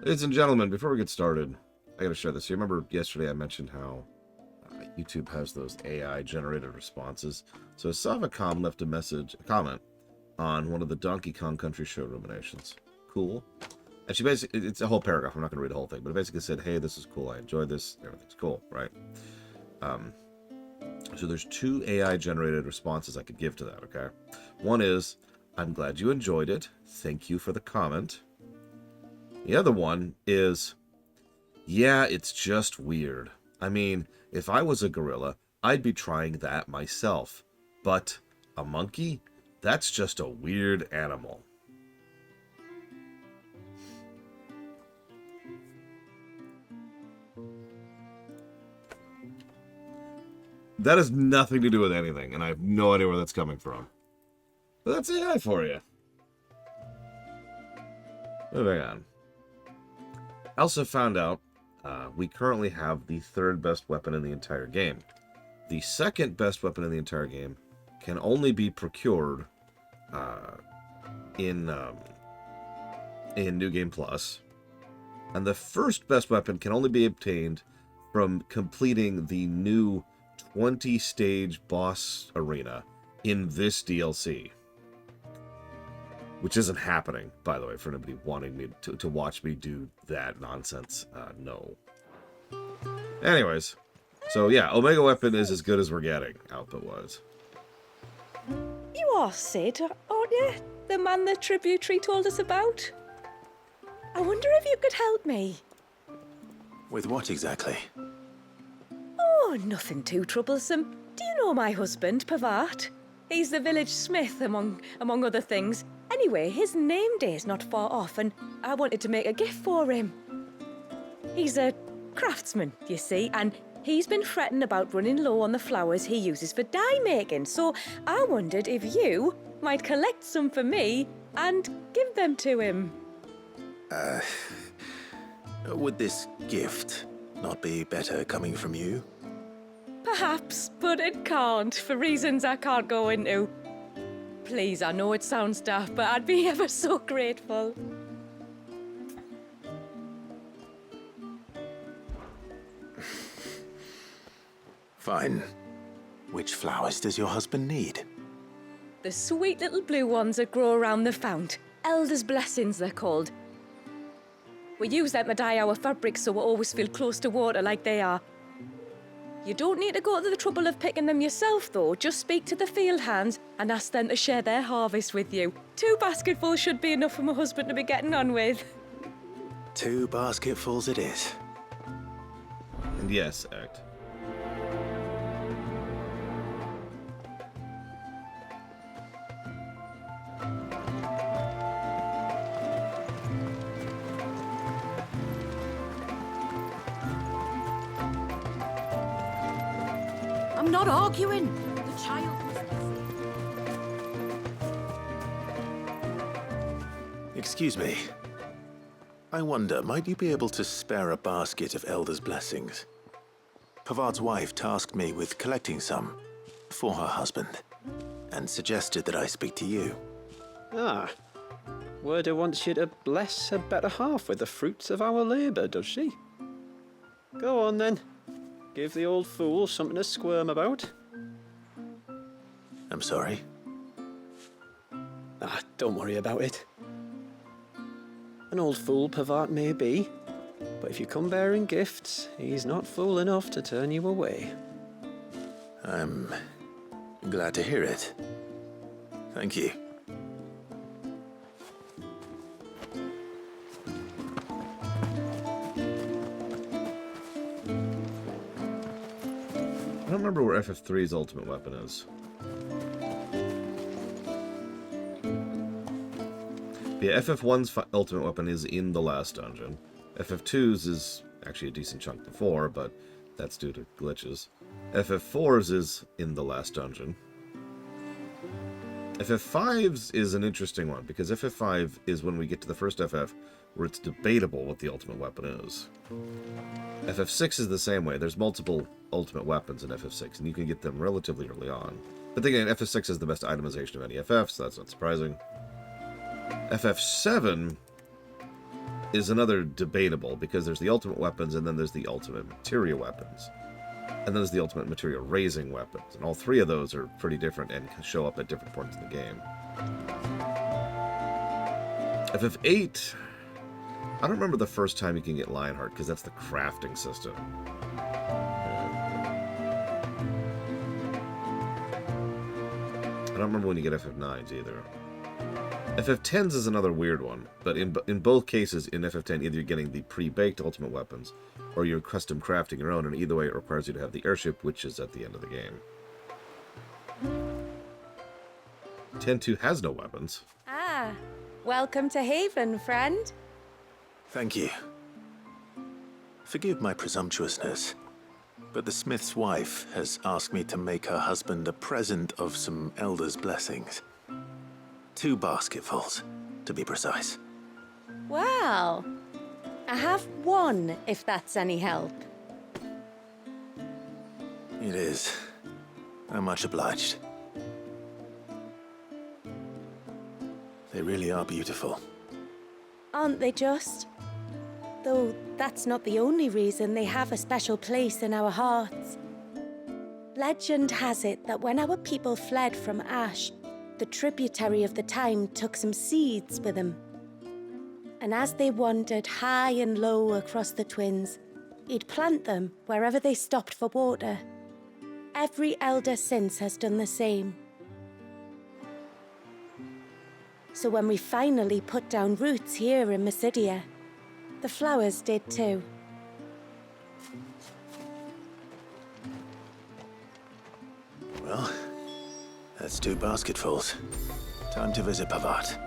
Ladies and gentlemen, before we get started, I gotta share this. You remember yesterday I mentioned how YouTube has those AI-generated responses? So Savacom left a comment on one of the Donkey Kong Country Show ruminations. Cool. And she basically, it's a whole paragraph, I'm not going to read the whole thing, but it basically said, hey, this is cool, I enjoyed this, everything's cool, right? So there's two AI-generated responses I could give to that, okay? One is, I'm glad you enjoyed it, thank you for the comment. The other one is, yeah, it's just weird. I mean, if I was a gorilla, I'd be trying that myself. But a monkey? That's just a weird animal. That has nothing to do with anything, and I have no idea where that's coming from. But that's AI for you. Moving on. I also found out we currently have the third best weapon in the entire game. The second best weapon in the entire game can only be procured in New Game Plus, and the first best weapon can only be obtained from completing the new 20-stage boss arena in this DLC. Which isn't happening, by the way, for anybody wanting me to watch me do that nonsense. No. Anyways, so yeah, Omega Weapon is as good as we're getting, output-wise. You are Sid, aren't you? The man the tributary told us about? I wonder if you could help me. With what exactly? Oh, nothing too troublesome. Do you know my husband, Pavaat? He's the village smith, among other things. Anyway, his name day's not far off, and I wanted to make a gift for him. He's a craftsman, you see, and he's been fretting about running low on the flowers he uses for dye making, so I wondered if you might collect some for me and give them to him. Would this gift not be better coming from you? Perhaps, but it can't, for reasons I can't go into. Please, I know it sounds daft, but I'd be ever so grateful. Fine. Which flowers does your husband need? The sweet little blue ones that grow around the fount. Elder's blessings, they're called. We use them to dye our fabrics so we always feel close to water like they are. You don't need to go to the trouble of picking them yourself, though. Just speak to the field hands and ask them to share their harvest with you. 2 basketfuls should be enough for my husband to be getting on with. 2 basketfuls it is. And yes, Act. I'm not arguing. The child was... Excuse me. I wonder, might you be able to spare a basket of Elder's blessings? Pavaat's wife tasked me with collecting some for her husband, and suggested that I speak to you. Ah. Werda wants you to bless her better half with the fruits of our labour, does she? Go on then. Give the old fool something to squirm about. I'm sorry. Ah, don't worry about it. An old fool Pavaat may be, but if you come bearing gifts, he's not fool enough to turn you away. I'm glad to hear it. Thank you. I don't remember where FF3's ultimate weapon is. Yeah, FF1's ultimate weapon is in the last dungeon. FF2's is actually a decent chunk before, but that's due to glitches. FF4's is in the last dungeon. FF5's is an interesting one, because FF5 is when we get to the first FF, where it's debatable what the ultimate weapon is. FF6 is the same way. There's multiple ultimate weapons in FF6, and you can get them relatively early on. But then again, FF6 has the best itemization of any FF, so that's not surprising. FF7 is another debatable, because there's the ultimate weapons, and then there's the ultimate materia weapons. And then there's the ultimate materia raising weapons. And all three of those are pretty different and can show up at different points in the game. FF8... I don't remember the first time you can get Lionheart, because that's the crafting system. I don't remember when you get FF9s either. FF10s is another weird one, but in both cases, in FF10, either you're getting the pre-baked ultimate weapons, or you're custom crafting your own, and either way it requires you to have the airship, which is at the end of the game. 10.2 has no weapons. Ah, welcome to Haven, friend. Thank you. Forgive my presumptuousness, but the smith's wife has asked me to make her husband a present of some elder's blessings. 2 basketfuls, to be precise. Well, I have one, if that's any help. It is. I'm much obliged. They really are beautiful. Aren't they just? Though that's not the only reason they have a special place in our hearts. Legend has it that when our people fled from Ash, the tributary of the time took some seeds with them. And as they wandered high and low across the Twins, he'd plant them wherever they stopped for water. Every elder since has done the same. So when we finally put down roots here in Mysidia, the flowers did too. Well, that's 2 basketfuls. Time to visit Pavaat.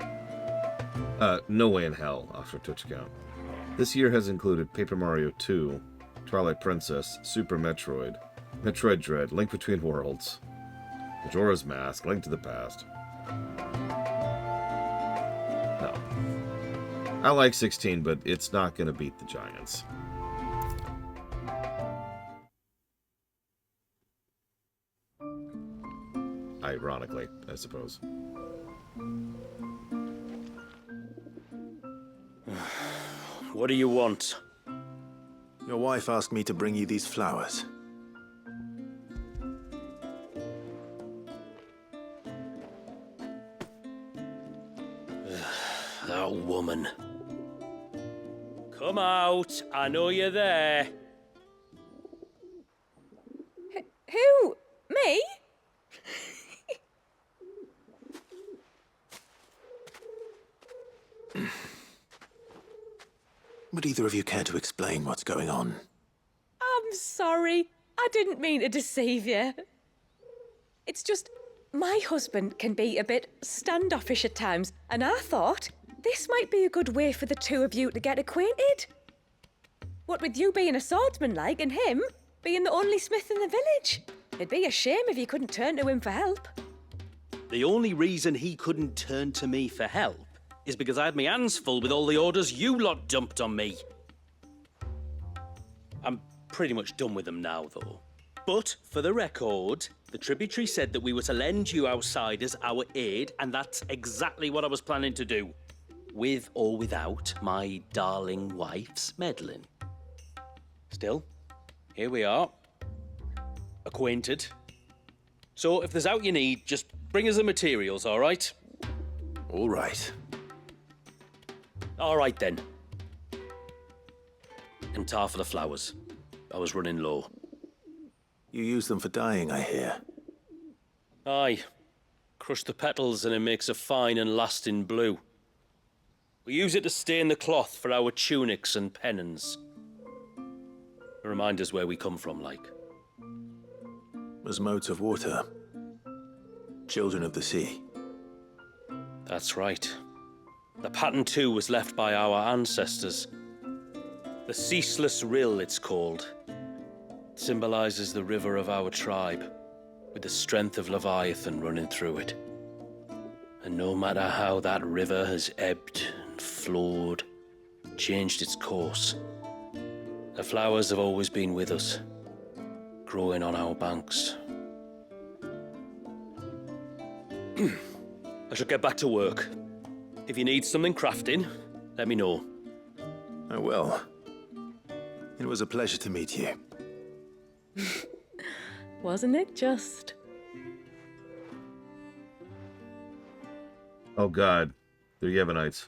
No way in hell, off your Twitch account. This year has included Paper Mario 2, Twilight Princess, Super Metroid, Metroid Dread, Link Between Worlds, Majora's Mask, Link to the Past. No. I like 16, but it's not going to beat the Giants. Ironically, I suppose. What do you want? Your wife asked me to bring you these flowers. That woman. Come out. I know you're there. Who? Me? Would either of you care to explain what's going on? I'm sorry. I didn't mean to deceive you. It's just, my husband can be a bit standoffish at times, and I thought this might be a good way for the two of you to get acquainted. What with you being a swordsman like, and him being the only smith in the village. It'd be a shame if you couldn't turn to him for help. The only reason he couldn't turn to me for help is because I had my hands full with all the orders you lot dumped on me. I'm pretty much done with them now, though. But, for the record, the tributary said that we were to lend you outsiders our aid, and that's exactly what I was planning to do. With or without my darling wife's meddling. Still, here we are. Acquainted. So, if there's out you need, just bring us the materials, all right? All right. All right, then. And tar for the flowers. I was running low. You use them for dyeing, I hear. Aye. Crush the petals and it makes a fine and lasting blue. We use it to stain the cloth for our tunics and pennons. Remind us where we come from, like. As modes of water. Children of the sea. That's right. The pattern too was left by our ancestors. The Ceaseless Rill, it's called. It symbolizes the river of our tribe, with the strength of Leviathan running through it. And no matter how that river has ebbed and flowed, changed its course, the flowers have always been with us, growing on our banks. I shall get back to work. If you need something crafting, let me know. I will. It was a pleasure to meet you. Wasn't it just? Oh god. They're Yemenites.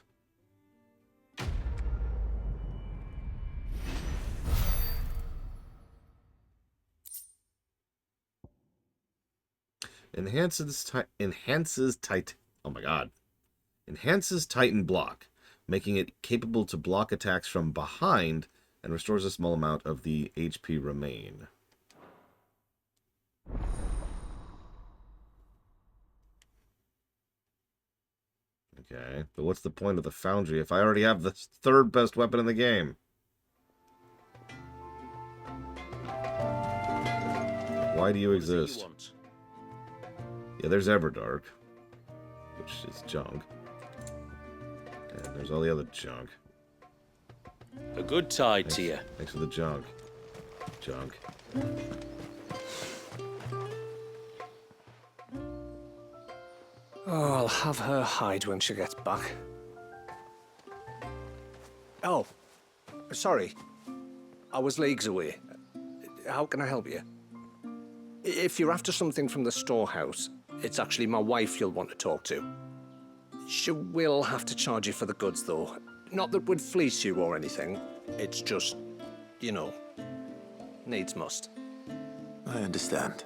Enhances Titan block, making it capable to block attacks from behind and restores a small amount of the HP remain. Okay, but what's the point of the foundry if I already have the third best weapon in the game? Why do you exist? Yeah, there's Everdark, which is junk. And there's all the other junk. A good tide to you. Thanks for the junk. Junk. Oh, I'll have her hide when she gets back. Oh, sorry. I was leagues away. How can I help you? If you're after something from the storehouse, it's actually my wife you'll want to talk to. She will have to charge you for the goods, though. Not that we'd fleece you or anything. It's just, you know, needs must. I understand.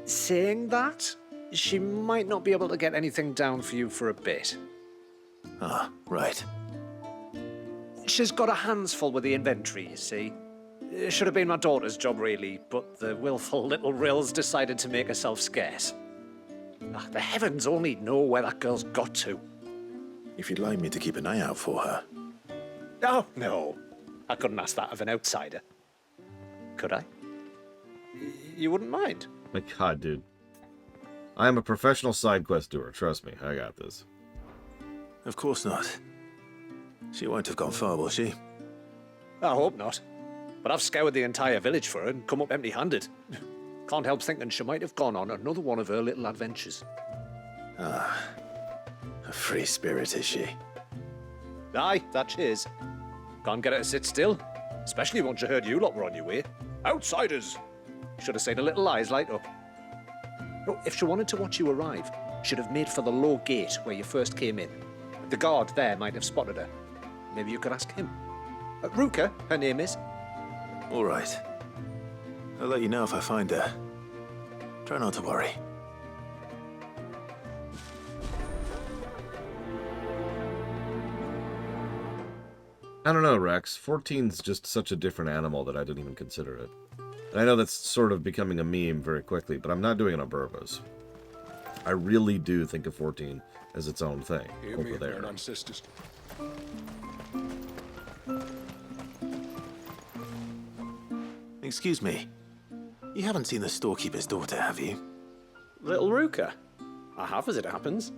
Saying that, she might not be able to get anything down for you for a bit. Ah, right. She's got her hands full with the inventory, you see. It should have been my daughter's job, really, but the willful little Rills decided to make herself scarce. Ah, the heavens only know where that girl's got to. If you'd like me to keep an eye out for her. Oh, no. I couldn't ask that of an outsider. Could I? You wouldn't mind? My god, dude. I am a professional side quest doer. Trust me, I got this. Of course not. She won't have gone far, will she? I hope not. But I've scoured the entire village for her and come up empty-handed. Can't help thinking she might have gone on another one of her little adventures. Ah, a free spirit, is she? Aye, that she is. Can't get her to sit still, especially once you heard you lot were on your way. Outsiders! Should have seen her little eyes light up. No, if she wanted to watch you arrive, she'd have made for the low gate where you first came in. The guard there might have spotted her. Maybe you could ask him. Ruqa, her name is. All right. I'll let you know if I find her. Try not to worry. I don't know, Rex. 14's just such a different animal that I didn't even consider it. And I know that's sort of becoming a meme very quickly, but I'm not doing it on purpose. I really do think of 14 as its own thing over there. Ancestors. Excuse me. You haven't seen the storekeeper's daughter, have you? Little Ruqa? I have, as it happens.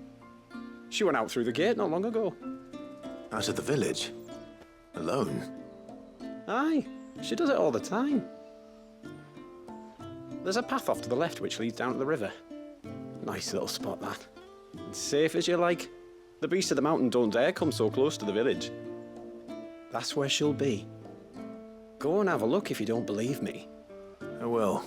She went out through the gate not long ago. Out of the village? Alone? Aye, she does it all the time. There's a path off to the left which leads down to the river. Nice little spot, that. It's safe as you like. The beasts of the mountain don't dare come so close to the village. That's where she'll be. Go and have a look if you don't believe me. I will.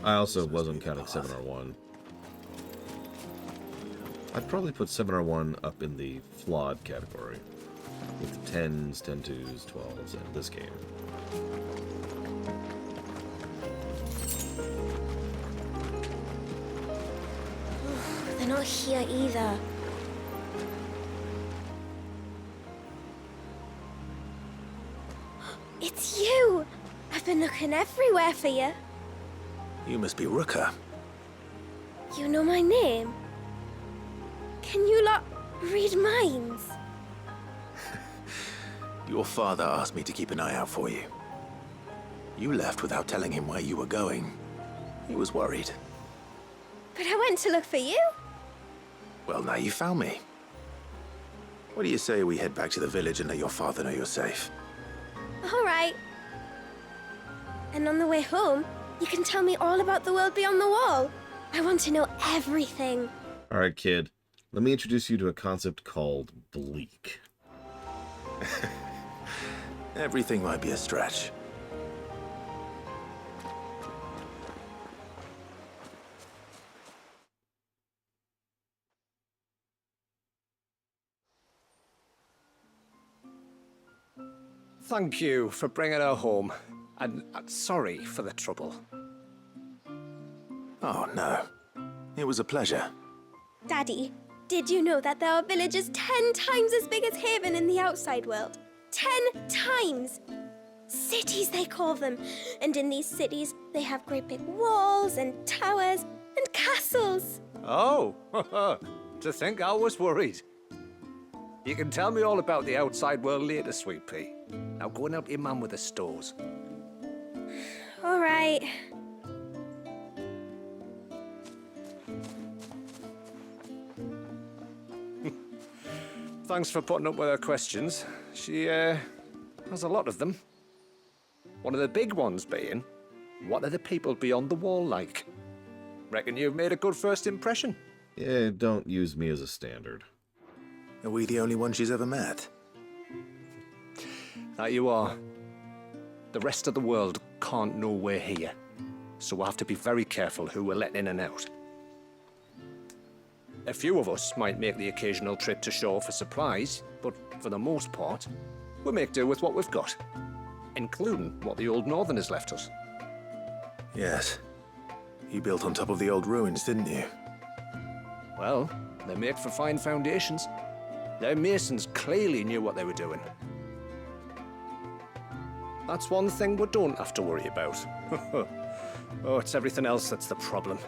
I also wasn't counting 7R1. I'd probably put 7R1 up in the flawed category, with 10s, 10-2s, 12s, and this game. They're not here either. It's you! I've been looking everywhere for you. You must be Ruqa. You know my name? Can you lot read minds? Your father asked me to keep an eye out for you. You left without telling him where you were going. He was worried. But I went to look for you. Well, now you found me. What do you say we head back to the village and let your father know you're safe? All right. And on the way home, you can tell me all about the world beyond the wall. I want to know everything. All right, kid. Let me introduce you to a concept called bleak. Everything might be a stretch. Thank you for bringing her home. And sorry for the trouble. Oh, no. It was a pleasure. Daddy, did you know that there are villages 10 times as big as Haven in the outside world? 10 times! Cities, they call them. And in these cities, they have great big walls and towers and castles. Oh, to think I was worried. You can tell me all about the outside world later, Sweet Pea. Now go and help your mum with the stores. All right. Thanks for putting up with her questions. She, has a lot of them. One of the big ones being, what are the people beyond the wall like? Reckon you've made a good first impression? Yeah, don't use me as a standard. Are we the only one she's ever met? That you are. The rest of the world can't know we're here, so we'll have to be very careful who we're letting in and out. A few of us might make the occasional trip to shore for supplies, but for the most part, we make do with what we've got, including what the old Northerners left us. Yes. You built on top of the old ruins, didn't you? Well, they're made for fine foundations. Their masons clearly knew what they were doing. That's one thing we don't have to worry about. Oh, it's everything else that's the problem.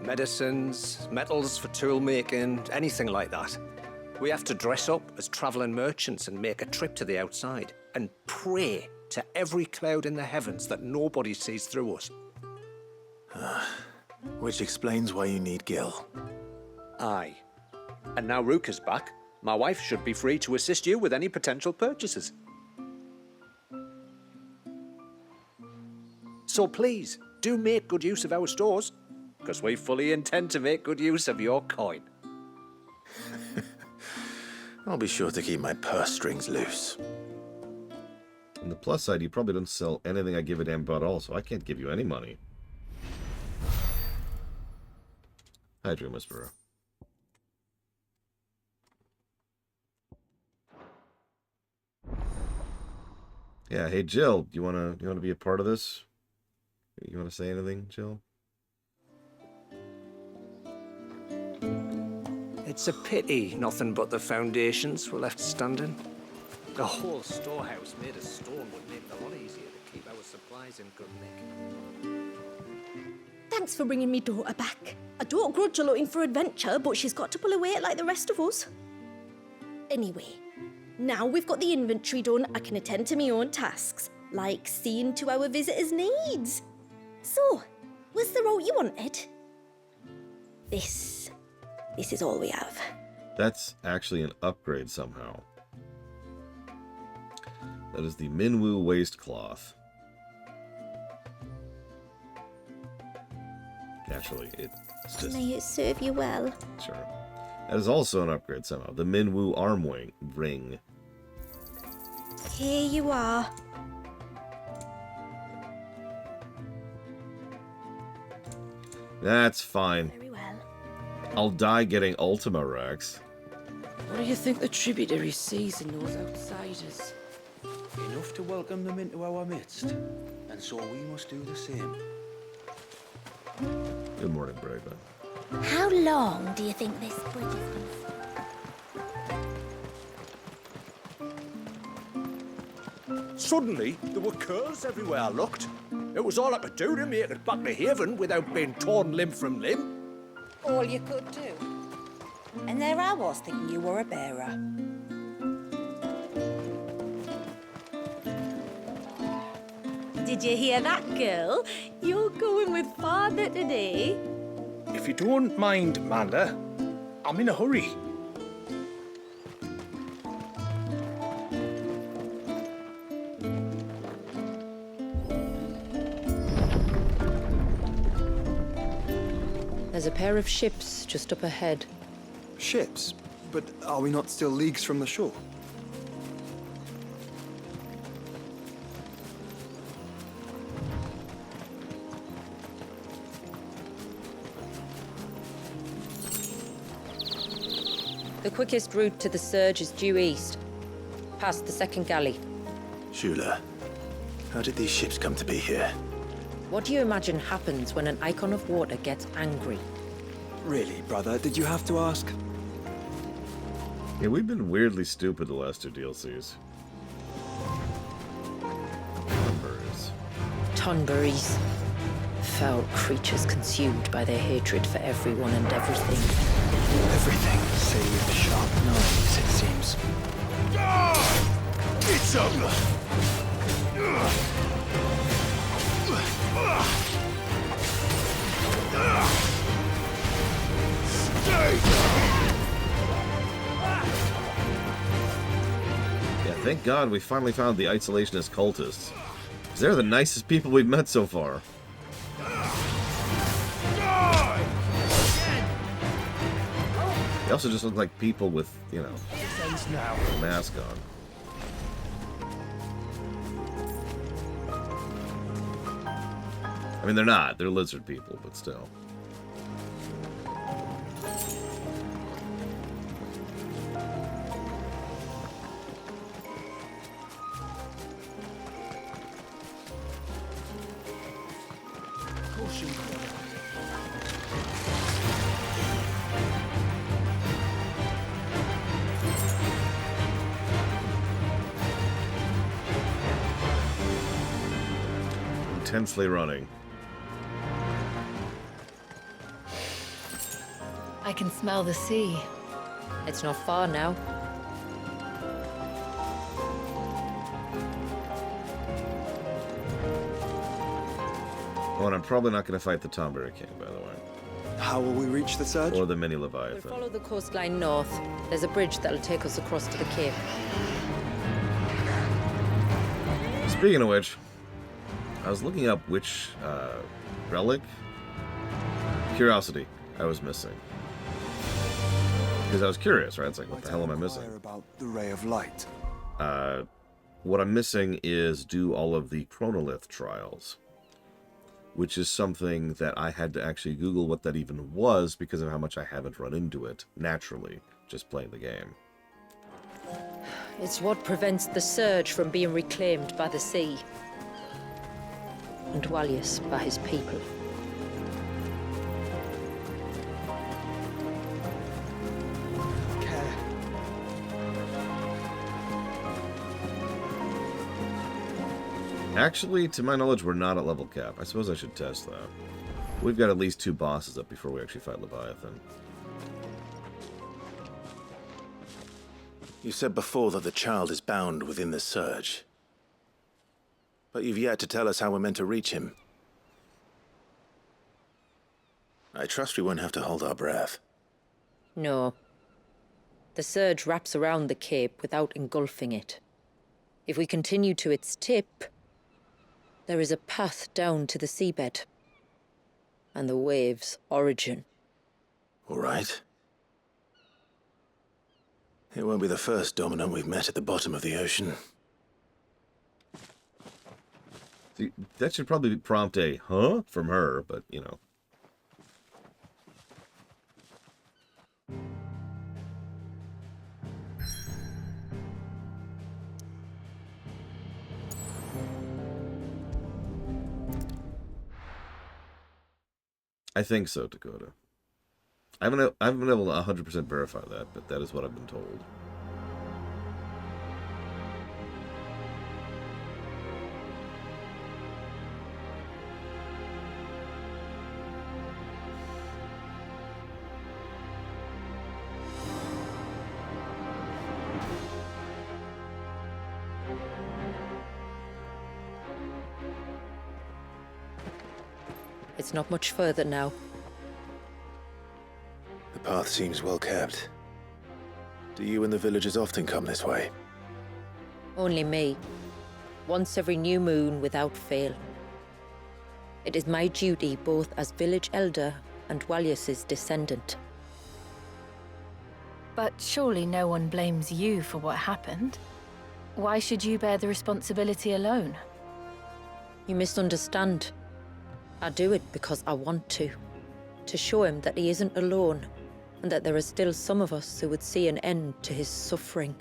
Medicines, metals for tool making, anything like that. We have to dress up as travelling merchants and make a trip to the outside and pray to every cloud in the heavens that nobody sees through us. Which explains why you need Gil. Aye. And now Ruqa's back, my wife should be free to assist you with any potential purchases. So please, do make good use of our stores, because we fully intend to make good use of your coin. I'll be sure to keep my purse strings loose. On the plus side, you probably don't sell anything I give a damn about all, so I can't give you any money. Hi, Dream Whisperer. Yeah, hey Jill, you wanna be a part of this? You wanna say anything, Jill? It's a pity nothing but the foundations were left standing. The whole storehouse made of stone would make it a lot easier to keep our supplies in good nick. Thanks for bringing me daughter back. I don't grudge her looking for adventure, but she's got to pull her weight like the rest of us. Anyway, now we've got the inventory done, I can attend to my own tasks, like seeing to our visitors' needs. So, was the route you wanted? This is all we have. That's actually an upgrade somehow. That is the Minwu Waistcloth. Naturally, it's just... May it serve you well. Sure. That is also an upgrade somehow. The Minwu Arm Ring. Here you are. That's fine. Very well. I'll die getting Ultima Rex. What do you think the tributary sees in those outsiders? Enough to welcome them into our midst, and so we must do the same. Good morning, Braven. How long do you think this bridge is going to... Suddenly, there were curls everywhere I looked. It was all I could do to make it back to Haven without being torn limb from limb. All you could do. And there I was thinking you were a bearer. Did you hear that, girl? You're going with father today. If you don't mind, Manda, I'm in a hurry. There's a pair of ships just up ahead. Ships? But are we not still leagues from the shore? The quickest route to the surge is due east, past the second galley. Shula, how did these ships come to be here? What do you imagine happens when an icon of water gets angry? Really, brother? Did you have to ask? Yeah, we've been weirdly stupid the last 2 DLCs. Numbers. Tonberries. Foul creatures consumed by their hatred for everyone and everything. Everything, save sharp knives, it seems. It's over! Yeah, thank God we finally found the isolationist cultists. 'Cause they're the nicest people we've met so far. They also just look like people with, you know, a mask on. I mean, they're not. They're lizard people, but still. Intensely running. I can smell the sea. It's not far now. Oh, and I'm probably not going to fight the tonberry king, by the way. How will we reach the surge? Or the mini We'll Leviathan. follow the coastline north. There's a bridge that'll take us across to the cape. Speaking of which, I was looking up which relic, curiosity, I was missing. Because I was curious, right? It's like, what the hell am I missing? About the ray of light. What I'm missing is do all of the chronolith trials, which is something that I had to actually Google what that even was because of how much I haven't run into it naturally, just playing the game. It's what prevents the surge from being reclaimed by the sea. And Walius by his people. Actually, to my knowledge, we're not at level cap. I suppose I should test that. We've got at least 2 bosses up before we actually fight Leviathan. You said before that the child is bound within the surge. But you've yet to tell us how we're meant to reach him. I trust we won't have to hold our breath. No. The surge wraps around the cape without engulfing it. If we continue to its tip, there is a path down to the seabed. And the wave's origin. All right. It won't be the first dominant we've met at the bottom of the ocean. See, that should probably prompt a huh from her, but you know. I think so, Dakota. I haven't been able to 100% verify that, but that is what I've been told. It's not much further now. The path seems well kept. Do you and the villagers often come this way? Only me. Once every new moon without fail. It is my duty both as village elder and Walius's descendant. But surely no one blames you for what happened. Why should you bear the responsibility alone? You misunderstand. I do it because I want to show him that he isn't alone, and that there are still some of us who would see an end to his suffering.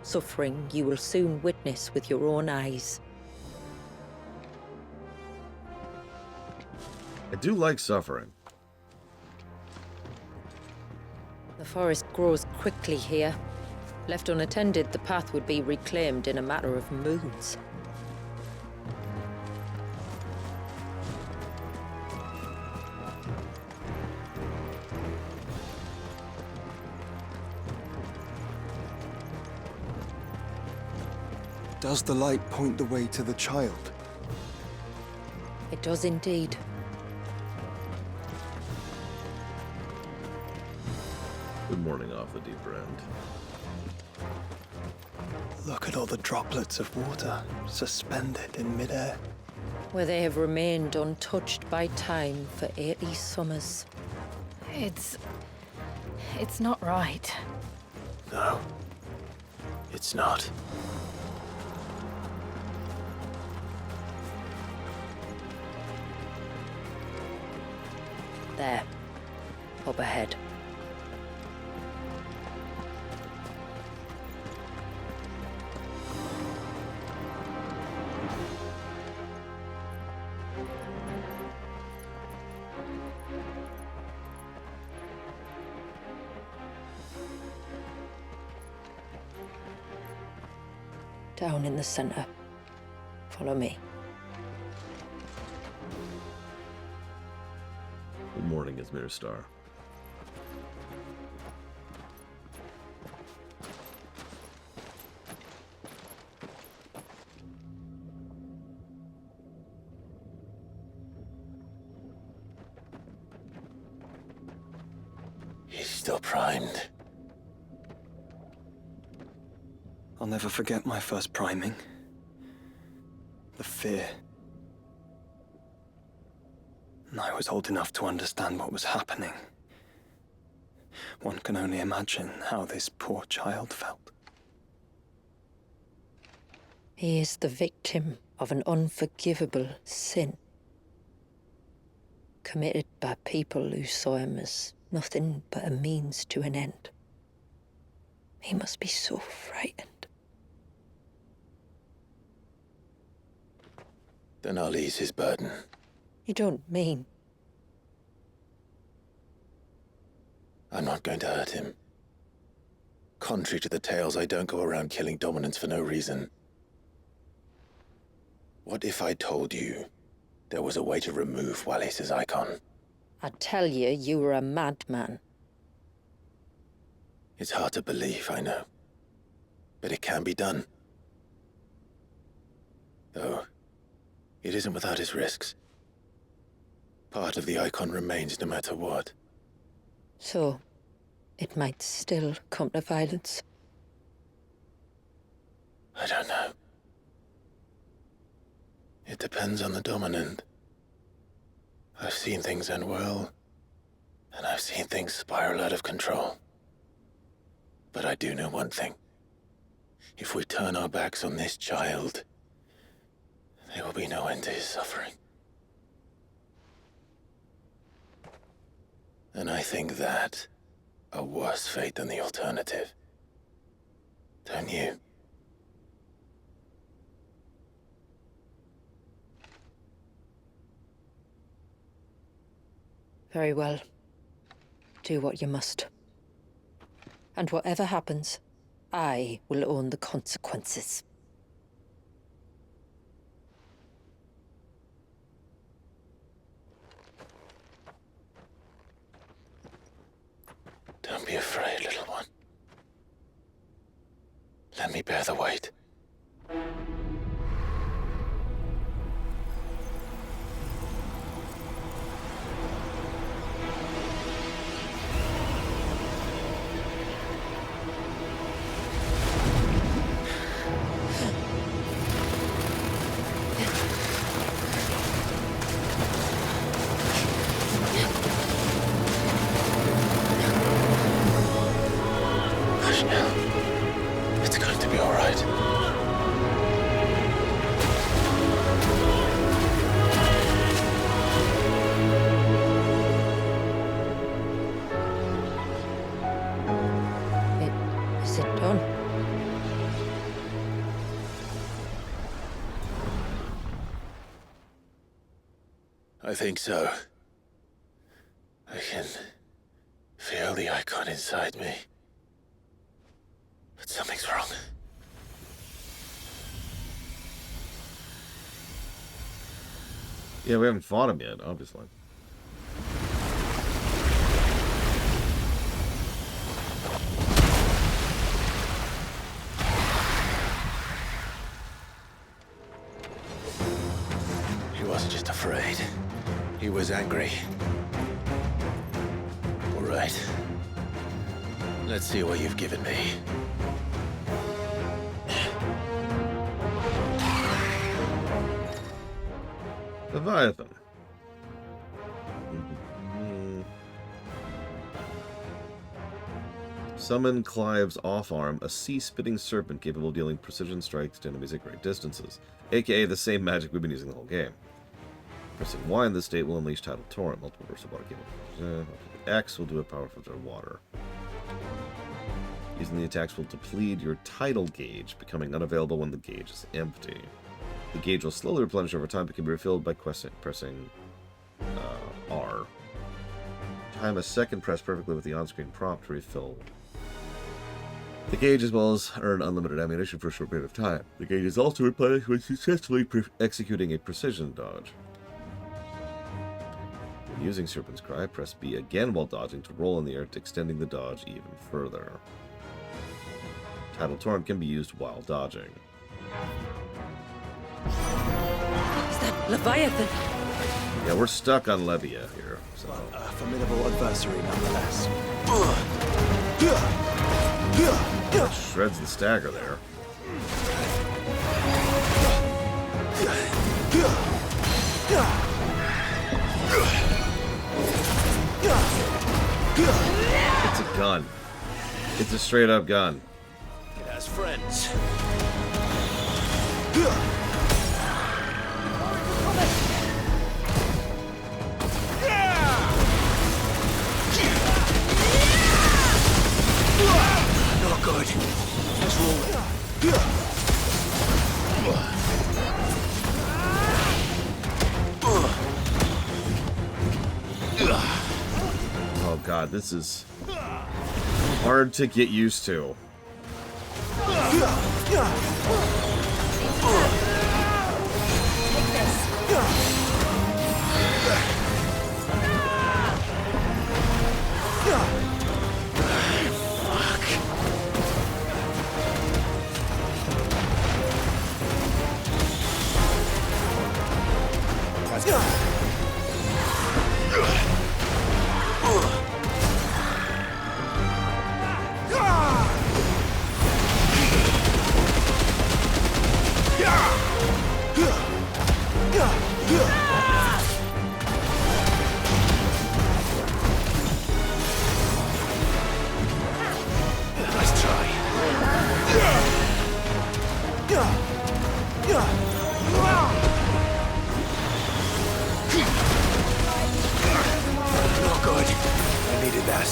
Suffering you will soon witness with your own eyes. I do like suffering. The forest grows quickly here. Left unattended, the path would be reclaimed in a matter of moons. Does the light point the way to the child? It does indeed. Good morning off the deeper end. Look at all the droplets of water suspended in midair. Where they have remained untouched by time for 80 summers. It's not right. No, it's not. There. Up ahead. Down in the center. Follow me. Good morning, Izmir Star. He's still primed. I'll never forget my first priming. The fear. And I was old enough to understand what was happening. One can only imagine how this poor child felt. He is the victim of an unforgivable sin. Committed by people who saw him as nothing but a means to an end. He must be so frightened. Then I'll ease his burden. You don't mean? I'm not going to hurt him. Contrary to the tales, I don't go around killing dominants for no reason. What if I told you there was a way to remove Walius's icon? I'd tell you you were a madman. It's hard to believe, I know. But it can be done. Though, it isn't without its risks. Part of the icon remains no matter what. So, it might still come to violence. I don't know. It depends on the dominant. I've seen things end well, and I've seen things spiral out of control. But I do know one thing. If we turn our backs on this child, there will be no end to his suffering. And I think that a worse fate than the alternative. Don't you? Very well. Do what you must. And whatever happens, I will own the consequences. Don't be afraid, little one. Let me bear the weight. to be all right. Is it done? I think so. I can feel the icon inside me. But something's wrong. Yeah, we haven't fought him yet, obviously. He wasn't just afraid. He was angry. All right. Let's see what you've given me. Leviathan. Summon Clive's off-arm, a sea-spitting serpent capable of dealing precision strikes to enemies at great distances, aka the same magic we've been using the whole game. Pressing Y in this state will unleash Tidal Torrent, multiple bursts of water capable. X will do a powerful to water. Using the attacks will deplete your tidal gauge, becoming unavailable when the gauge is empty. The gauge will slowly replenish over time, but can be refilled by pressing R. Time a second press perfectly with the on-screen prompt to refill the gauge, as well as earn unlimited ammunition for a short period of time. The gauge is also replenished when successfully executing a precision dodge. When using Serpent's Cry, press B again while dodging to roll in the air, extending the dodge even further. Tidal Torrent can be used while dodging. Is that Leviathan? Yeah, we're stuck on Levia here. So. A formidable adversary nonetheless. That shreds the stagger there. It's a gun. It's a straight up gun. It has friends. Not good. Let's roll it. Oh god, this is hard to get used to. Nice try. Not good. I needed that.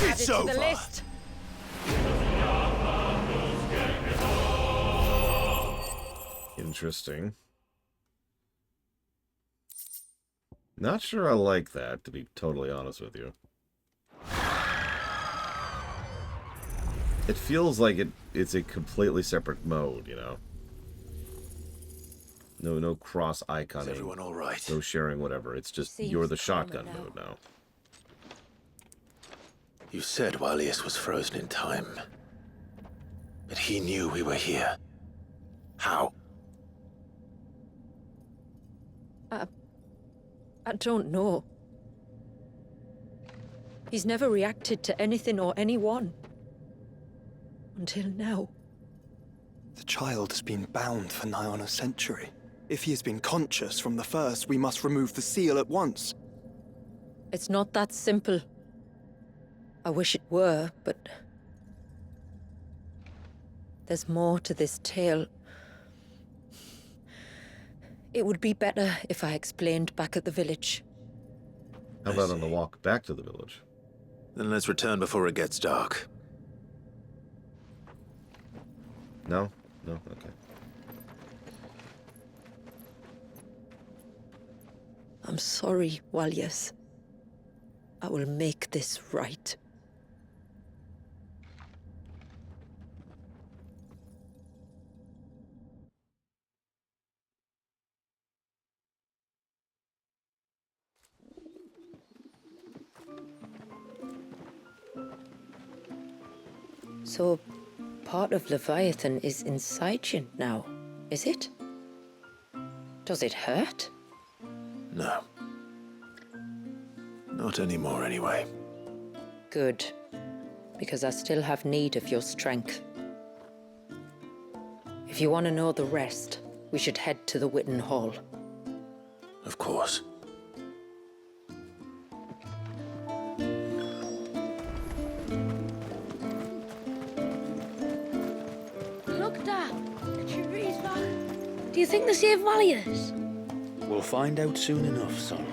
Add it to the list. Interesting. Not sure I like that, to be totally honest with you. It feels like it's a completely separate mode, you know? No cross iconing. Is everyone all right? No sharing, whatever. It's just Seems you're the calmer shotgun now. mode now. You said Walius was frozen in time. But he knew we were here. How? I don't know. He's never reacted to anything or anyone. Until now. The child has been bound for nigh on a century. If he has been conscious from the first, we must remove the seal at once. It's not that simple. I wish it were, but... there's more to this tale. It would be better if I explained back at the village. How about on the walk back to the village? Then let's return before it gets dark. No? No? Okay. I'm sorry, Walius. I will make this right. So, part of Leviathan is inside you now, is it? Does it hurt? No. Not anymore, anyway. Good, because I still have need of your strength. If you want to know the rest, we should head to the Witten Hall. Of course. Look, Dad. The Jubilee's back. Do you think they saved Walius? We'll find out soon enough, son.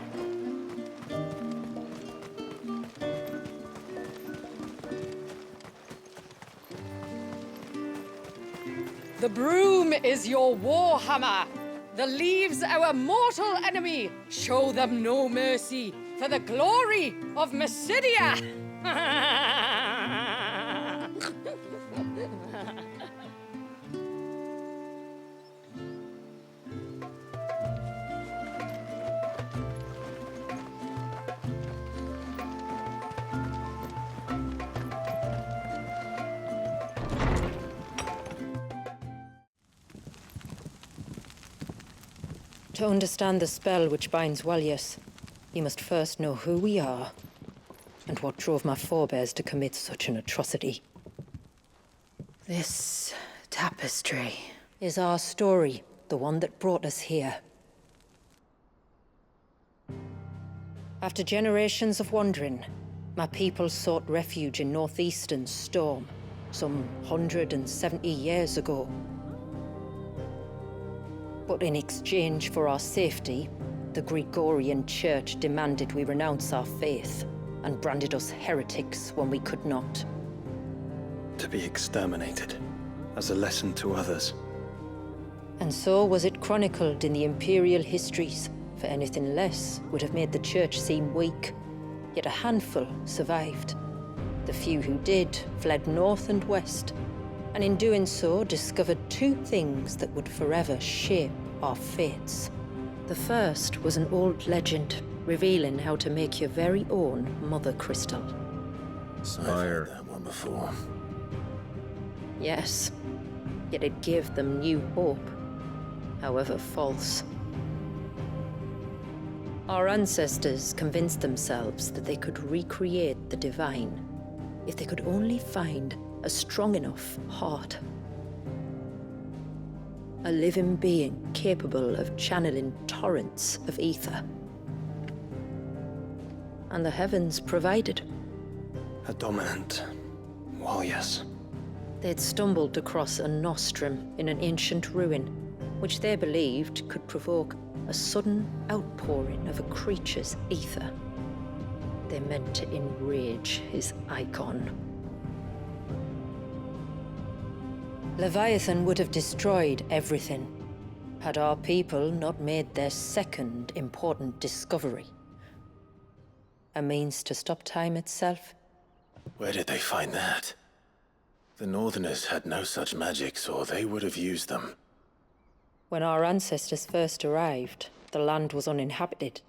The broom is your war hammer. The leaves our mortal enemy. Show them no mercy for the glory of Mysidia. To understand the spell which binds Walius, you must first know who we are, and what drove my forebears to commit such an atrocity. This tapestry is our story, the one that brought us here. After generations of wandering, my people sought refuge in northeastern Storm, some 170 years ago. But in exchange for our safety, the Gregorian Church demanded we renounce our faith and branded us heretics when we could not. To be exterminated, as a lesson to others. And so was it chronicled in the imperial histories, for anything less would have made the Church seem weak. Yet a handful survived. The few who did fled north and west, and in doing so discovered two things that would forever shape our fates. The first was an old legend revealing how to make your very own mother crystal. I've heard that one before. Yes, yet it gave them new hope, however false. Our ancestors convinced themselves that they could recreate the divine if they could only find a strong enough heart. A living being capable of channeling torrents of ether. And the heavens provided. A dominant Walius. They'd stumbled across a nostrum in an ancient ruin, which they believed could provoke a sudden outpouring of a creature's ether. They meant to enrage his icon. Leviathan would have destroyed everything, had our people not made their second important discovery. A means to stop time itself. Where did they find that? The Northerners had no such magics, or they would have used them. When our ancestors first arrived, the land was uninhabited,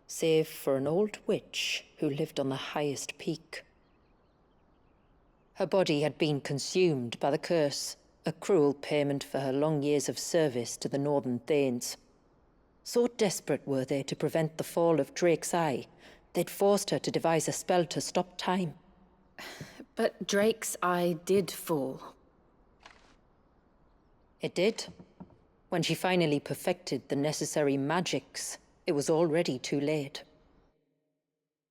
save for an old witch who lived on the highest peak. Her body had been consumed by the curse, a cruel payment for her long years of service to the Northern Thanes. So desperate were they to prevent the fall of Drake's Eye, they'd forced her to devise a spell to stop time. But Drake's Eye did fall. It did. When she finally perfected the necessary magics, it was already too late.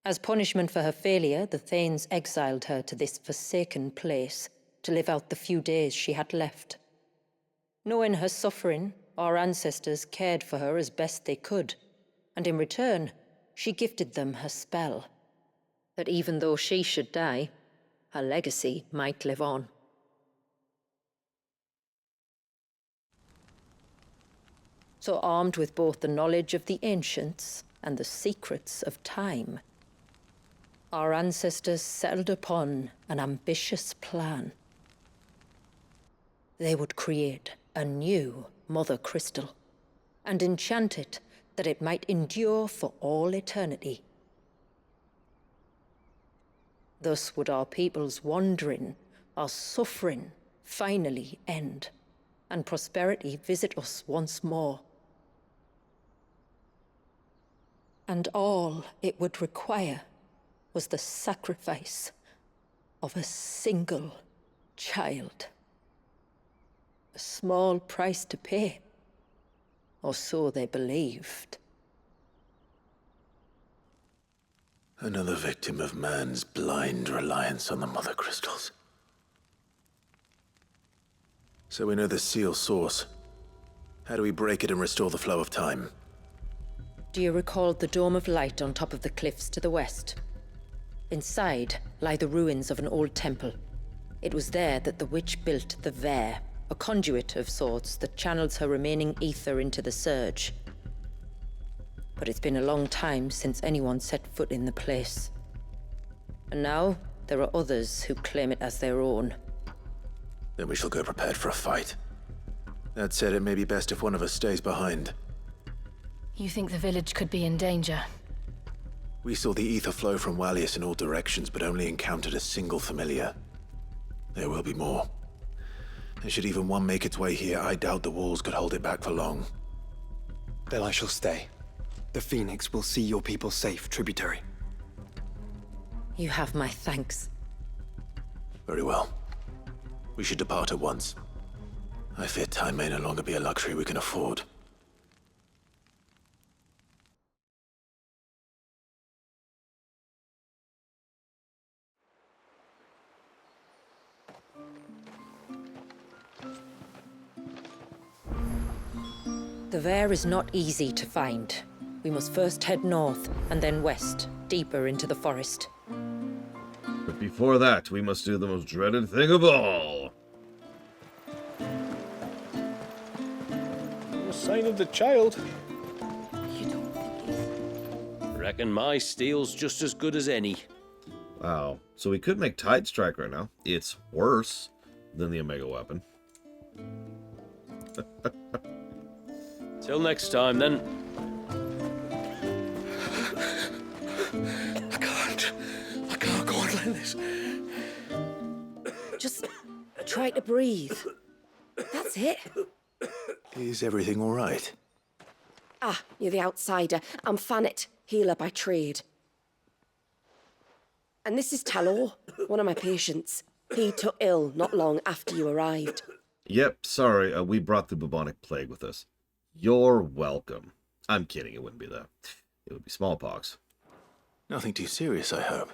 As punishment for her failure, the Thanes exiled her to this forsaken place to live out the few days she had left. Knowing her suffering, our ancestors cared for her as best they could, and in return, she gifted them her spell. That even though she should die, her legacy might live on. So armed with both the knowledge of the ancients and the secrets of time, our ancestors settled upon an ambitious plan. They would create a new Mother Crystal, and enchant it that it might endure for all eternity. Thus would our people's wandering, our suffering, finally end, and prosperity visit us once more. And all it would require was the sacrifice of a single child. A small price to pay, or so they believed. Another victim of man's blind reliance on the Mother Crystals. So we know the seal source. How do we break it and restore the flow of time? Do you recall the dome of light on top of the cliffs to the west? Inside lie the ruins of an old temple. It was there that the witch built the Vare, a conduit of sorts that channels her remaining ether into the surge. But it's been a long time since anyone set foot in the place. And now, there are others who claim it as their own. Then we shall go prepared for a fight. That said, it may be best if one of us stays behind. You think the village could be in danger? We saw the ether flow from Wallius in all directions, but only encountered a single familiar. There will be more. And should even one make its way here, I doubt the walls could hold it back for long. Then I shall stay. The Phoenix will see your people safe, tributary. You have my thanks. Very well. We should depart at once. I fear time may no longer be a luxury we can afford. The Vare is not easy to find. We must first head north, and then west, deeper into the forest. But before that, we must do the most dreaded thing of all. No sign of the child. You don't think Reckon my steel's just as good as any. Wow. So we could make Tide Strike right now. It's worse than the Omega weapon. Till next time, then. I can't go on like this. Just try to breathe. That's it. Is everything all right? Ah, you're the outsider. I'm Fanit, healer by trade. And this is Talor, one of my patients. He took ill not long after you arrived. Yep, sorry, we brought the bubonic plague with us. You're welcome. I'm kidding, it wouldn't be that. It would be smallpox. Nothing too serious, I hope.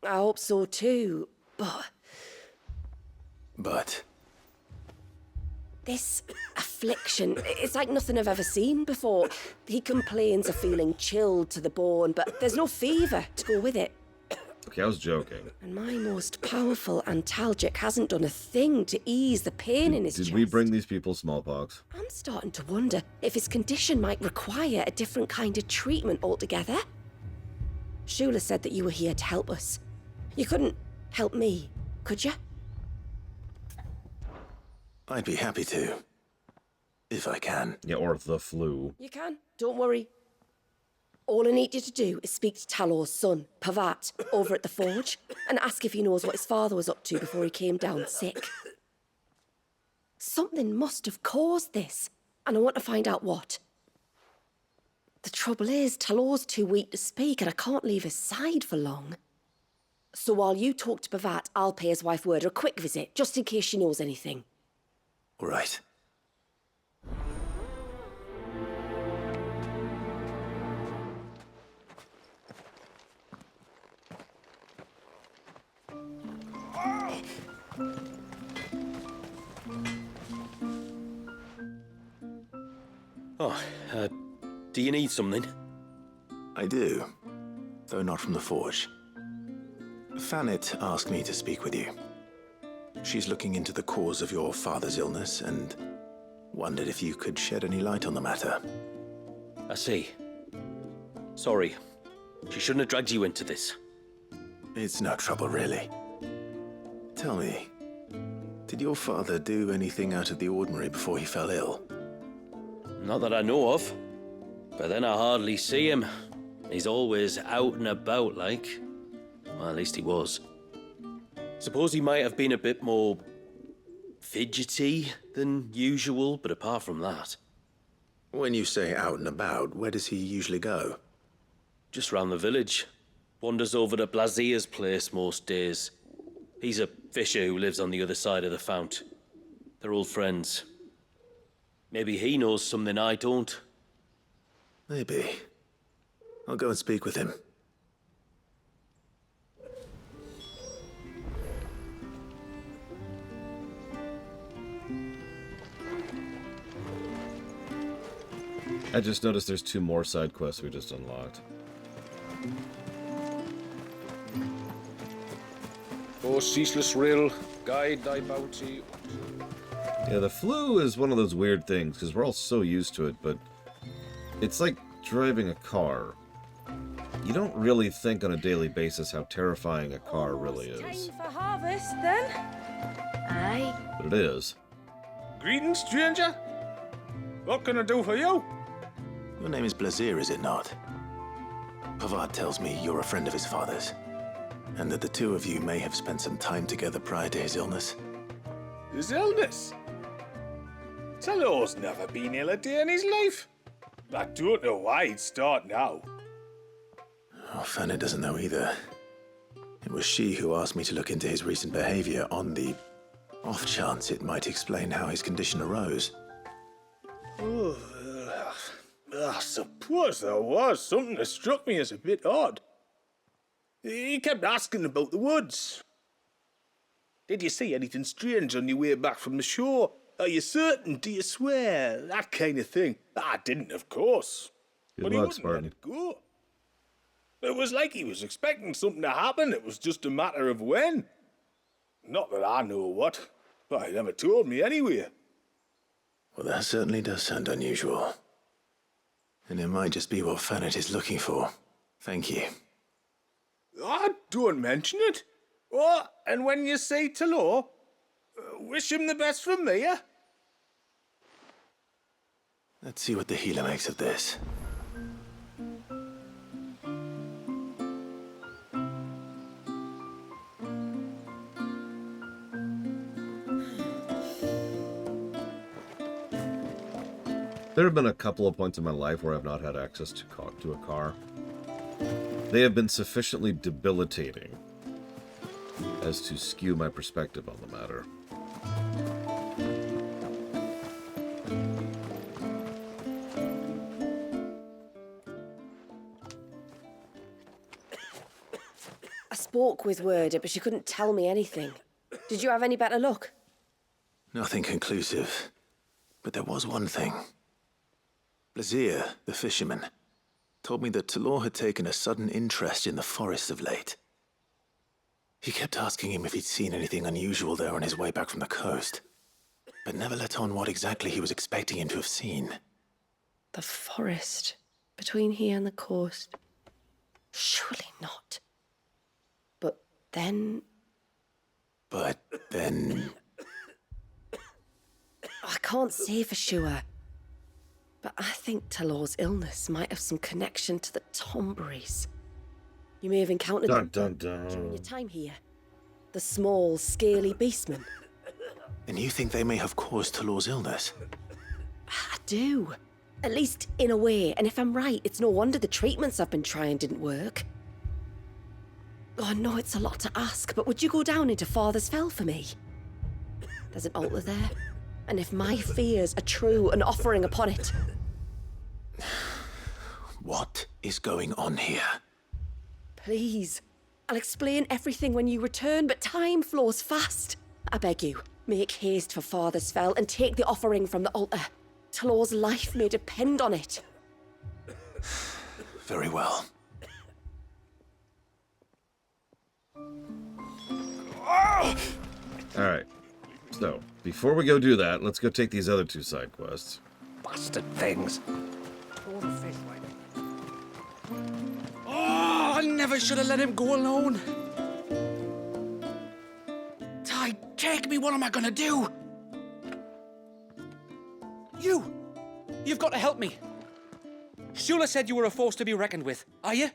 I hope so too, but... But? This affliction, it's like nothing I've ever seen before. He complains of feeling chilled to the bone, but there's no fever to go with it. Okay, I was joking. And my most powerful antalgic hasn't done a thing to ease the pain in his chest. Did we bring these people smallpox? I'm starting to wonder if his condition might require a different kind of treatment altogether. Shula said that you were here to help us. You couldn't help me, could you? I'd be happy to. If I can. Yeah, or the flu. You can. Don't worry. All I need you to do is speak to Talor's son, Pavaat, over at the forge, and ask if he knows what his father was up to before he came down sick. Something must have caused this, and I want to find out what. The trouble is, Talor's too weak to speak, and I can't leave his side for long. So while you talk to Pavaat, I'll pay his wife word a quick visit, just in case she knows anything. All right. Oh, do you need something? I do, though not from the forge. Fanit asked me to speak with you. She's looking into the cause of your father's illness and wondered if you could shed any light on the matter. I see. Sorry. She shouldn't have dragged you into this. It's no trouble, really. Tell me, did your father do anything out of the ordinary before he fell ill? Not that I know of. But then I hardly see him. He's always out and about, like. Well, at least he was. Suppose he might have been a bit more fidgety than usual, but apart from that. When you say out and about, where does he usually go? Just round the village. Wanders over to Blazier's place most days. He's a fisher who lives on the other side of the fount. They're old friends. Maybe he knows something I don't. Maybe. I'll go and speak with him. I just noticed there's 2 more side quests we just unlocked. O ceaseless rill, guide thy bounty. Yeah, the flu is one of those weird things, because we're all so used to it, but it's like driving a car. You don't really think on a daily basis how terrifying a car really is. Time for harvest, then? Aye. But it is. Greetings, stranger. What can I do for you? Your name is Blazier, is it not? Pavaat tells me you're a friend of his father's, and that the two of you may have spent some time together prior to his illness. His illness? Talor's never been ill a day in his life. I don't know why he'd start now. Oh, Fanny doesn't know either. It was she who asked me to look into his recent behavior on the off chance it might explain how his condition arose. Oh, I suppose there was something that struck me as a bit odd. He kept asking about the woods. Did you see anything strange on your way back from the shore? Are you certain? Do you swear? That kind of thing. I didn't, of course. Good But he luck, wouldn't Spartan. let it go. It was like he was expecting something to happen. It was just a matter of when. Not that I know what, but he never told me anyway. Well, that certainly does sound unusual. And it might just be what Fanat is looking for. Thank you. Don't mention it. Oh, and when you say Talor, wish him the best from me, eh? Let's see what the healer makes of this. There have been a couple of points in my life where I've not had access to a car. They have been sufficiently debilitating as to skew my perspective on the matter. I spoke with Word, but she couldn't tell me anything. Did you have any better luck? Nothing conclusive. But there was one thing. Blazier, the fisherman, told me that Talor had taken a sudden interest in the forest of late. He kept asking him if he'd seen anything unusual there on his way back from the coast, but never let on what exactly he was expecting him to have seen. The forest between here and the coast. Surely not. But then... I I can't say for sure. But I think Talor's illness might have some connection to the tonberries. You may have encountered them during your time here. The small, scaly beastmen. And you think they may have caused Talor's illness? I do. At least in a way, and if I'm right, it's no wonder the treatments I've been trying didn't work. Oh, I know it's a lot to ask, but would you go down into Father's Fell for me? There's an altar there, and if my fears are true, an offering upon it. What is going on here? Please. I'll explain everything when you return, but time flows fast. I beg you, make haste for Father's Fell and take the offering from the altar. Talor's life may depend on it. Very well. Alright. So, before we go do that, let's go take these other 2 side quests. Bastard things. Oh, I never should have let him go alone. Ty, take me, what am I gonna do? You've got to help me. Shula said you were a force to be reckoned with. Are you?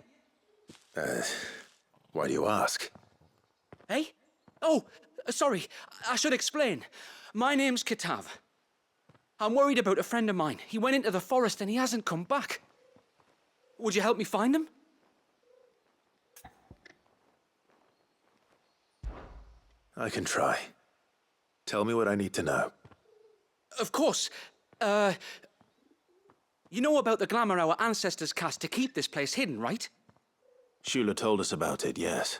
Why do you ask? Eh? Oh, sorry. I should explain. My name's Kitav. I'm worried about a friend of mine. He went into the forest and he hasn't come back. Would you help me find him? I can try. Tell me what I need to know. Of course. You know about the glamour our ancestors cast to keep this place hidden, right? Shula told us about it, yes.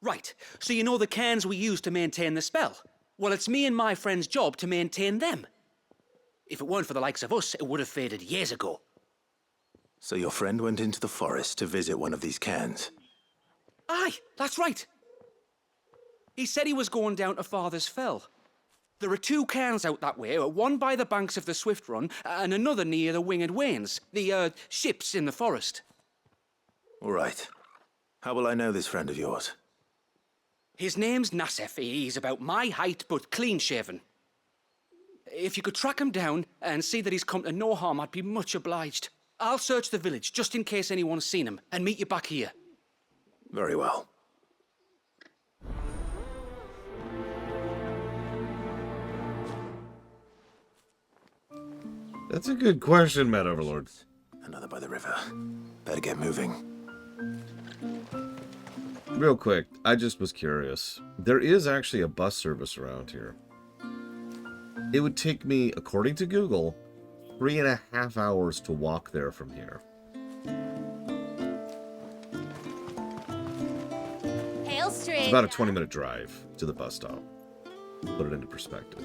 Right. So you know the cairns we use to maintain the spell? Well, it's me and my friend's job to maintain them. If it weren't for the likes of us, it would have faded years ago. So your friend went into the forest to visit one of these cairns? Aye, that's right. He said he was going down to Father's Fell. There are 2 cairns out that way, one by the banks of the Swift Run, and another near the Winged Wains, the, ships in the forest. All right. How will I know this friend of yours? His name's Nasef. He's about my height, but clean-shaven. If you could track him down and see that he's come to no harm, I'd be much obliged. I'll search the village, just in case anyone's seen him, and meet you back here. Very well. That's a good question, Mad Overlord. Another by the river. Better get moving. Real quick, I just was curious. There is actually a bus service around here. It would take me, according to Google, 3.5 hours to walk there from here. Hail Street. It's about a 20-minute drive to the bus stop. Put it into perspective.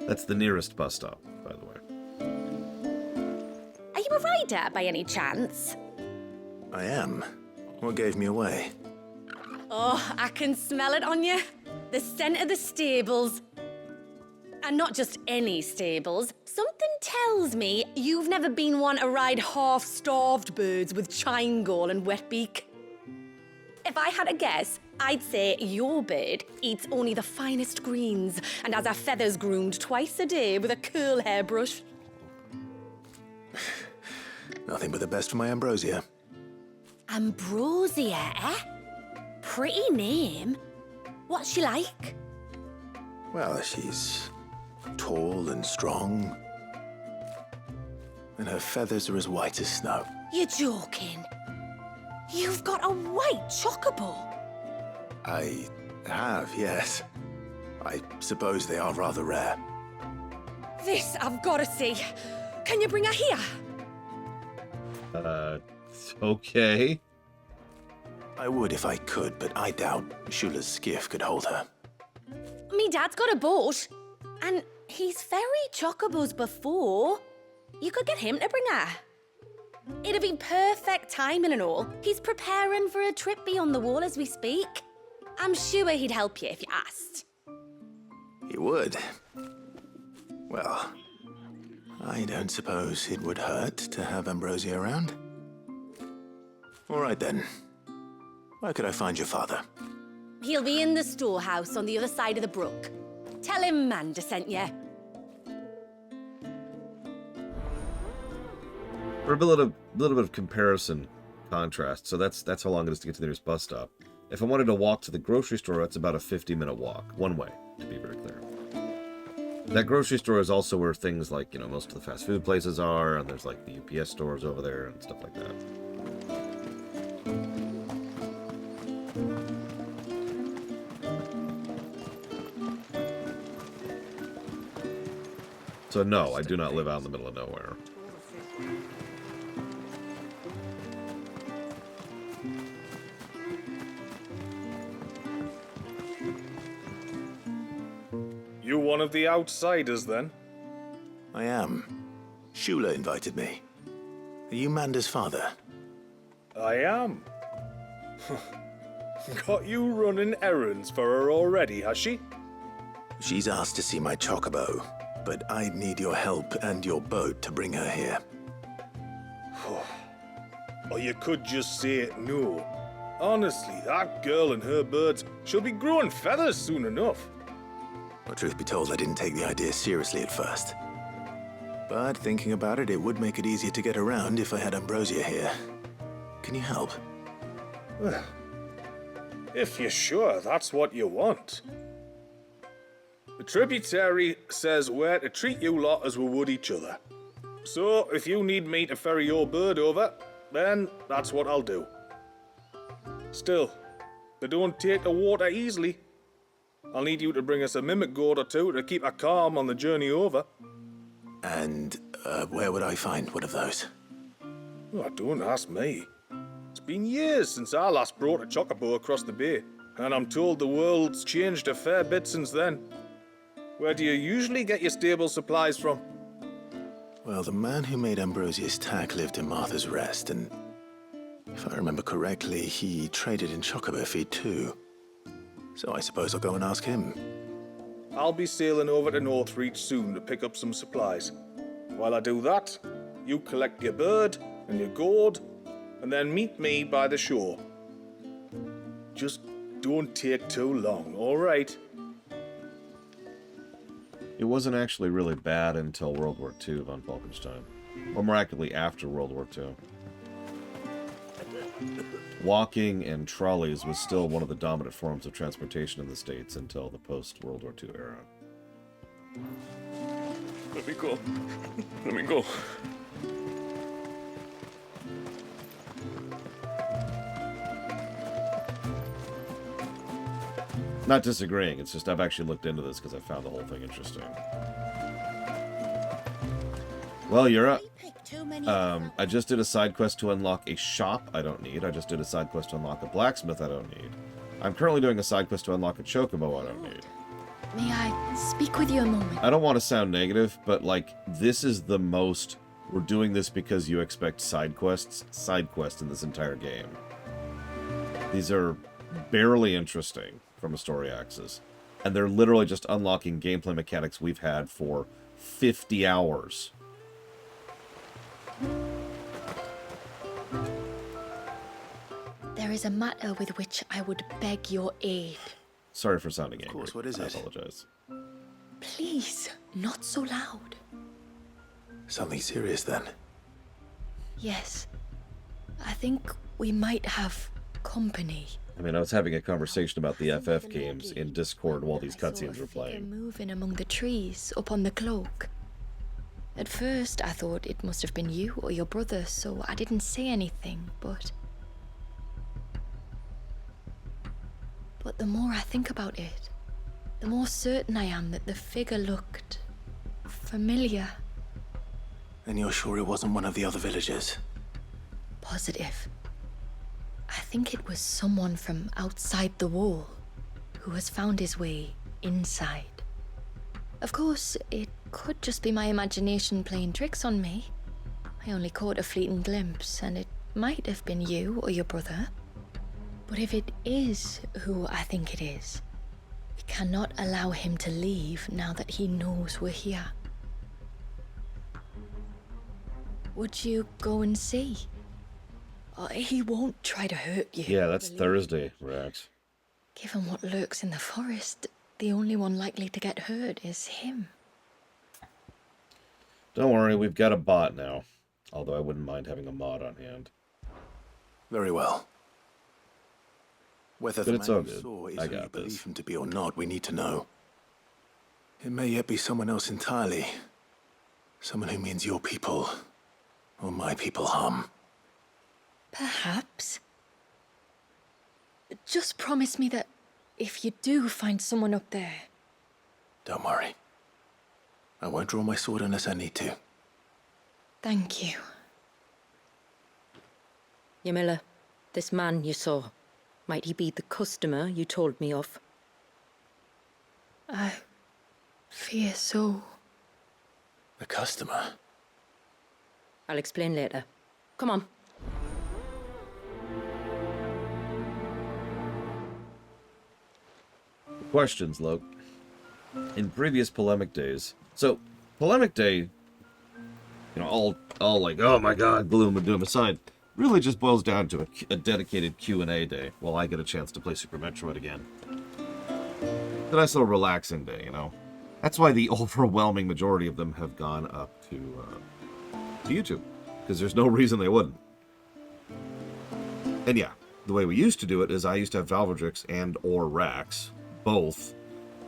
That's the nearest bus stop, by the way. Are you a rider by any chance? I am. What gave me away? Oh, I can smell it on you. The scent of the stables. And not just any stables. Something tells me you've never been one to ride half-starved birds with chine-gall and wet beak. If I had a guess, I'd say your bird eats only the finest greens and has her feathers groomed twice a day with a curl hairbrush. Nothing but the best for my ambrosia. Ambrosia, eh? Pretty name. What's she like? Well, she's tall and strong. And her feathers are as white as snow. You're joking. You've got a white chocobo. I have, yes. I suppose they are rather rare. This I've got to see. Can you bring her here? Okay. I would if I could, but I doubt Shula's skiff could hold her. Me dad's got a boat. And he's ferried chocobos before. You could get him to bring her. It'd be perfect timing and all. He's preparing for a trip beyond the wall as we speak. I'm sure he'd help you if you asked. He would. Well, I don't suppose it would hurt to have Ambrosia around. All right then. Where could I find your father? He'll be in the storehouse on the other side of the brook. Tell him Manda sent you. For a little bit of comparison, contrast, so that's how long it is to get to the nearest bus stop. If I wanted to walk to the grocery store, that's about a 50-minute walk, one way, to be very clear. That grocery store is also where things like, you know, most of the fast food places are, and there's like the UPS stores over there and stuff like that. So no, I do not live out in the middle of nowhere. You one of the outsiders, then? I am. Shula invited me. Are you Manda's father? I am. Got you running errands for her already, has she? She's asked to see my Chocobo, but I'd need your help and your boat to bring her here. Or you could just say no. Honestly, that girl and her birds, she'll be growing feathers soon enough. Well, truth be told, I didn't take the idea seriously at first. But thinking about it, it would make it easier to get around if I had Ambrosia here. Can you help? Well, if you're sure that's what you want. The tributary says we're to treat you lot as we would each other. So, if you need me to ferry your bird over, then that's what I'll do. Still, they don't take the water easily. I'll need you to bring us a mimic gourd or two to keep her calm on the journey over. And where would I find one of those? Oh, don't ask me. It's been years since I last brought a Chocobo across the bay, and I'm told the world's changed a fair bit since then. Where do you usually get your stable supplies from? Well, the man who made Ambrosia's tack lived in Martha's Rest, and if I remember correctly, he traded in Chocobo feed too. So I suppose I'll go and ask him. I'll be sailing over to Northreach soon to pick up some supplies. While I do that, you collect your bird and your gourd, and then meet me by the shore. Just don't take too long, all right? It wasn't actually really bad until World War II, von Falkenstein. Or more accurately, after World War II. Walking and trolleys was still one of the dominant forms of transportation in the States until the post-World War II era. Let me go. Let me go. Not disagreeing, it's just I've actually looked into this because I found the whole thing interesting. Well, Yura, I just did a side quest to unlock a shop I don't need. I just did a side quest to unlock a blacksmith I don't need. I'm currently doing a side quest to unlock a chocobo I don't need. May I speak with you a moment? I don't want to sound negative, but like, this is the most, we're doing this because you expect side quests in this entire game. These are barely interesting from a story axis. And they're literally just unlocking gameplay mechanics we've had for 50 hours. There is a matter with which I would beg your aid. Sorry for sounding angry. Of course, what is it? I apologize. Please, not so loud. Something serious then? Yes. I think we might have company. I mean, I was having a conversation about the FF games in Discord while these cutscenes were playing. Moving among the trees up on the cloak. At first, I thought it must have been you or your brother, so I didn't say anything, but the more I think about it, the more certain I am that the figure looked familiar. And you're sure it wasn't one of the other villagers? Positive. I think it was someone from outside the wall who has found his way inside. Of course, it could just be my imagination playing tricks on me. I only caught a fleeting glimpse, and it might have been you or your brother. But if it is who I think it is, we cannot allow him to leave now that he knows we're here. Would you go and see? He won't try to hurt you. Yeah, that's Thursday, Rex. Given what lurks in the forest, the only one likely to get hurt is him. Don't worry, we've got a bot now. Although I wouldn't mind having a mod on hand. Very well. Whether But the it's man all you good. saw is I who you got believe this. him to be or not, we need to know. It may yet be someone else entirely. Someone who means your people, or my people, harm. Perhaps. Just promise me that if you do find someone up there... Don't worry. I won't draw my sword unless I need to. Thank you. Yamila, this man you saw, might he be the customer you told me of? I fear so. The customer? I'll explain later. Come on. Questions, Loke. In previous polemic days, so polemic day, you know, all like, oh my god, gloom and doom aside, really just boils down to a dedicated Q&A day while I get a chance to play Super Metroid again. A nice little relaxing day, you know. That's why the overwhelming majority of them have gone up to YouTube, because there's no reason they wouldn't. And yeah, the way we used to do it is I used to have Valvedrix and or Rax, both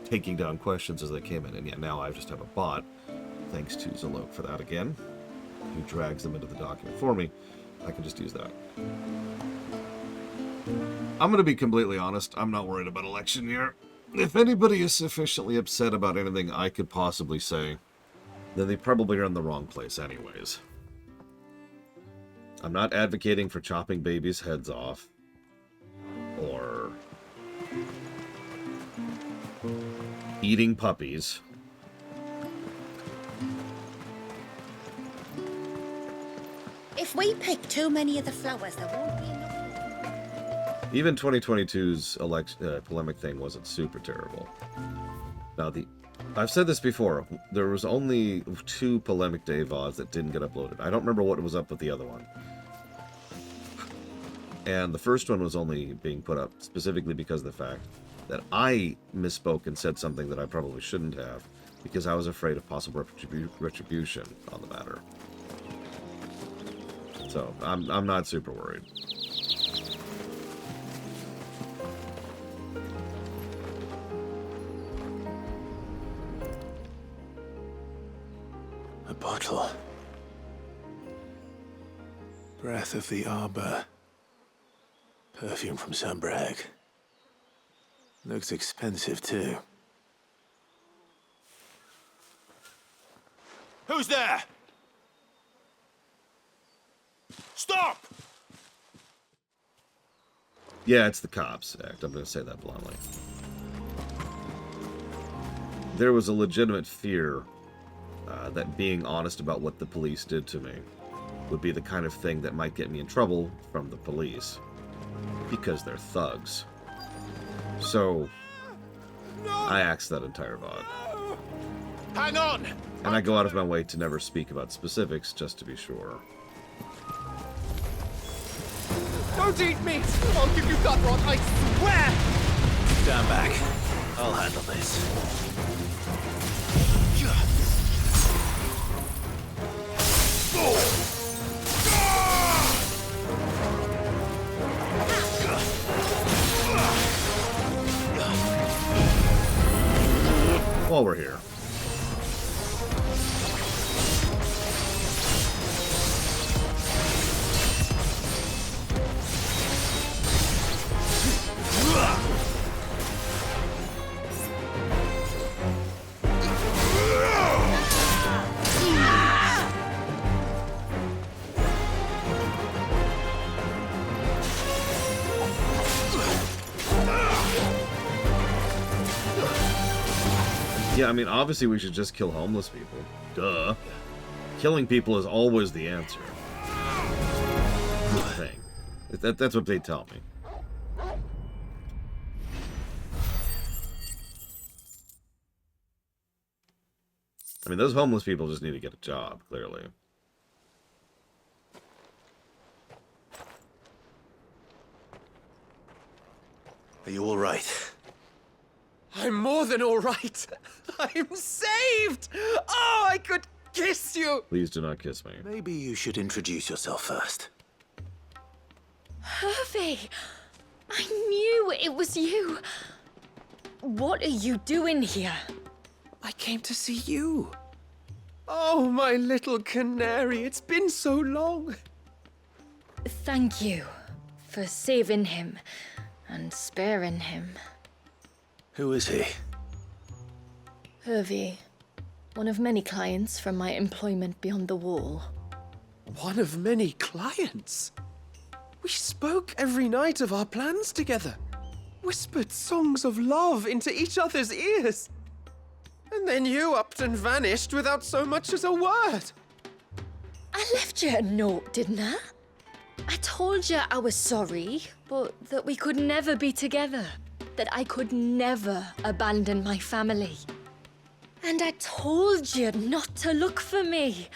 taking down questions as they came in, and yet now I just have a bot, thanks to Zalok for that again, who drags them into the document for me. I can just use that. I'm going to be completely honest, I'm not worried about election year. If anybody is sufficiently upset about anything I could possibly say, then they probably are in the wrong place anyways. I'm not advocating for chopping babies' heads off, or eating puppies. If we pick too many of the flowers, there won't be enough. Even 2022's polemic thing wasn't super terrible. Now, I've said this before, there was only 2 polemic day VODs that didn't get uploaded. I don't remember what was up with the other one. And the first one was only being put up specifically because of the fact that I misspoke and said something that I probably shouldn't have, because I was afraid of possible retribution on the matter. So, I'm not super worried. A bottle. Breath of the arbor. Perfume from Sunbrag. Looks expensive, too. Who's there? Stop! Yeah, it's the cops act. I'm going to say that bluntly. There was a legitimate fear that being honest about what the police did to me would be the kind of thing that might get me in trouble from the police, because they're thugs. So, I axed that entire VOD. Hang on! And I go out of my way to never speak about specifics, just to be sure. Don't eat me! I'll give you gut rot, I swear! Stand back. I'll handle this. While we're here. Yeah, I mean, obviously we should just kill homeless people. Duh. Killing people is always the answer. Thing. That's what they tell me. I mean, those homeless people just need to get a job, clearly. Are you all right? I'm more than all right. I'm saved! Oh, I could kiss you! Please do not kiss me. Maybe you should introduce yourself first. Hervey! I knew it was you. What are you doing here? I came to see you. Oh, my little canary, it's been so long. Thank you for saving him and sparing him. Who is he? Hervey, one of many clients from my employment beyond the wall. One of many clients? We spoke every night of our plans together. Whispered songs of love into each other's ears. And then you upped and vanished without so much as a word. I left you a note, didn't I? I told you I was sorry, but that we could never be together. That I could never abandon my family. And I told you not to look for me.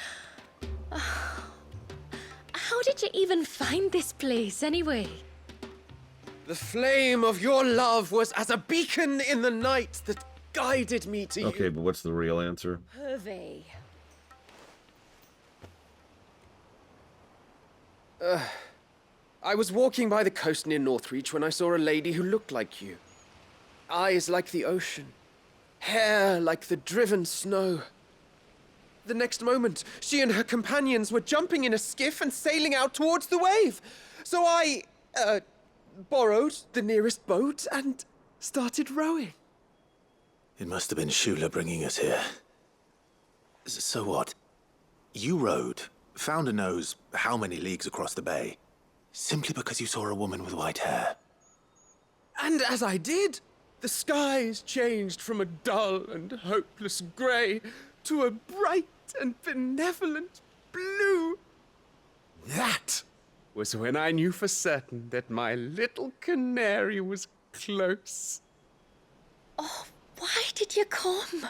How did you even find this place, anyway? The flame of your love was as a beacon in the night that guided me to you. Okay, but what's the real answer? Hervey. I was walking by the coast near Northreach when I saw a lady who looked like you. Eyes like the ocean. Hair like the driven snow. The next moment, she and her companions were jumping in a skiff and sailing out towards the wave. So I, borrowed the nearest boat and started rowing. It must have been Shula bringing us here. So what? You rowed, found a nose how many leagues across the bay, simply because you saw a woman with white hair. And as I did, the skies changed from a dull and hopeless grey to a bright and benevolent blue. That was when I knew for certain that my little canary was close. Oh, why did you come?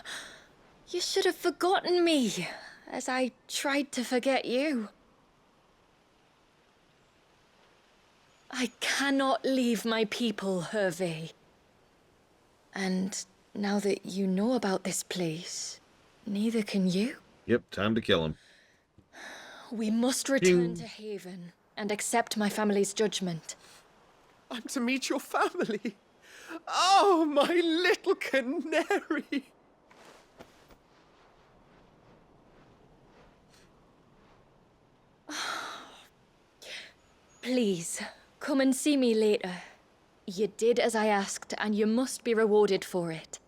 You should have forgotten me, as I tried to forget you. I cannot leave my people, Hervey. And now that you know about this place, neither can you. Yep, time to kill him. We must return to Haven and accept my family's judgment. I'm to meet your family. Oh, my little canary. Please, come and see me later. You did as I asked, and you must be rewarded for it.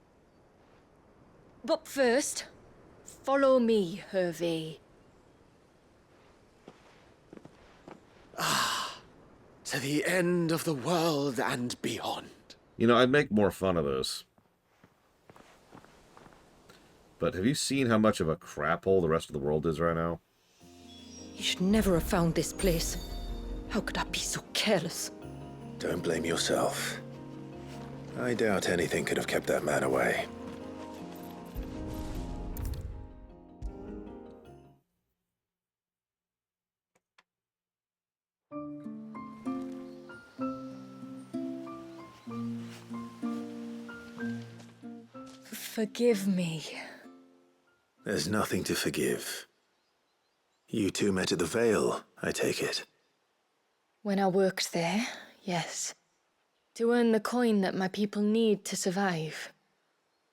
But first, follow me, Hervey. To the end of the world and beyond. You know, I'd make more fun of this. But have you seen how much of a crap hole the rest of the world is right now? You should never have found this place. How could I be so careless? Don't blame yourself. I doubt anything could have kept that man away. Forgive me. There's nothing to forgive. You two met at the Vale, I take it. When I worked there, yes. To earn the coin that my people need to survive.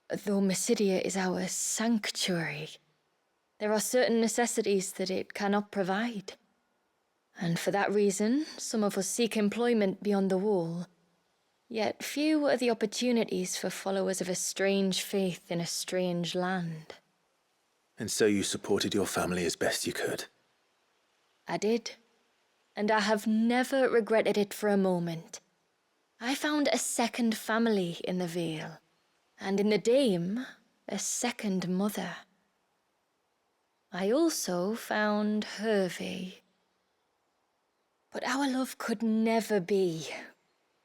Though Mysidia is our sanctuary, there are certain necessities that it cannot provide. And for that reason, some of us seek employment beyond the wall. Yet few are the opportunities for followers of a strange faith in a strange land. And so you supported your family as best you could? I did. And I have never regretted it for a moment. I found a second family in the Vale, and in the Dame, a second mother. I also found Hervey. But our love could never be.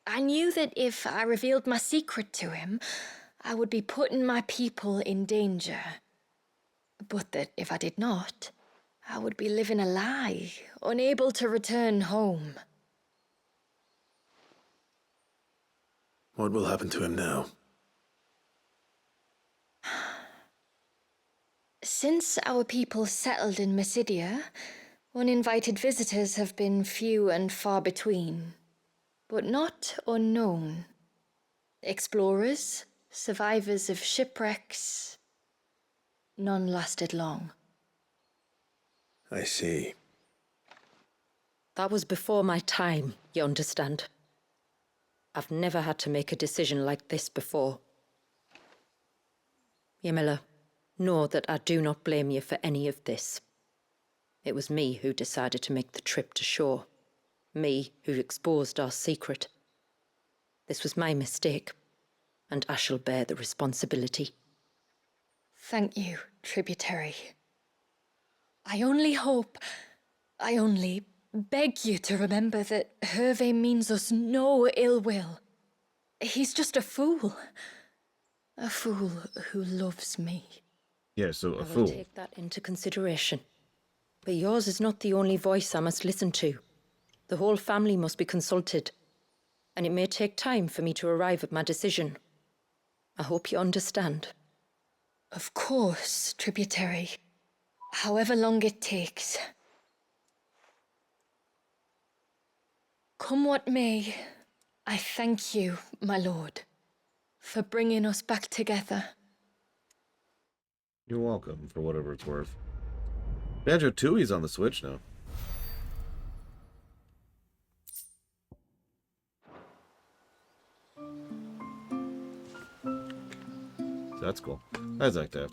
I knew that if I revealed my secret to him, I would be putting my people in danger. But that if I did not, I would be living a lie, unable to return home. What will happen to him now? Since our people settled in Mysidia, uninvited visitors have been few and far between, but not unknown. Explorers, survivors of shipwrecks, none lasted long. I see. That was before my time, you understand? I've never had to make a decision like this before. Yamila, know that I do not blame you for any of this. It was me who decided to make the trip to shore. Me who exposed our secret. This was my mistake, and I shall bear the responsibility. Thank you, tributary. I only beg you to remember that Hervey means us no ill will. He's just a fool. A fool who loves me. Yeah, so a I fool. will take that into consideration. But yours is not the only voice I must listen to. The whole family must be consulted, and it may take time for me to arrive at my decision. I hope you understand. Of course, tributary. However long it takes. Come what may, I thank you, my lord, for bringing us back together. You're welcome, for whatever it's worth. Banjo-Tooie's on the Switch now. That's cool. That's like that.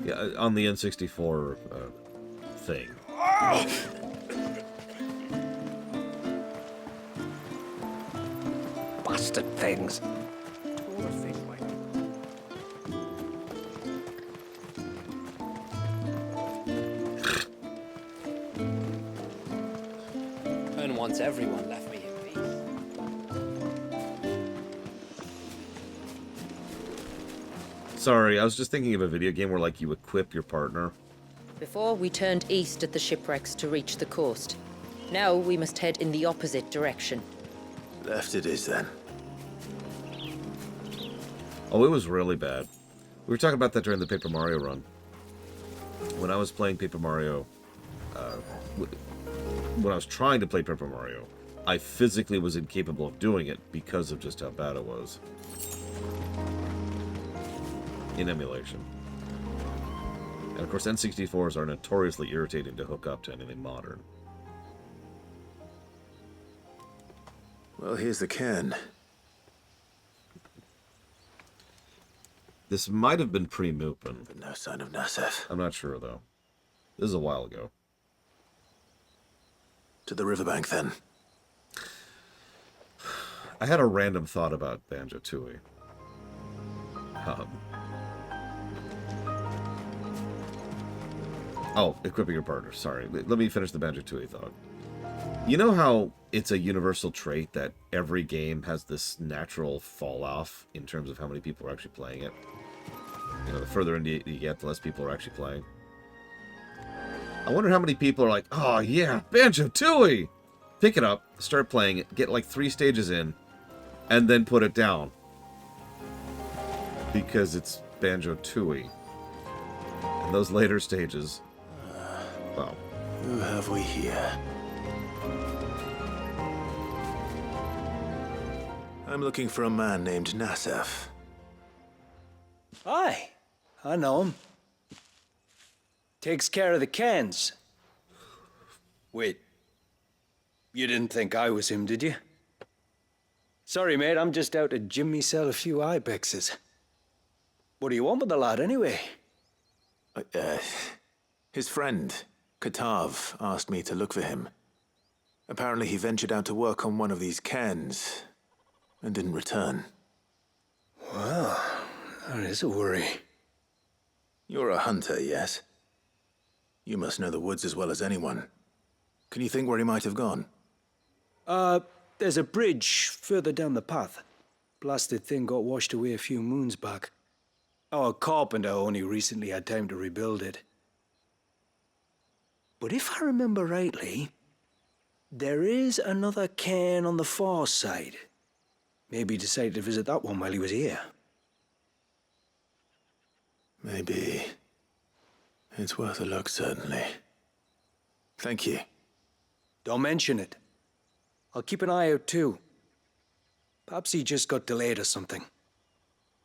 Yeah, on the N64 thing. Bastard things. And once everyone left me in peace. Sorry, I was just thinking of a video game where, like, you equip your partner. Before, we turned east at the shipwrecks to reach the coast. Now, we must head in the opposite direction. Left it is, then. Oh, it was really bad. We were talking about that during the Paper Mario run. When I was playing Paper Mario, when I was trying to play Paper Mario, I physically was incapable of doing it because of just how bad it was. In emulation. And of course, N64s are notoriously irritating to hook up to anything modern. Well, here's the cairn. This might have been pre-Mupin. But no sign of Nasef. I'm not sure, though. This is a while ago. To the riverbank, then. I had a random thought about Banjo-Tooie. Oh, equipping your partner. Sorry. Let me finish the Banjo-Tooie thought. You know how it's a universal trait that every game has this natural fall-off in terms of how many people are actually playing it? You know, the further into you get, the less people are actually playing. I wonder how many people are like, oh yeah, Banjo-Tooie! Pick it up, start playing it, get like 3 stages in, and then put it down. Because it's Banjo-Tooie. And those later stages, well. Who have we here? I'm looking for a man named Nasef. Aye, I know him. Takes care of the cans. Wait, you didn't think I was him, did you? Sorry, mate, I'm just out to jim myself a few ibexes. What do you want with the lad, anyway? His friend, Katav, asked me to look for him. Apparently he ventured out to work on one of these cairns and didn't return. Well, that is a worry. You're a hunter, yes? You must know the woods as well as anyone. Can you think where he might have gone? There's a bridge further down the path. Blasted thing got washed away a few moons back. Our carpenter only recently had time to rebuild it. But if I remember rightly, There is another cairn on the far side. Maybe he decided to visit that one while he was here. Maybe. It's worth a look, certainly. Thank you. Don't mention it. I'll keep an eye out too. Perhaps he just got delayed or something.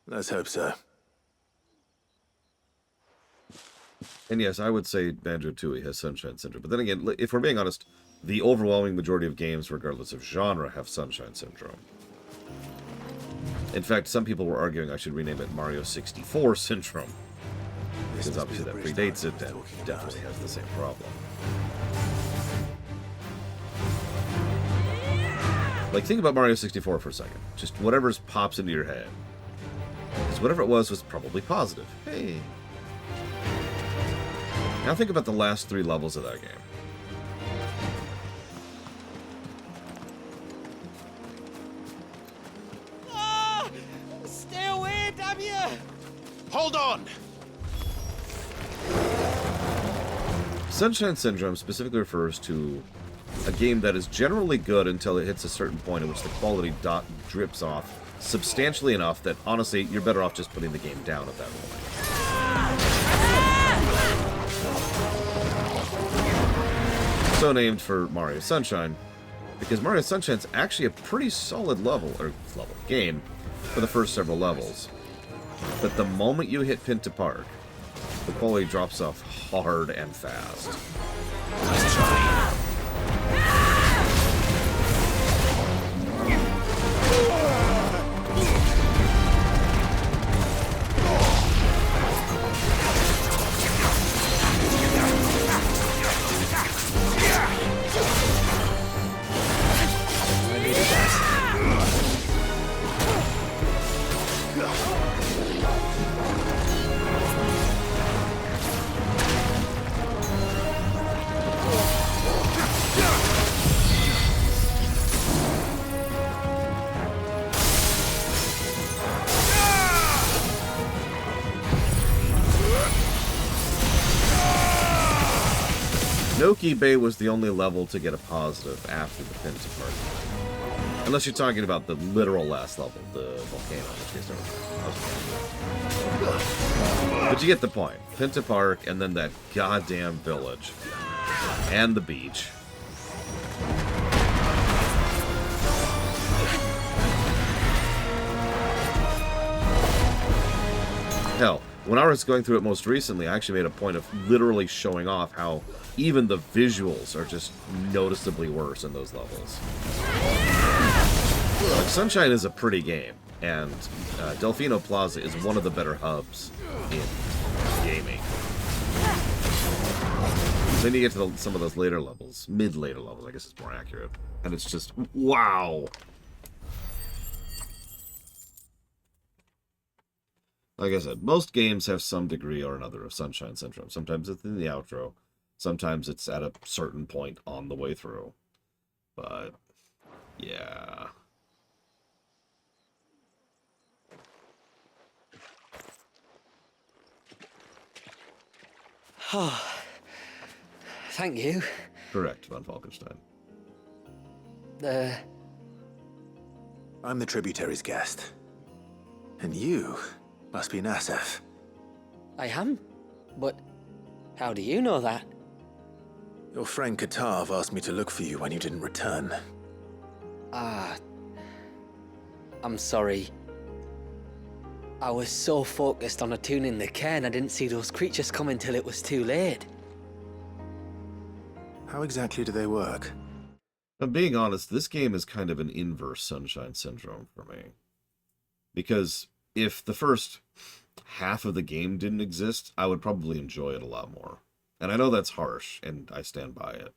Let's hope so. And yes, I would say Banjo-Tooie has Sunshine Syndrome. But then again, if we're being honest, the overwhelming majority of games, regardless of genre, have Sunshine Syndrome. In fact, some people were arguing I should rename it Mario 64 Syndrome. Because obviously that predates it and definitely has the same problem. Like, think about Mario 64 for a second. Just whatever pops into your head. Because whatever it was probably positive. Hey. Now think about the last 3 levels of that game. Stay away, damn you! Hold on! Sunshine Syndrome specifically refers to a game that is generally good until it hits a certain point at which the quality drips off substantially enough that, honestly, you're better off just putting the game down at that point. So named for Mario Sunshine, because Mario Sunshine's actually a pretty solid game for the first several levels. But the moment you hit Pinta Park, the quality drops off hard and fast. Let's try. Noki Bay was the only level to get a positive after the Pinta Park. Unless you're talking about the literal last level, the volcano, in which case never. But you get the point. Pinta Park, and then that goddamn village. And the beach. Hell, when I was going through it most recently, I actually made a point of literally showing off how even the visuals are just noticeably worse in those levels. Like, Sunshine is a pretty game, and Delfino Plaza is one of the better hubs in gaming. Then you get to some of those later levels, mid-later levels, I guess it's more accurate, and it's just, wow! Like I said, most games have some degree or another of Sunshine Syndrome. Sometimes it's in the outro. Sometimes it's at a certain point on the way through. But, yeah. Oh, thank you. Correct, Von Falkenstein. I'm the tributary's guest. And you must be Nasef. I am? But how do you know that? Your friend Katav asked me to look for you when you didn't return. I'm sorry. I was so focused on attuning the cairn, I didn't see those creatures come until it was too late. How exactly do they work? I'm being honest, this game is kind of an inverse Sunshine Syndrome for me. Because if the first half of the game didn't exist, I would probably enjoy it a lot more. And I know that's harsh, and I stand by it.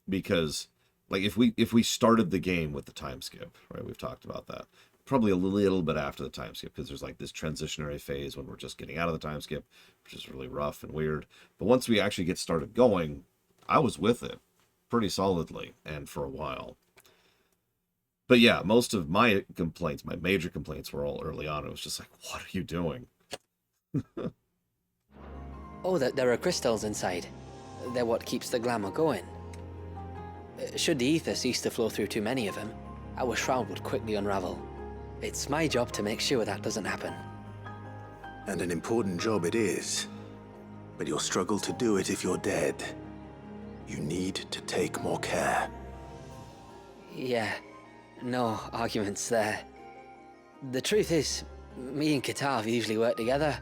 Because, like, if we started the game with the time skip, right, we've talked about that. Probably a little bit after the time skip, because there's like this transitionary phase when we're just getting out of the time skip, which is really rough and weird. But once we actually get started going, I was with it pretty solidly, and for a while. But yeah, most of my complaints, my major complaints, were all early on. It was just like, what are you doing? Oh, there are crystals inside. They're what keeps the glamour going. Should the ether cease to flow through too many of them, our shroud would quickly unravel. It's my job to make sure that doesn't happen. And an important job it is. But you'll struggle to do it if you're dead. You need to take more care. Yeah, no arguments there. The truth is, me and Katav usually work together,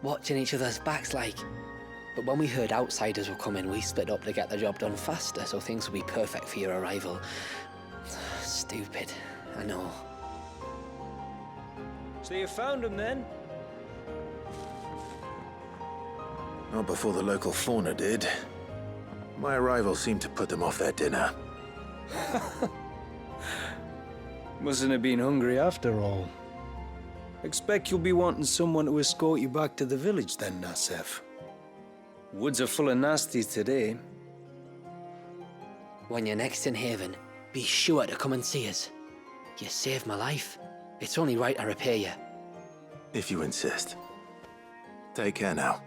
watching each other's backs like. But when we heard outsiders were coming, we split up to get the job done faster, so things would be perfect for your arrival. Stupid, I know. So you found him then? Not before the local fauna did. My arrival seemed to put them off their dinner. Mustn't have been hungry after all. Expect you'll be wanting someone to escort you back to the village then, Nasef. Woods are full of nasties today. When you're next in Haven, be sure to come and see us. You saved my life. It's only right I repay you. If you insist. Take care now.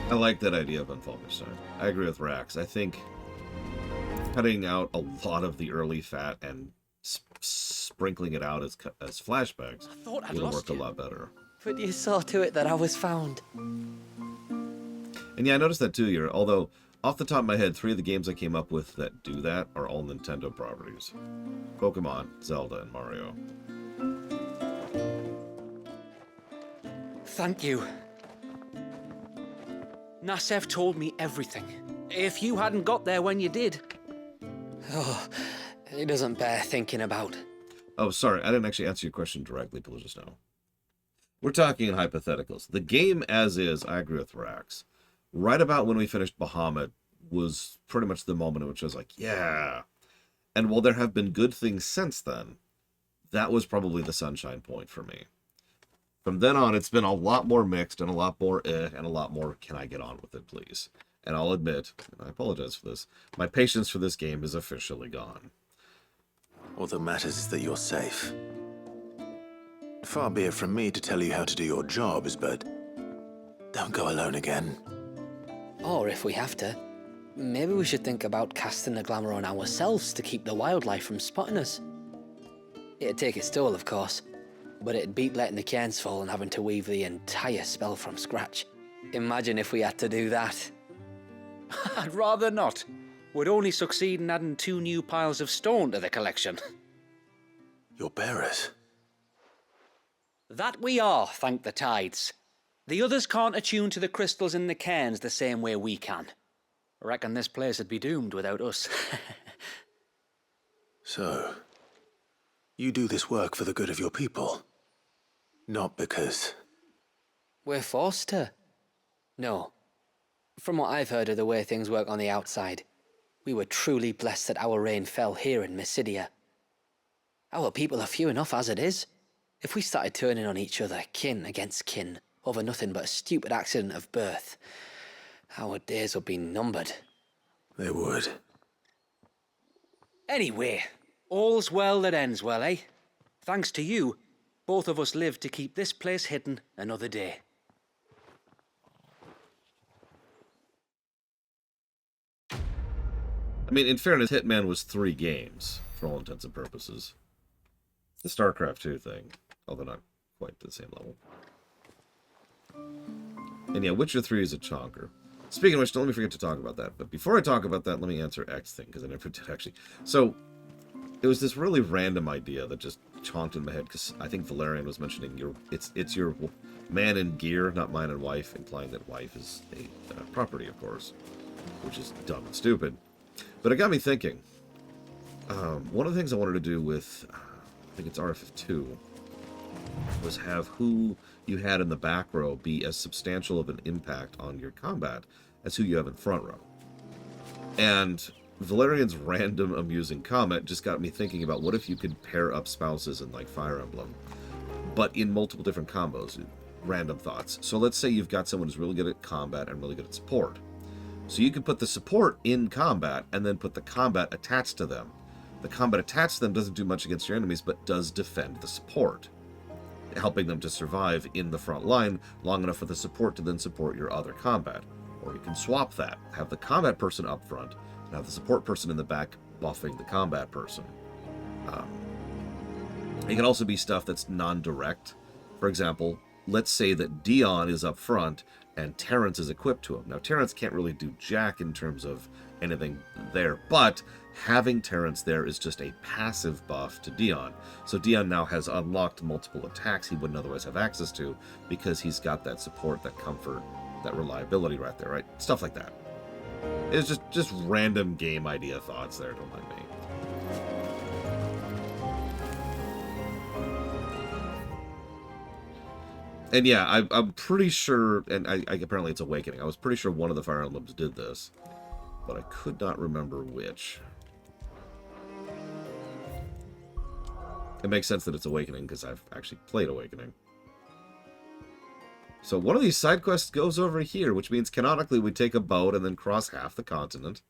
I like that idea of Unfalkenstein. I agree with Rax. I think cutting out a lot of the early fat and sprinkling it out as flashbacks would have worked a lot better. But you saw to it that I was found. And yeah, I noticed that too here. Although, off the top of my head, 3 of the games I came up with that do that are all Nintendo properties. Pokemon, Zelda, and Mario. Thank you. Nasef told me everything. If you hadn't got there when you did... Oh, it doesn't bear thinking about. Oh, sorry, I didn't actually answer your question directly till just now. We're talking in hypotheticals. The game as is, I agree with Rax. Right about when we finished Bahamut was pretty much the moment in which I was like, yeah. And while there have been good things since then, that was probably the sunshine point for me. From then on, it's been a lot more mixed and a lot more and a lot more, can I get on with it, please? And I'll admit, and I apologize for this, my patience for this game is officially gone. All that matters is that you're safe. Far be it from me to tell you how to do your jobs, but don't go alone again. Or if we have to, maybe we should think about casting the glamour on ourselves to keep the wildlife from spotting us. It'd take its toll, of course, but it'd beat letting the cairns fall and having to weave the entire spell from scratch. Imagine if we had to do that. I'd rather not. Would only succeed in adding 2 new piles of stone to the collection. Your bearers? That we are, thank the tides. The others can't attune to the crystals in the cairns the same way we can. I reckon this place would be doomed without us. So, you do this work for the good of your people? Not because... We're forced to. No. From what I've heard of the way things work on the outside, we were truly blessed that our rain fell here in Mysidia. Our people are few enough as it is. If we started turning on each other, kin against kin, over nothing but a stupid accident of birth, our days would be numbered. They would. Anyway, all's well that ends well, eh? Thanks to you, both of us lived to keep this place hidden another day. I mean, in fairness, Hitman was 3 games, for all intents and purposes. The StarCraft 2 thing, although not quite to the same level. And yeah, Witcher 3 is a chonker. Speaking of which, don't let me forget to talk about that. But before I talk about that, let me answer X thing, because I never did actually. So, it was this really random idea that just chonked in my head, because I think Valerian was mentioning it's your man and gear, not mine and wife, implying that wife is a property, of course, which is dumb and stupid. But it got me thinking. One of the things I wanted to do with, I think it's RFF2, was have who you had in the back row be as substantial of an impact on your combat as who you have in front row. And Valerian's random amusing comment just got me thinking about what if you could pair up spouses in like Fire Emblem, but in multiple different combos, random thoughts. So let's say you've got someone who's really good at combat and really good at support. So you could put the support in combat and then put the combat attached to them. The combat attached to them doesn't do much against your enemies, but does defend the support, helping them to survive in the front line long enough for the support to then support your other combat. Or you can swap that. Have the combat person up front, and have the support person in the back buffing the combat person. It can also be stuff that's non-direct. For example, let's say that Dion is up front, and Terrence is equipped to him. Now, Terrence can't really do jack in terms of anything there, but having Terrence there is just a passive buff to Dion. So Dion now has unlocked multiple attacks he wouldn't otherwise have access to because he's got that support, that comfort, that reliability right there, right? Stuff like that. It's just random game idea thoughts there, don't mind me. And yeah, I'm pretty sure, and I apparently it's Awakening. I was pretty sure one of the Fire Emblems did this, but I could not remember which. It makes sense that it's Awakening because I've actually played Awakening. So one of these side quests goes over here, which means canonically we take a boat and then cross half the continent.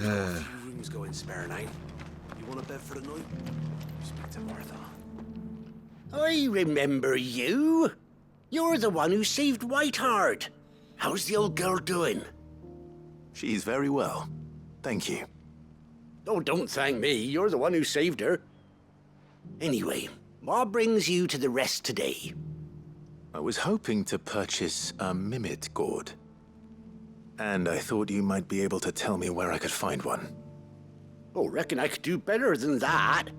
Rooms going spare night. You want a bed for the night? Speak to Martha. I remember you. You're the one who saved Whiteheart. How's the old girl doing? She's very well. Thank you. Oh, don't thank me. You're the one who saved her. Anyway, what brings you to the rest today? I was hoping to purchase a Mimit gourd. And I thought you might be able to tell me where I could find one. Oh, reckon I could do better than that.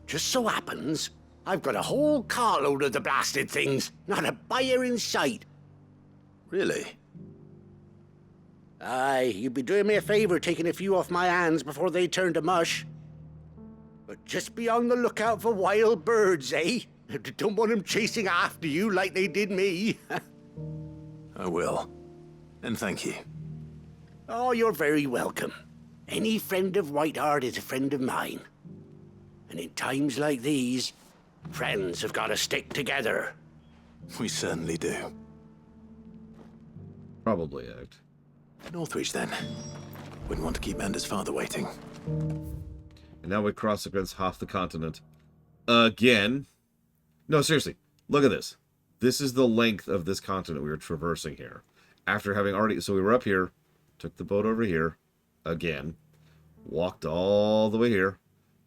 Just so happens, I've got a whole carload of the blasted things. Not a buyer in sight. Really? Aye, you'd be doing me a favor taking a few off my hands before they turn to mush. But just be on the lookout for wild birds, eh? Don't want them chasing after you like they did me. I will. And thank you. Oh, you're very welcome. Any friend of Whiteheart is a friend of mine. And in times like these, friends have got to stick together. We certainly do. Probably act. Northreach, then. Wouldn't want to keep Mander's father waiting. And now we cross against half the continent. Again. No, seriously. Look at this. This is the length of this continent we were traversing here. After having already... So we were up here. Took the boat over here. Again. Walked all the way here.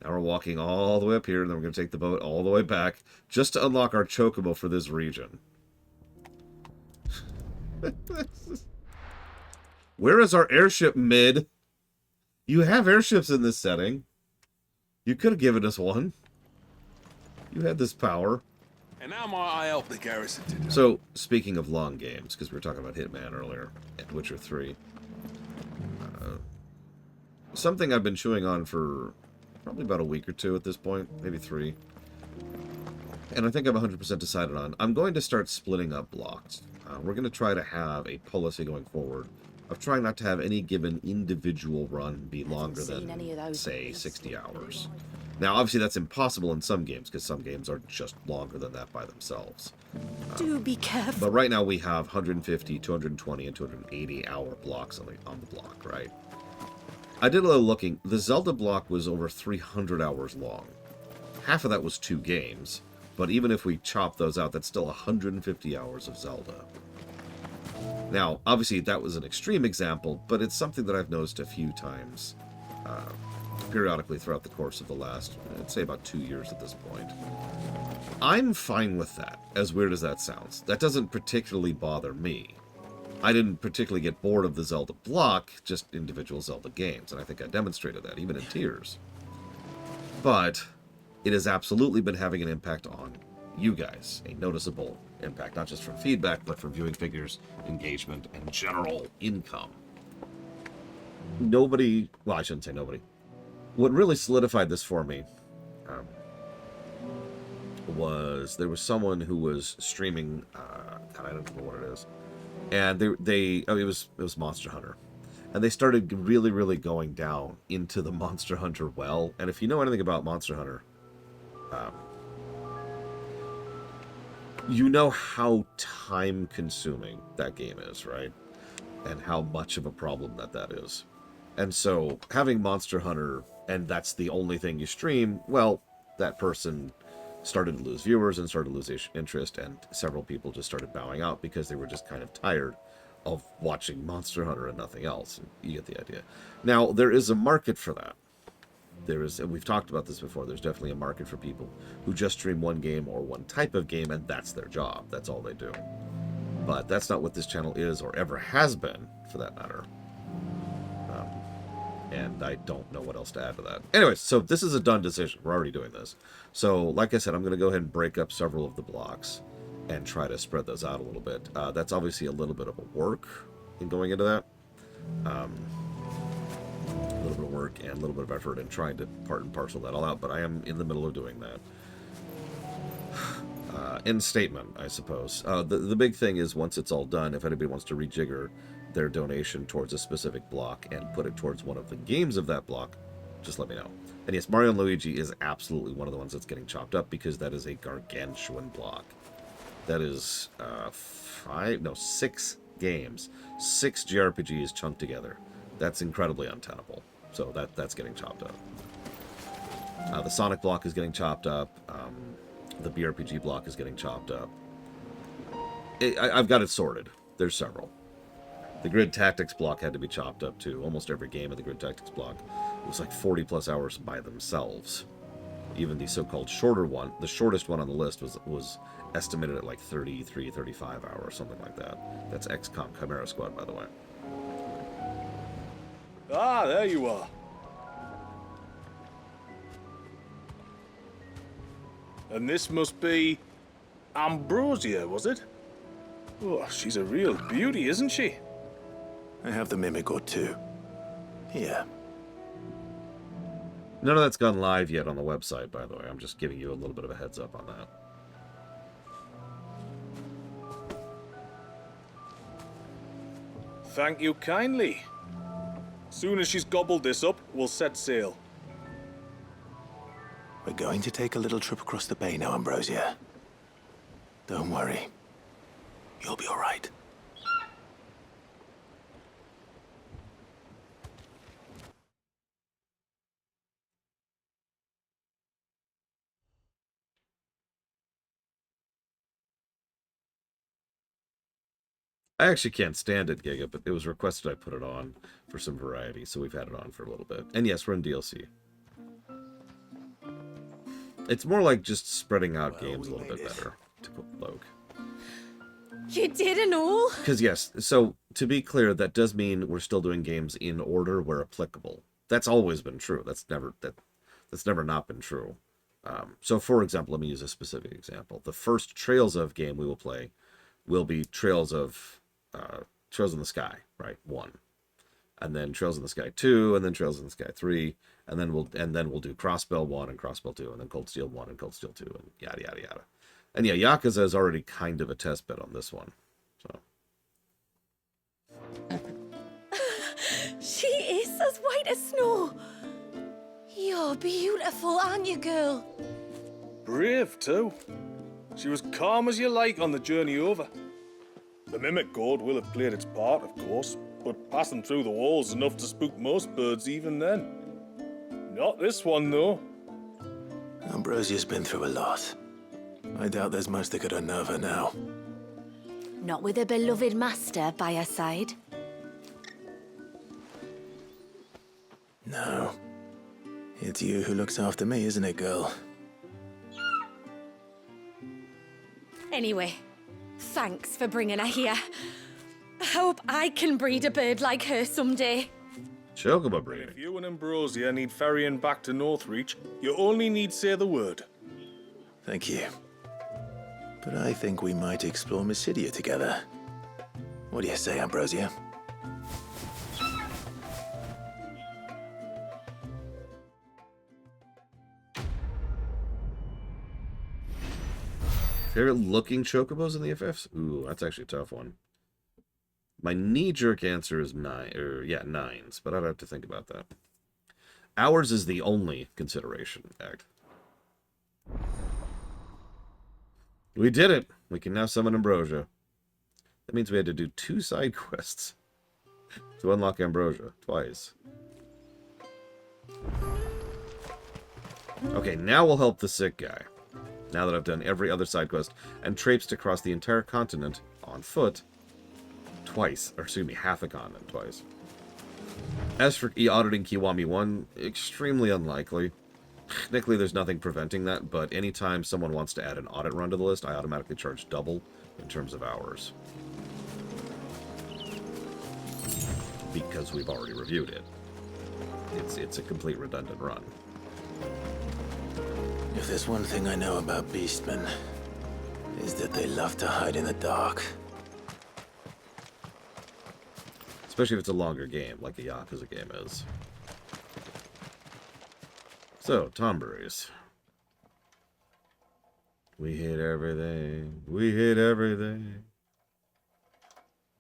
Now we're walking all the way up here. And then we're going to take the boat all the way back. Just to unlock our Chocobo for this region. Where is our airship, Mid? You have airships in this setting. You could have given us one. You had this power. And now I help the garrison to do. So, speaking of long games, because we were talking about Hitman earlier, and Witcher 3, something I've been chewing on for probably about a week or two at this point, maybe 3, and I think I'm 100% decided on, I'm going to start splitting up blocks. We're going to try to have a policy going forward of trying not to have any given individual run be longer than, say, 60 hours. Now, obviously, that's impossible in some games, because some games are just longer than that by themselves. Do be careful. But right now, we have 150, 220, and 280-hour blocks on the block, right? I did a little looking. The Zelda block was over 300 hours long. Half of that was 2 games, but even if we chop those out, that's still 150 hours of Zelda. Now, obviously, that was an extreme example, but it's something that I've noticed a few times periodically throughout the course of the last, I'd say about 2 years at this point. I'm fine with that, as weird as that sounds. That doesn't particularly bother me. I didn't particularly get bored of the Zelda block, just individual Zelda games, and I think I demonstrated that, even in Tears. But it has absolutely been having an impact on you guys, a noticeable impact, not just from feedback, but from viewing figures, engagement, and general income. Nobody, well, I shouldn't say nobody. What really solidified this for me was there was someone who was streaming, God, I don't know what it is, and it was Monster Hunter, and they started really going down into the Monster Hunter well. And if you know anything about Monster Hunter, you know how time-consuming that game is, right? And how much of a problem that is. And so, having Monster Hunter, and that's the only thing you stream, well, that person started to lose viewers and started to lose interest, and several people just started bowing out because they were just kind of tired of watching Monster Hunter and nothing else. You get the idea. Now, there is a market for that. There is, and we've talked about this before, there's definitely a market for people who just stream one game or one type of game, and that's their job. That's all they do. But that's not what this channel is, or ever has been, for that matter. And I don't know what else to add to that. Anyways, so this is a done decision. We're already doing this. So, like I said, I'm going to go ahead and break up several of the blocks and try to spread those out a little bit. That's obviously a little bit of a work in going into that. A little bit of work and a little bit of effort in trying to part and parcel that all out, but I am in the middle of doing that. End statement, I suppose. The big thing is, once it's all done, if anybody wants to rejigger their donation towards a specific block and put it towards one of the games of that block, just let me know. And yes, Mario & Luigi is absolutely one of the ones that's getting chopped up because that is a gargantuan block. That is 6 games, 6 JRPGs chunked together. That's incredibly untenable. So that's getting chopped up. The Sonic block is getting chopped up. The BRPG block is getting chopped up. I've got it sorted. There's several. The Grid Tactics block had to be chopped up too. Almost every game of the Grid Tactics block was like 40 plus hours by themselves. Even the so-called shorter one, the shortest one on the list was estimated at like 33, 35 hours, something like that. That's XCOM Chimera Squad, by the way. Ah, there you are. And this must be Ambrosia, was it? Oh, she's a real beauty, isn't she? I have the mimic or two. Here. None of that's gone live yet on the website, by the way. I'm just giving you a little bit of a heads up on that. Thank you kindly. Soon as she's gobbled this up, we'll set sail. We're going to take a little trip across the bay now, Ambrosia. Don't worry. You'll be all right. I actually can't stand it, Giga, but it was requested I put it on for some variety, so we've had it on for a little bit. And yes, we're in DLC. It's more like just spreading out games a little bit better, to quote Loke. You didn't all? Because yes, so to be clear, that does mean we're still doing games in order where applicable. That's always been true. That's never not been true. So for example, let me use a specific example. The first Trails of game we will play will be Trails in the Sky, right? 1. And then Trails in the Sky 2, and then Trails in the Sky 3, and then we'll do Crossbell 1 and Crossbell 2, and then Cold Steel 1 and Cold Steel 2, and yada yada yada. And yeah, Yakuza is already kind of a test bed on this one. So She is as white as snow. You're beautiful, aren't you, girl? Brave, too. She was calm as you like on the journey over. The Mimic Gourd will have played its part, of course, but passing through the walls enough to spook most birds even then. Not this one, though. Ambrosia's been through a lot. I doubt there's much that could unnerve her now. Not with a beloved master by her side. No. It's you who looks after me, isn't it, girl? Anyway, thanks for bringing her here. I hope I can breed a bird like her someday. Chocobo breeding. If you and Ambrosia need ferrying back to Northreach, you only need say the word. Thank you. But I think we might explore Mysidia together. What do you say, Ambrosia? Favorite looking chocobos in the FFs? Ooh, that's actually a tough one. My knee-jerk answer is 9s, but I'd have to think about that. Ours is the only consideration, in fact. We did it! We can now summon Ambrosia. That means we had to do 2 side quests to unlock Ambrosia twice. Okay, now we'll help the sick guy. Now that I've done every other side quest and traipsed across the entire continent on foot twice, or excuse me, half the continent twice. As for auditing Kiwami 1, extremely unlikely. Technically, there's nothing preventing that, but anytime someone wants to add an audit run to the list, I automatically charge double in terms of hours. Because we've already reviewed it. It's a complete redundant run. If there's one thing I know about beastmen, is that they love to hide in the dark. Especially if it's a longer game, like the Yakuza game is. So, tonberries. We hit everything. We hit everything.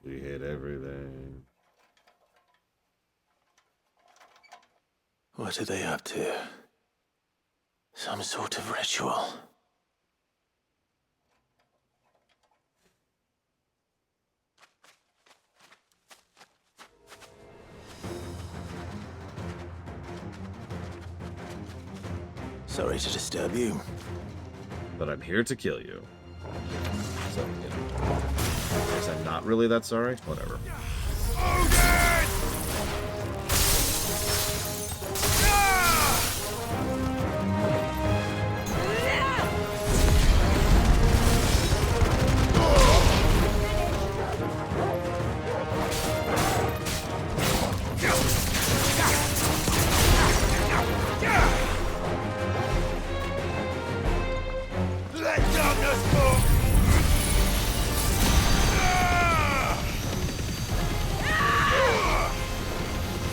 We hit everything. What are they up to? Some sort of ritual. Sorry to disturb you. But I'm here to kill you. So, I guess I'm not really that sorry. Whatever.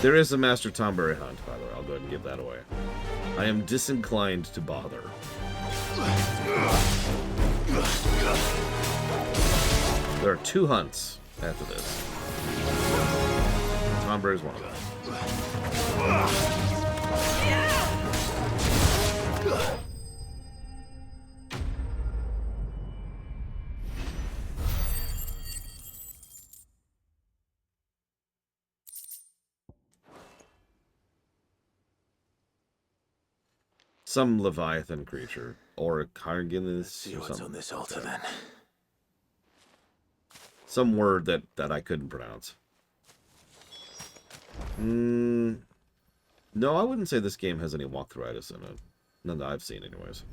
There is a Master Tonberry hunt, by the way. I'll go ahead and give that away. I am disinclined to bother. There are 2 hunts after this. Tonberry is one of them. Some Leviathan creature, or a Carginus, See or what's something. on this altar then. Some word that I couldn't pronounce. No, I wouldn't say this game has any walkthroughitis in it. None that I've seen, anyways.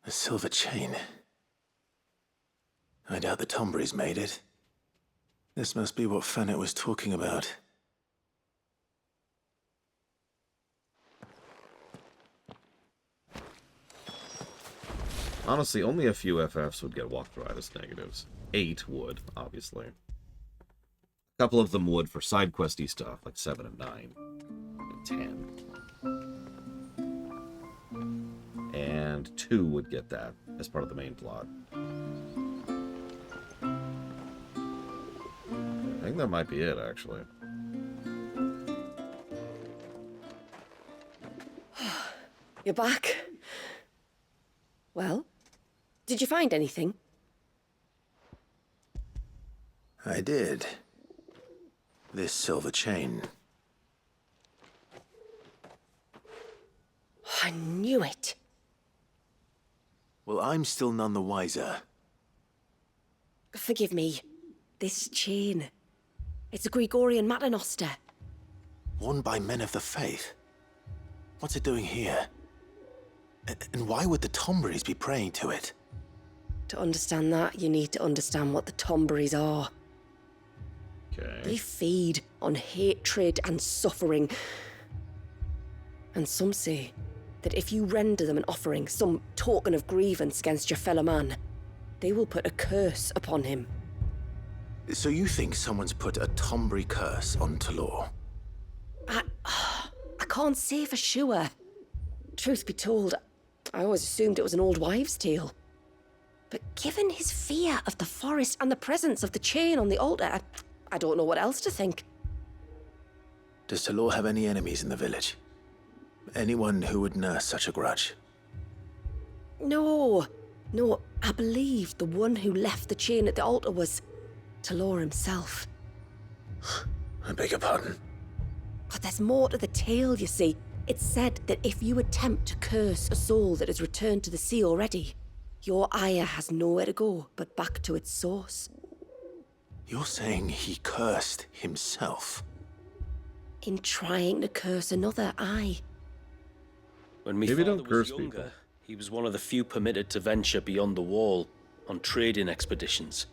A silver chain. I doubt the Tonberries made it. This must be what Fannet was talking about. Honestly, only a few FFs would get walkthroughitis negatives. 8 would, obviously. A couple of them would for side questy stuff, like 7 and 9. And 10. And 2 would get that as part of the main plot. I think that might be it, actually. You're back. Well, did you find anything? I did. This silver chain. I knew it. Well, I'm still none the wiser. Forgive me. This chain. It's a Gregorian Maternoster. Worn by men of the faith. What's it doing here? And why would the Tonberries be praying to it? To understand that, you need to understand what the Tonberries are. Okay. They feed on hatred and suffering. And some say that if you render them an offering, some token of grievance against your fellow man, they will put a curse upon him. So you think someone's put a Tonberry curse on Talor? I can't say for sure. Truth be told, I always assumed it was an old wives' tale. But given his fear of the forest and the presence of the chain on the altar, I don't know what else to think. Does Talor have any enemies in the village? Anyone who would nurse such a grudge? No, I believe the one who left the chain at the altar was Talor himself. I beg your pardon. But there's more to the tale, you see. It's said that if you attempt to curse a soul that has returned to the sea already, your ire has nowhere to go but back to its source. You're saying he cursed himself? In trying to curse another, aye. When my Maybe father don't curse was younger, people. he was one of the few permitted to venture beyond the wall on trading expeditions.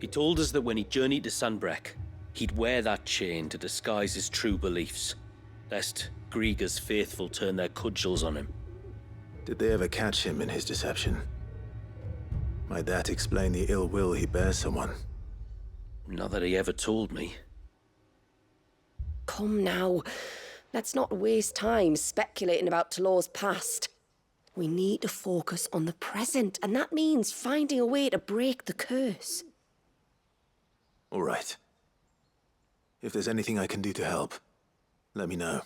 He told us that when he journeyed to Sanbreque, he'd wear that chain to disguise his true beliefs, lest Griega's faithful turn their cudgels on him. Did they ever catch him in his deception? Might that explain the ill will he bears someone? Not that he ever told me. Come now. Let's not waste time speculating about Talor's past. We need to focus on the present, and that means finding a way to break the curse. All right. If there's anything I can do to help, let me know.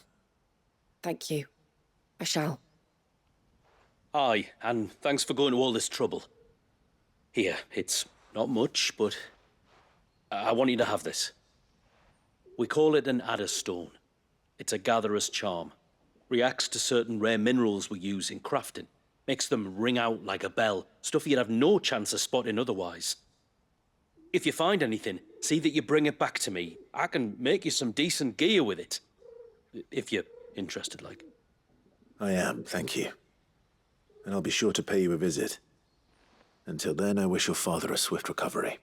Thank you. I shall. Aye, and thanks for going to all this trouble. Here, it's not much, but I want you to have this. We call it an adder stone. It's a gatherer's charm. Reacts to certain rare minerals we use in crafting. Makes them ring out like a bell, stuff you'd have no chance of spotting otherwise. If you find anything, see that you bring it back to me. I can make you some decent gear with it. If you're interested, like. I am, thank you. And I'll be sure to pay you a visit. Until then, I wish your father a swift recovery.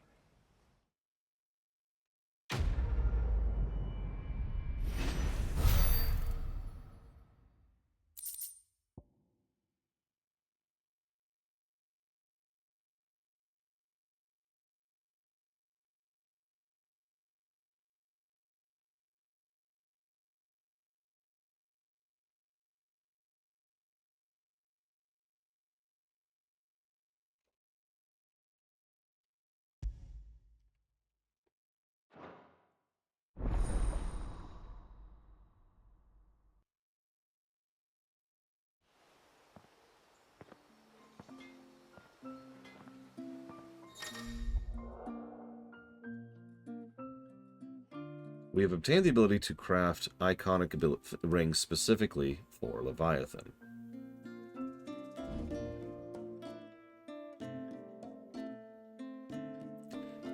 We have obtained the ability to craft iconic rings specifically for Leviathan.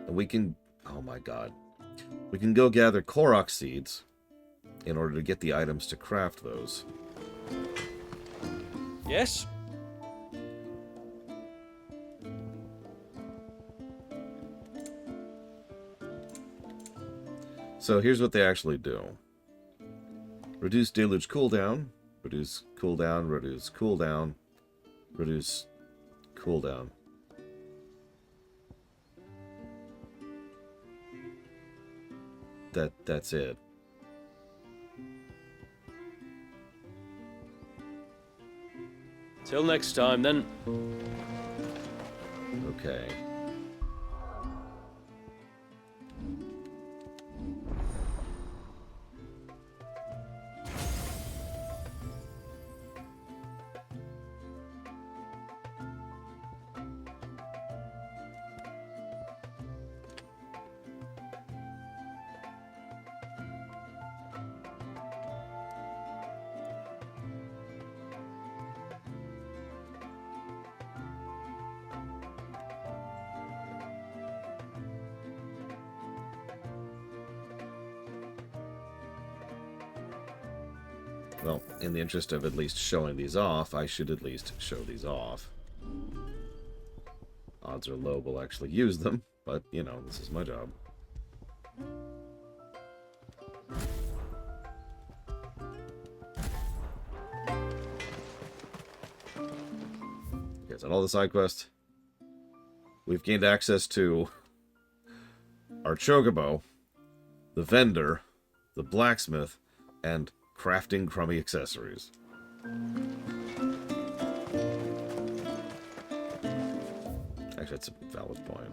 And we can... oh my god. We can go gather Korok seeds in order to get the items to craft those. Yes? So here's what they actually do. Reduce deluge cooldown, reduce cooldown, reduce cooldown, reduce cooldown. That's it. Till next time, then. Okay. Well, in the interest of at least showing these off, I should at least show these off. Odds are low we'll actually use them, but, you know, this is my job. Okay, so on all the side quests, we've gained access to our Chocobo, the vendor, the blacksmith, and crafting crummy accessories. Actually, that's a valid point.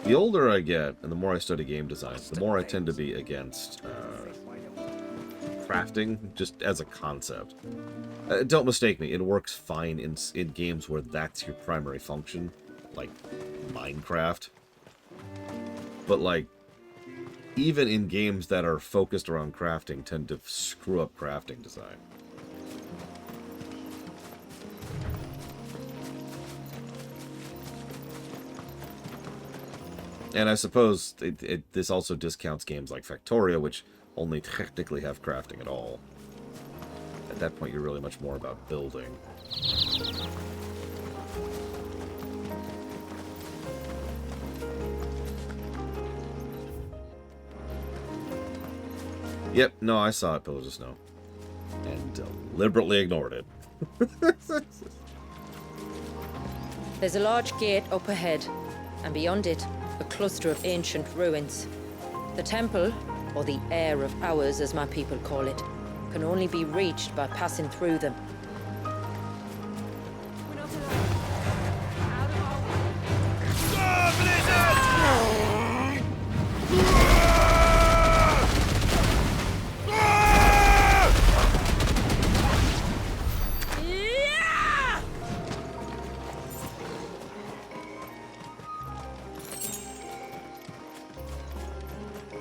The older I get, and the more I study game design, the more I tend to be against crafting, just as a concept. Don't mistake me, it works fine in games where that's your primary function, like Minecraft. But, like, even in games that are focused around crafting tend to screw up crafting design. And I suppose this also discounts games like Factorio, which only technically have crafting at all. At that point, you're really much more about building. Yep, no, I saw it, Pillars of Snow. And deliberately ignored it. There's a large gate up ahead, and beyond it, a cluster of ancient ruins. The temple, or the Heir of Hours as my people call it, can only be reached by passing through them.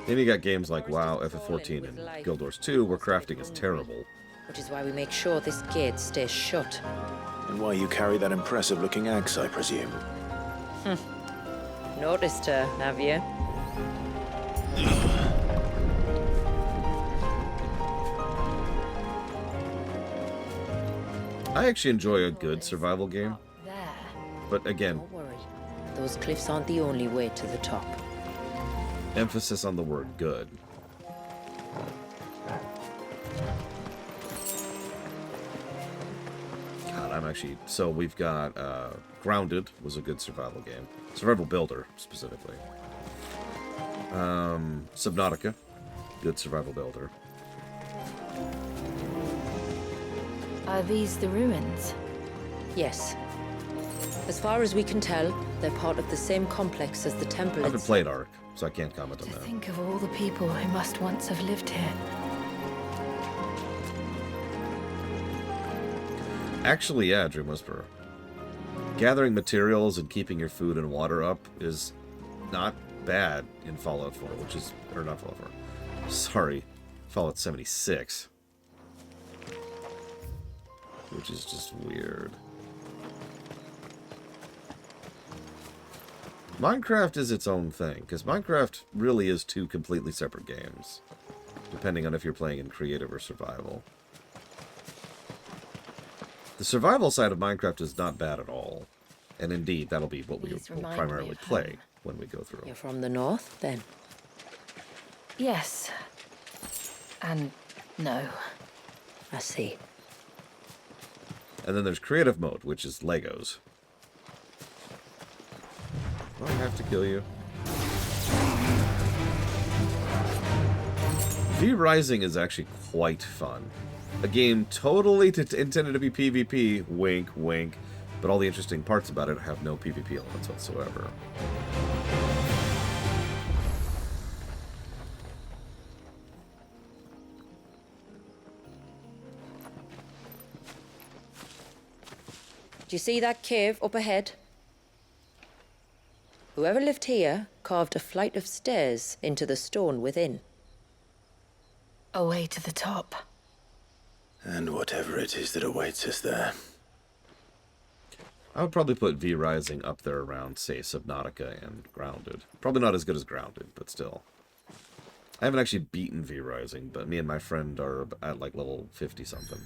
Then you got games like WoW, FF14, and Guild Wars 2, where crafting is terrible. Which is why we make sure this gate stays shut. And why you carry that impressive-looking axe, I presume. Noticed her, have you? I actually enjoy a good survival game. But again, Don't worry. Those cliffs aren't the only way to the top. emphasis on the word good. God, I'm actually... So we've got Grounded was a good survival game. Survival builder, specifically. Subnautica, good survival builder. Are these the ruins? Yes. As far as we can tell, they're part of the same complex as the temple. I haven't played Ark, so I can't comment on that. Think of all the people who must once have lived here. Actually, yeah, Dream Whisperer. Gathering materials and keeping your food and water up is not bad in Fallout 4, which is... Or not Fallout 4. Sorry, Fallout 76. Which is just weird. Minecraft is its own thing, because Minecraft really is two completely separate games, depending on if you're playing in creative or survival. The survival side of Minecraft is not bad at all, and indeed, that'll be what we will primarily play when we go through. You're from the north, then? Yes. And no. I see. And then there's creative mode, which is Legos. Do I have to kill you? V-Rising is actually quite fun. A game totally intended to be PvP, wink, wink, but all the interesting parts about it have no PvP elements whatsoever. Do you see that cave up ahead? Whoever lived here carved a flight of stairs into the stone within. A way to the top. And whatever it is that awaits us there. I would probably put V-Rising up there around, say, Subnautica and Grounded. Probably not as good as Grounded, but still. I haven't actually beaten V-Rising, but me and my friend are at like level 50-something.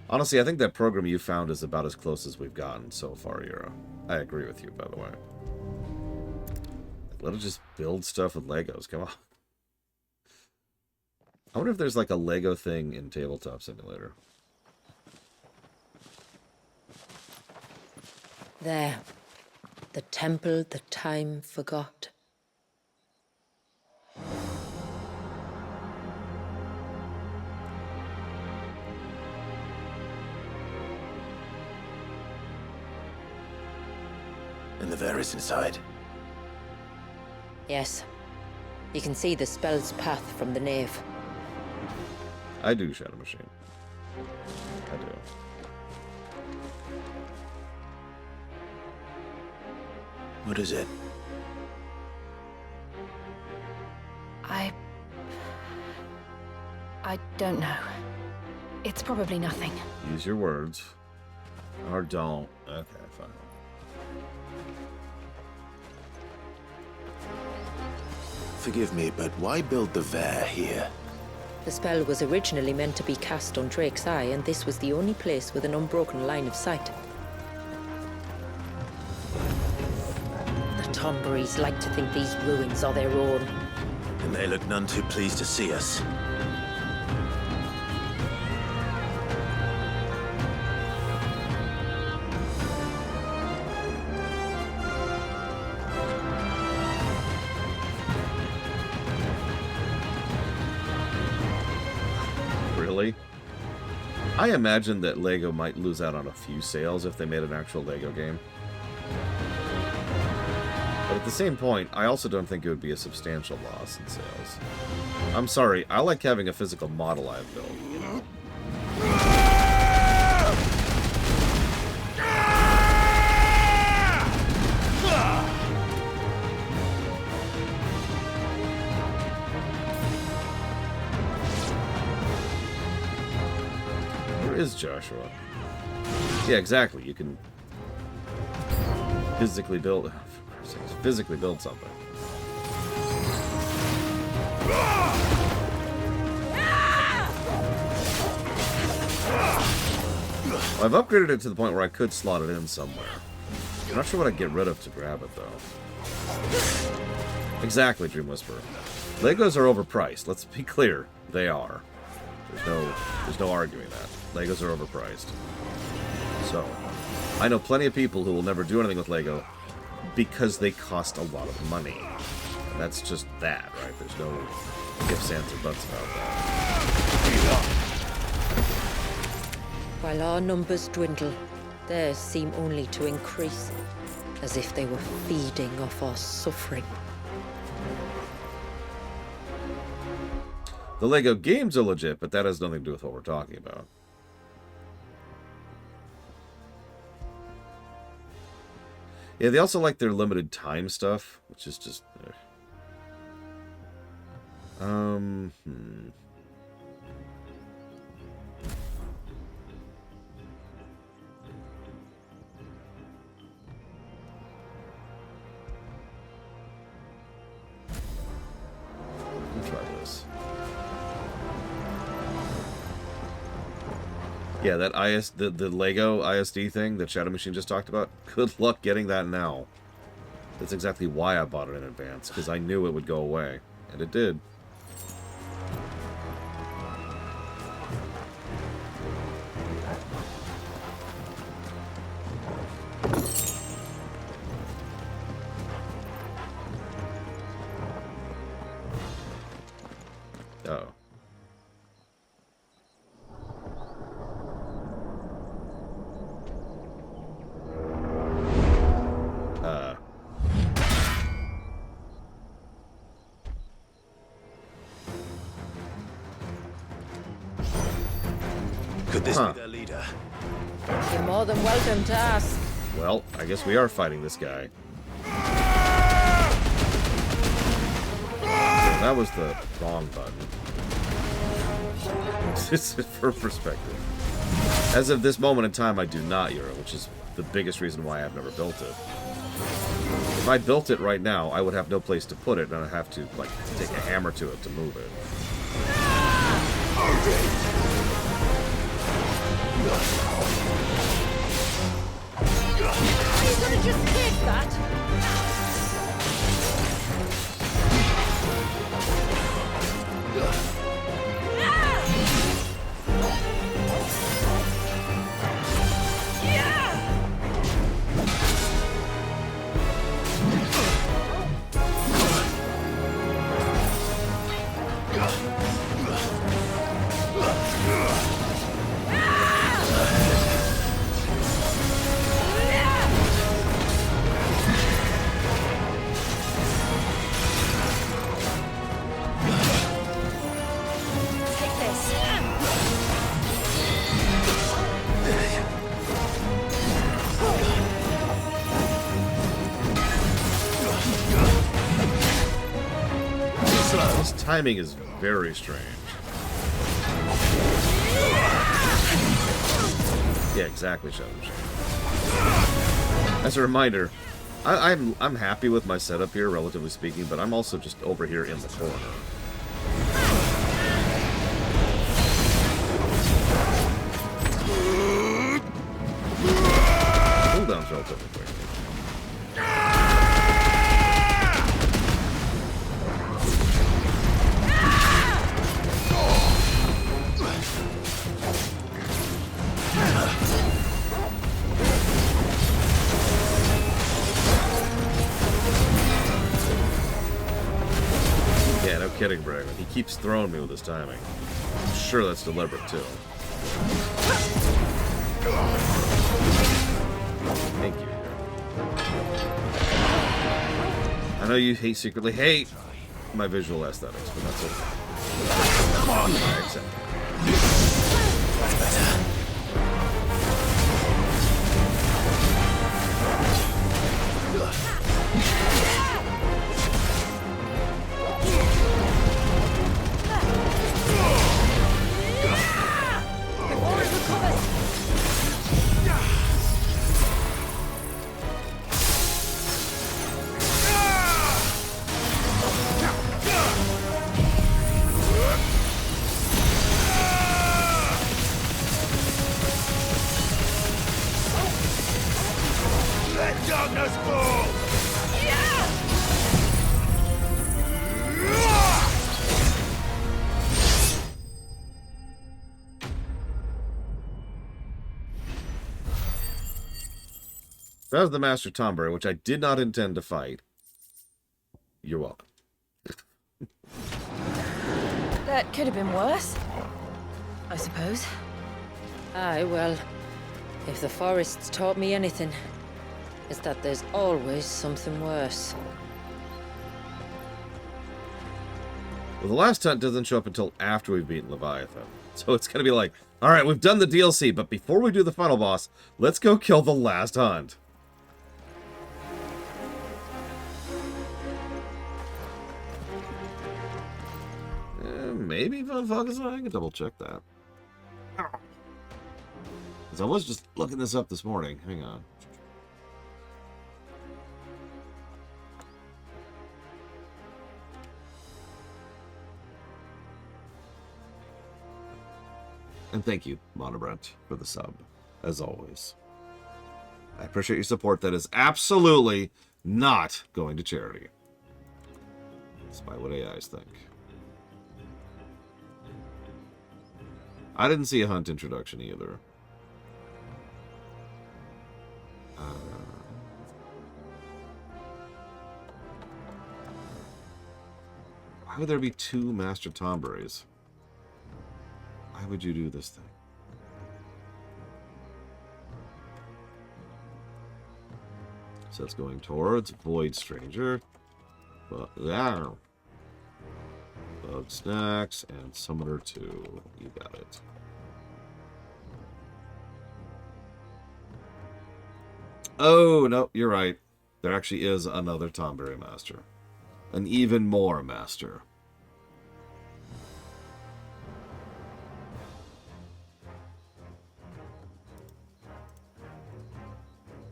Honestly, I think that program you found is about as close as we've gotten so far, Yura. I agree with you, by the way. Let us just build stuff with Legos, come on. I wonder if there's like a Lego thing in Tabletop Simulator. There. The temple that time forgot. And there is inside? Yes. You can see the spell's path from the nave. I do, Shadow Machine. I do. What is it? I don't know. It's probably nothing. Use your words. Or don't. Okay, fine. Forgive me, but why build the Ver here? The spell was originally meant to be cast on Drake's Eye, and this was the only place with an unbroken line of sight. The tonberries like to think these ruins are their own. And they look none too pleased to see us. Really? I imagine that LEGO might lose out on a few sales if they made an actual LEGO game. But at the same point, I also don't think it would be a substantial loss in sales. I'm sorry, I like having a physical model I've built, you know? Where is Joshua? Yeah, exactly. You can physically build... physically build something. Well, I've upgraded it to the point where I could slot it in somewhere. I'm not sure what I'd get rid of to grab it, though. Exactly, Dream Whisperer. Legos are overpriced. Let's be clear. They are. There's no arguing that. Legos are overpriced. So, I know plenty of people who will never do anything with Lego because they cost a lot of money. And that's just that, right? There's no ifs, ands, or buts about that. While our numbers dwindle, theirs seem only to increase, as if they were feeding off our suffering. The LEGO games are legit, but that has nothing to do with what we're talking about. Yeah, they also like their limited time stuff, which is just... Let's try this. Yeah, that the Lego ISD thing that Shadow Machine just talked about, good luck getting that now. That's exactly why I bought it in advance, because I knew it would go away. And it did. Uh-oh. Could this be their leader? You're more than welcome to ask. Well, I guess we are fighting this guy. Yeah, that was the wrong button. This is for perspective. As of this moment in time, I do not Euro, which is the biggest reason why I've never built it. If I built it right now, I would have no place to put it, and I'd have to, like, take a hammer to it to move it. Are you gonna just take that? slow. This timing is very strange. Yeah, exactly, Shadow Machine. As a reminder, I'm happy with my setup here, relatively speaking, but I'm also just over here in the corner. Cooldown's relatively quick. Yeah, no kidding, Braven. He keeps throwing me with his timing. I'm sure that's deliberate, too. Thank you. I know you secretly hate my visual aesthetics, but that's okay. Come on! I accept it. That's better. Let darkness fall! That was the Master Tonberry, which I did not intend to fight. You're welcome. That could have been worse, I suppose. Aye, well, if the forest's taught me anything, it's that there's always something worse. Well, the last hunt doesn't show up until after we've beaten Leviathan. So it's going to be like, alright, we've done the DLC, but before we do the final boss, let's go kill the last hunt. Maybe Von Focus, I can double check that. Because I was just looking this up this morning. Hang on. And thank you, Monobrent, for the sub, as always. I appreciate your support. That is absolutely not going to charity. Despite what AIs think. I didn't see a hunt introduction either. Why would there be two Master Tonberries? Why would you do this thing? So it's going towards Void Stranger. But yeah. Bug Snacks and Summoner 2. You got it. Oh, no, you're right. There actually is another Tonberry Master. An even more Master.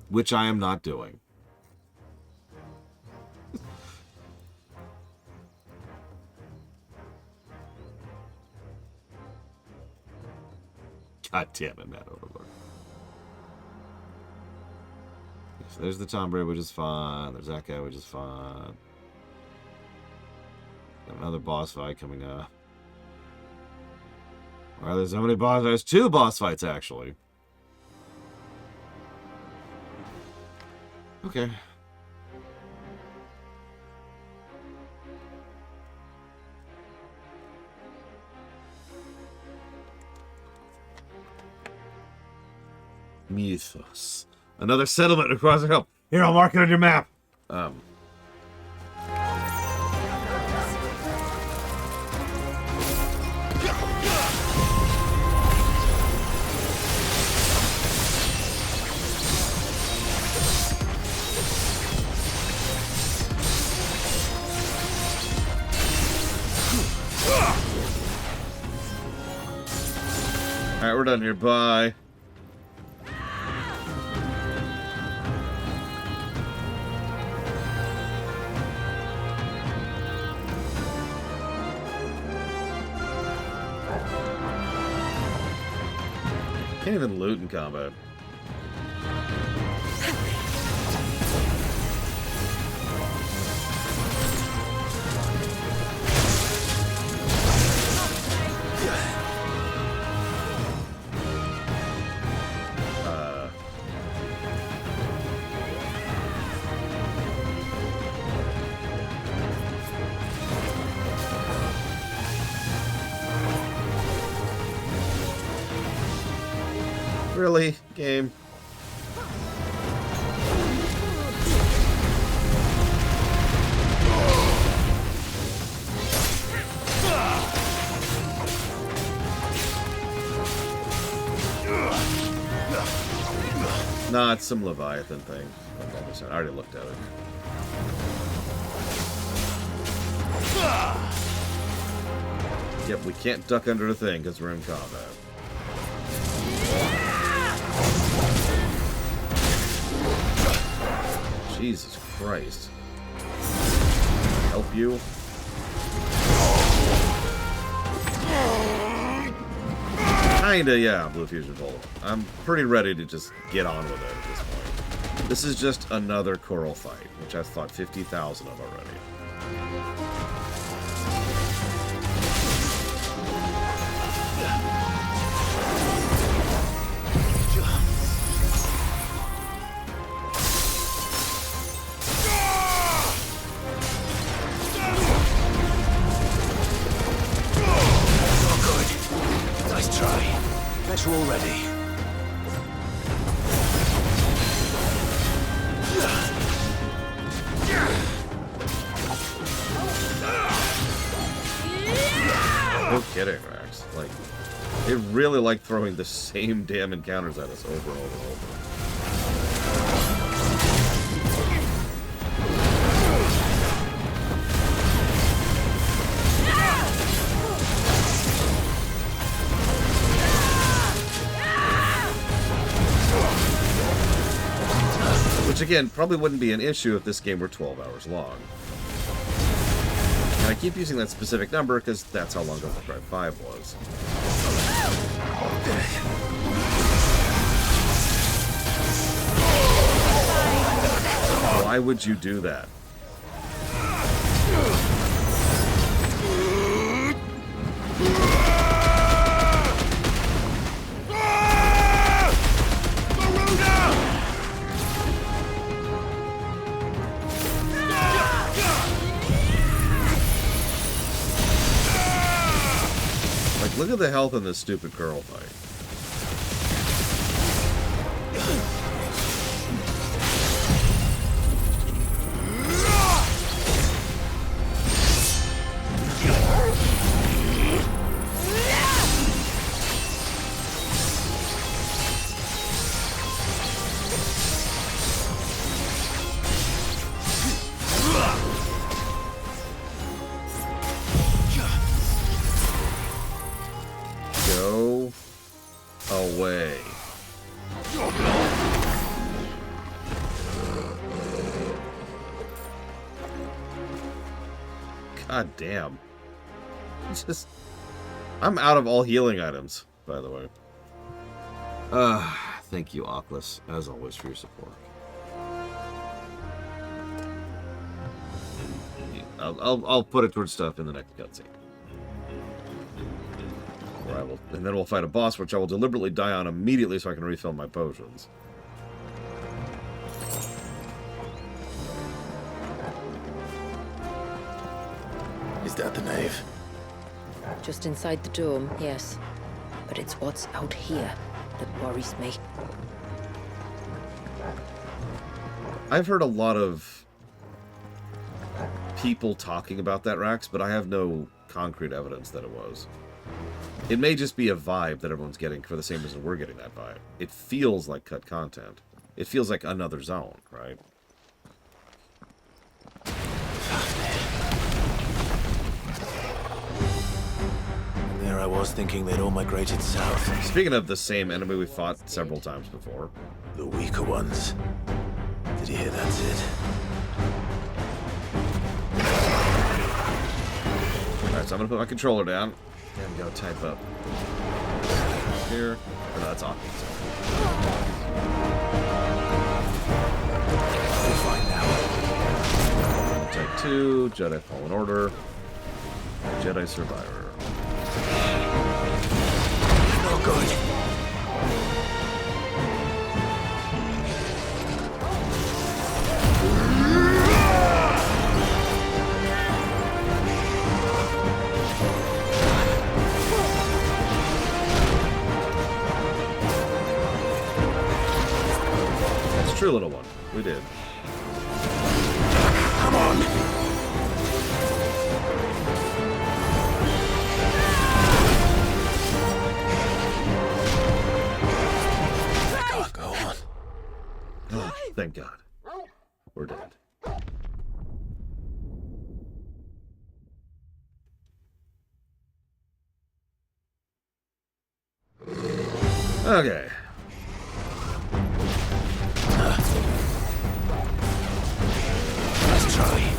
Which I am not doing. God damn it, Matt Overlord. So there's the Tonberry, which is fun. There's that guy, which is fun. Got another boss fight coming up. Well, there's so many boss fights. 2 boss fights, actually. Okay. Mythos. Another settlement across the hill. Here, I'll mark it on your map. Alright, we're done here. Bye. Can't even loot in combat. Really? Game? Nah, it's some Leviathan thing. I already looked at it. Yep, we can't duck under a thing because we're in combat. Jesus Christ. Help you? Kinda, yeah, Blue Fusion Bolt. I'm pretty ready to just get on with it at this point. This is just another coral fight, which I've fought 50,000 of already. You're all ready. No kidding, Rax. Like, they really like throwing the same damn encounters at us over and over and over. Which, again, probably wouldn't be an issue if this game were 12 hours long. And I keep using that specific number because that's how long Devil May Cry 5 was. Why would you do that? Look at the health in this stupid curl fight. Away. God damn. Just, I'm out of all healing items, by the way. Thank you, Oculus, as always, for your support. I'll put it towards stuff in the next cutscene. And then we'll fight a boss, which I will deliberately die on immediately so I can refill my potions. Is that the nave? Just inside the dome, yes. But it's what's out here that worries me. I've heard a lot of people talking about that, Rax, but I have no concrete evidence that it was. It may just be a vibe that everyone's getting for the same reason we're getting that vibe. It feels like cut content. It feels like another zone, right? There I was thinking they'd all migrated south. Speaking of the same enemy we fought several times before. The weaker ones. Did you hear that, Sid? Alright, so I'm gonna put my controller down and go type up here. Oh, no, that's off. We're fine now. Type 2, Jedi Fallen Order, Jedi Survivor. No good. That's true, little one. We did. Come on. Go on. Oh, thank God. We're dead. Okay. Let's try.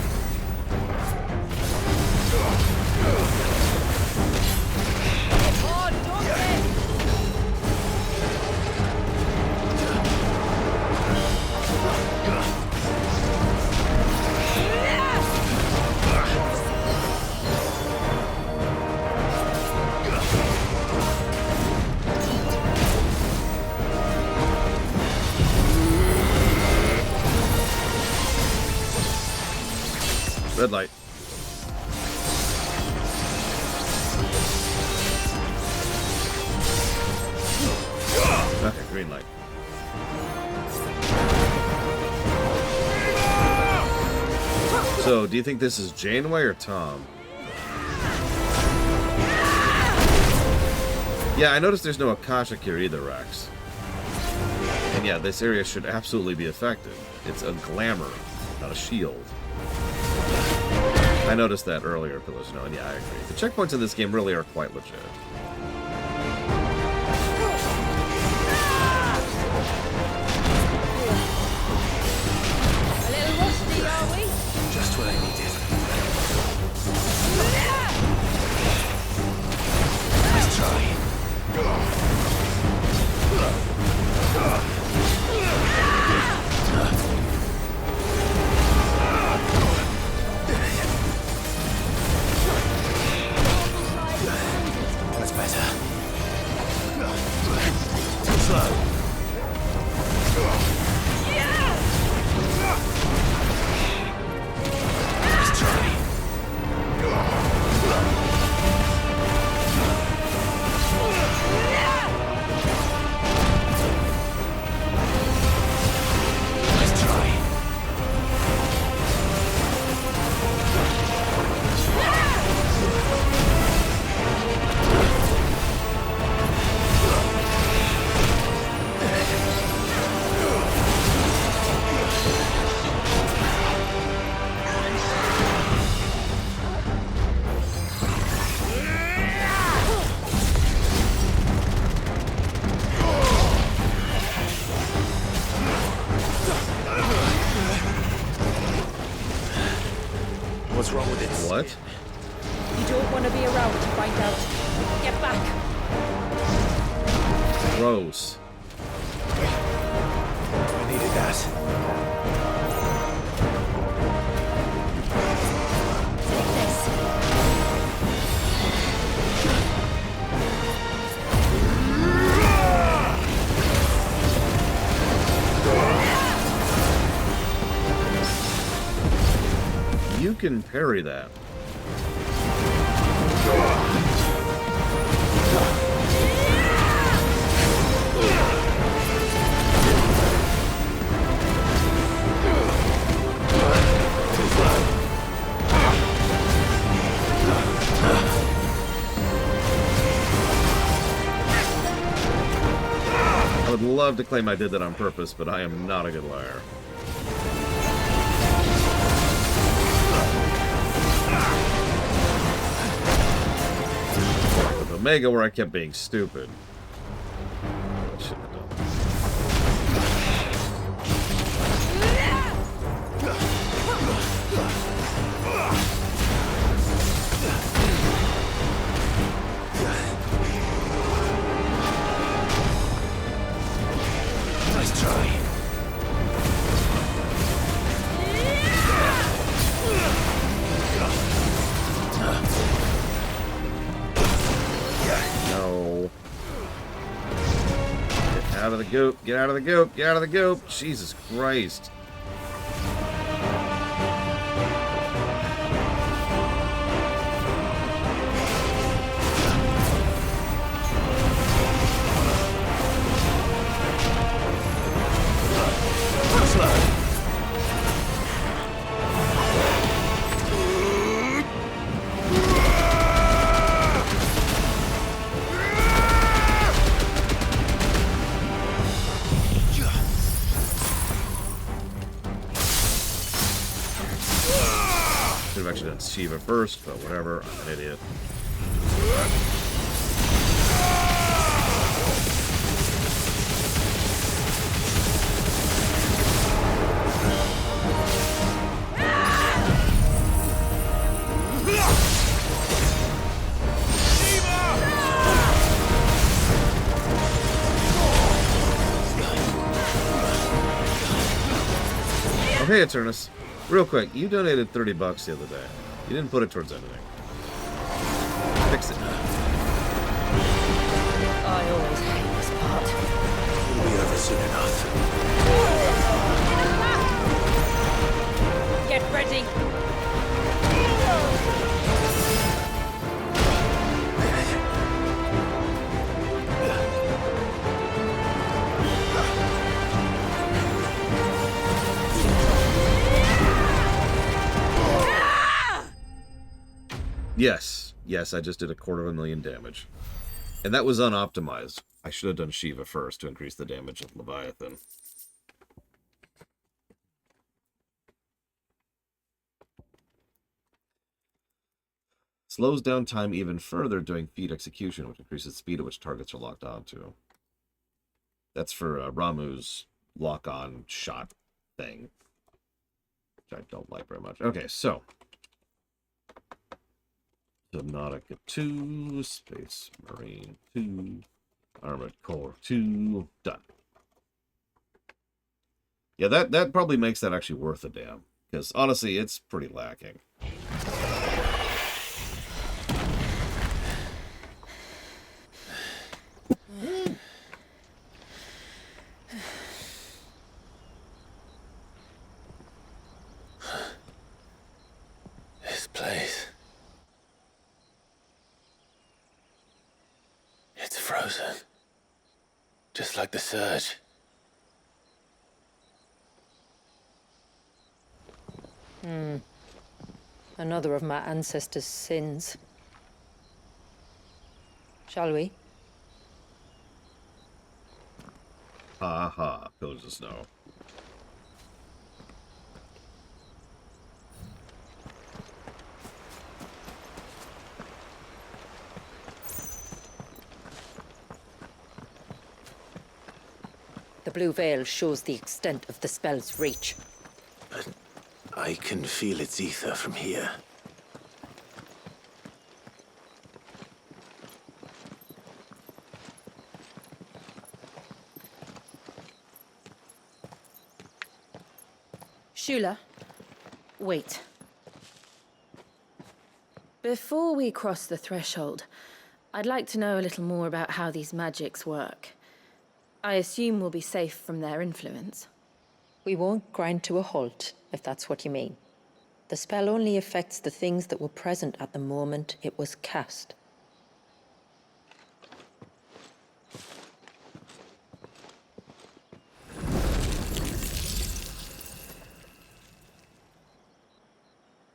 Red light. Okay, green light. So, do you think this is Janeway or Tom? Yeah, I noticed there's no Akashic here either, Rex. And yeah, this area should absolutely be affected. It's a glamour, not a shield. I noticed that earlier, Pillow, and yeah, I agree. The checkpoints in this game really are quite legit. A little rusty, are we? Just what I needed. Let's try. That's better. Too slow. Let's try. Let's try. What's wrong with it? What? You don't want to be around to find out. Get back. Gross. I needed that. Take this. You can parry that. I would love to claim I did that on purpose, but I am not a good liar. Omega where I kept being stupid. I shouldn't have done Nice try. No. Get out of the goop. Get out of the goop. Get out of the goop. Jesus Christ. Should have actually done Shiva first, but whatever. I'm an idiot. Oh, hey, Eternus. Real quick, you donated $30 the other day. You didn't put it towards anything. Fix it. I always hate this part. We'll be over soon enough. Get ready. Yes, I just did 250,000 damage. And that was unoptimized. I should have done Shiva first to increase the damage of Leviathan. Slows down time even further during feed execution, which increases the speed at which targets are locked onto. That's for Ramu's lock-on shot thing, which I don't like very much. Okay, so Subnautica 2, Space Marine 2, Armored Core 2, done. Yeah, that probably makes that actually worth a damn, because honestly, it's pretty lacking. This place. It's frozen. Just like the surge. Another of my ancestors' sins. Shall we? Ha ha, pillars of snow. The blue veil shows the extent of the spell's reach. But I can feel its ether from here. Shula, wait. Before we cross the threshold, I'd like to know a little more about how these magics work. I assume we'll be safe from their influence. We won't grind to a halt, if that's what you mean. The spell only affects the things that were present at the moment it was cast.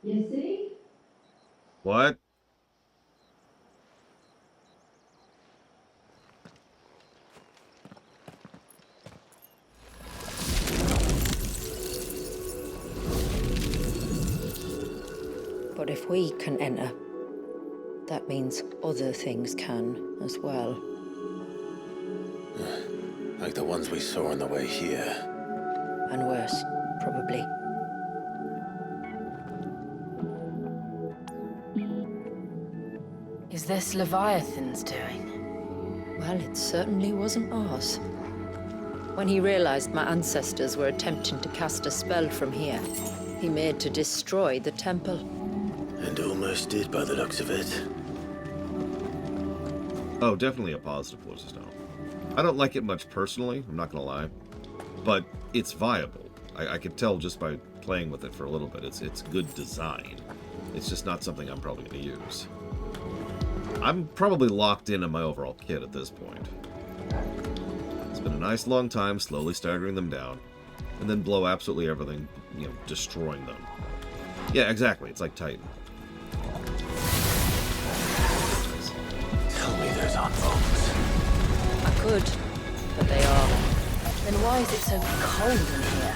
You see? What? But if we can enter, that means other things can as well. Like the ones we saw on the way here. And worse, probably. Is this Leviathan's doing? Well, it certainly wasn't ours. When he realized my ancestors were attempting to cast a spell from here, he made to destroy the temple. And almost did by the looks of it. Oh, definitely a positive Poison Stone. I don't like it much personally, I'm not gonna lie. But it's viable. I could tell just by playing with it for a little bit. It's good design. It's just not something I'm probably gonna use. I'm probably locked in on my overall kit at this point. It's been a nice long time slowly staggering them down, and then blow absolutely everything, you know, destroying them. Yeah, exactly. It's like Titan. Tell me there's on folks. I could, but they are. Then why is it so cold in here?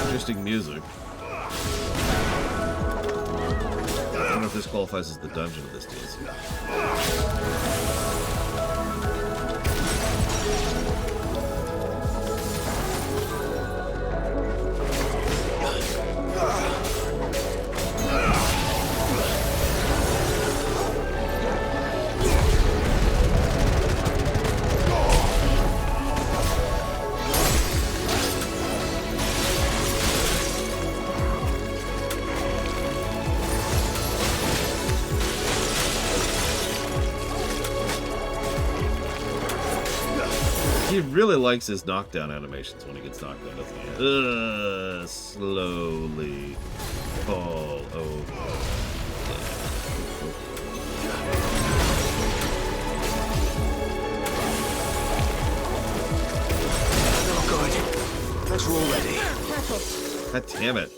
Interesting music. I don't know if this qualifies as the dungeon of this DLC. He really likes his knockdown animations when he gets knocked down, doesn't he? Slowly fall over. Oh, good. Let's roll ready. God damn it.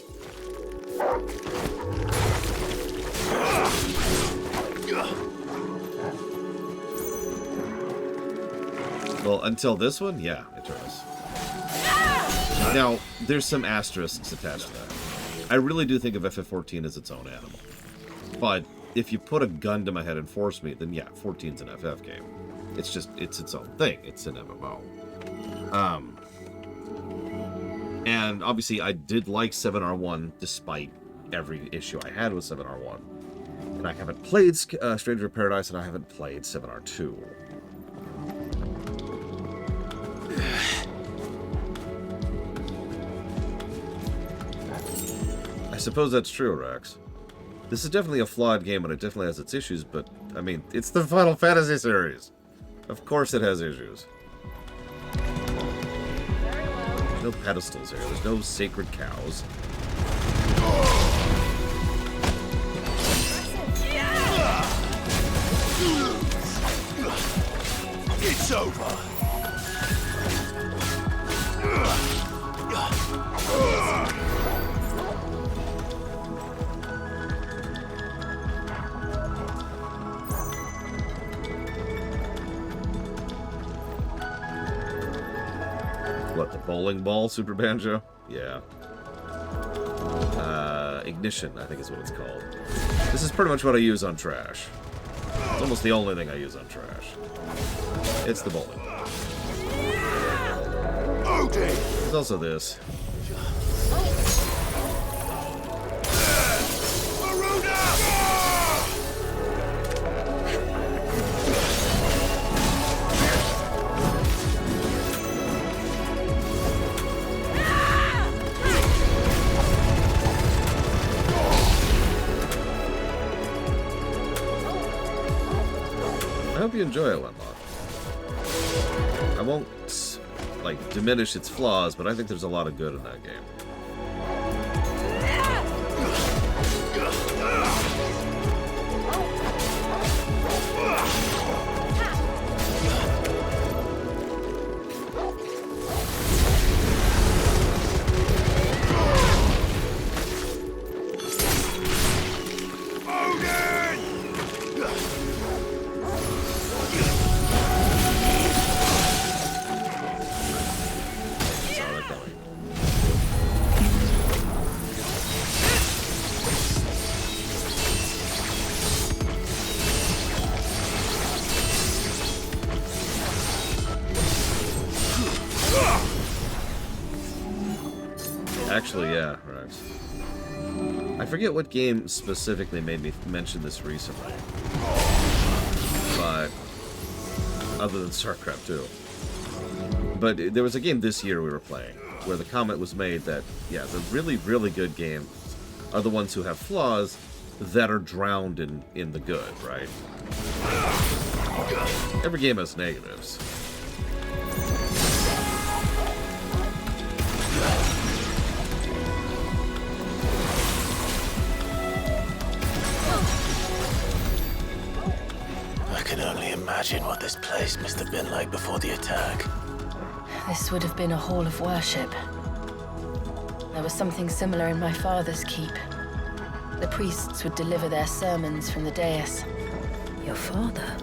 Well, until this one, yeah, Eternus. Now, there's some asterisks attached to that. I really do think of FF14 as its own animal. But if you put a gun to my head and force me, then yeah, 14's an FF game. It's just, it's its own thing. It's an MMO. And obviously I did like 7R1 despite every issue I had with 7R1. And I haven't played Stranger of Paradise, and I haven't played 7R2. I suppose that's true, Rex. This is definitely a flawed game, and it definitely has its issues, but, I mean, it's the Final Fantasy series. Of course it has issues. There's no pedestals here. There's no sacred cows. It's over. What, the bowling ball Super Banjo? Yeah. Ignition, I think is what it's called. This is pretty much what I use on Trash. It's almost the only thing I use on Trash. It's the bowling ball. There's also this. I hope you enjoy it, Wenlock. I won't, like, diminish its flaws, but I think there's a lot of good in that game. Actually, yeah, right. I forget what game specifically made me mention this recently. But, other than StarCraft 2. But there was a game this year we were playing, where the comment was made that, yeah, the really, really good games are the ones who have flaws that are drowned in the good, right? Every game has negatives. I can only imagine what this place must have been like before the attack. This would have been a hall of worship. There was something similar in my father's keep. The priests would deliver their sermons from the dais. Your father?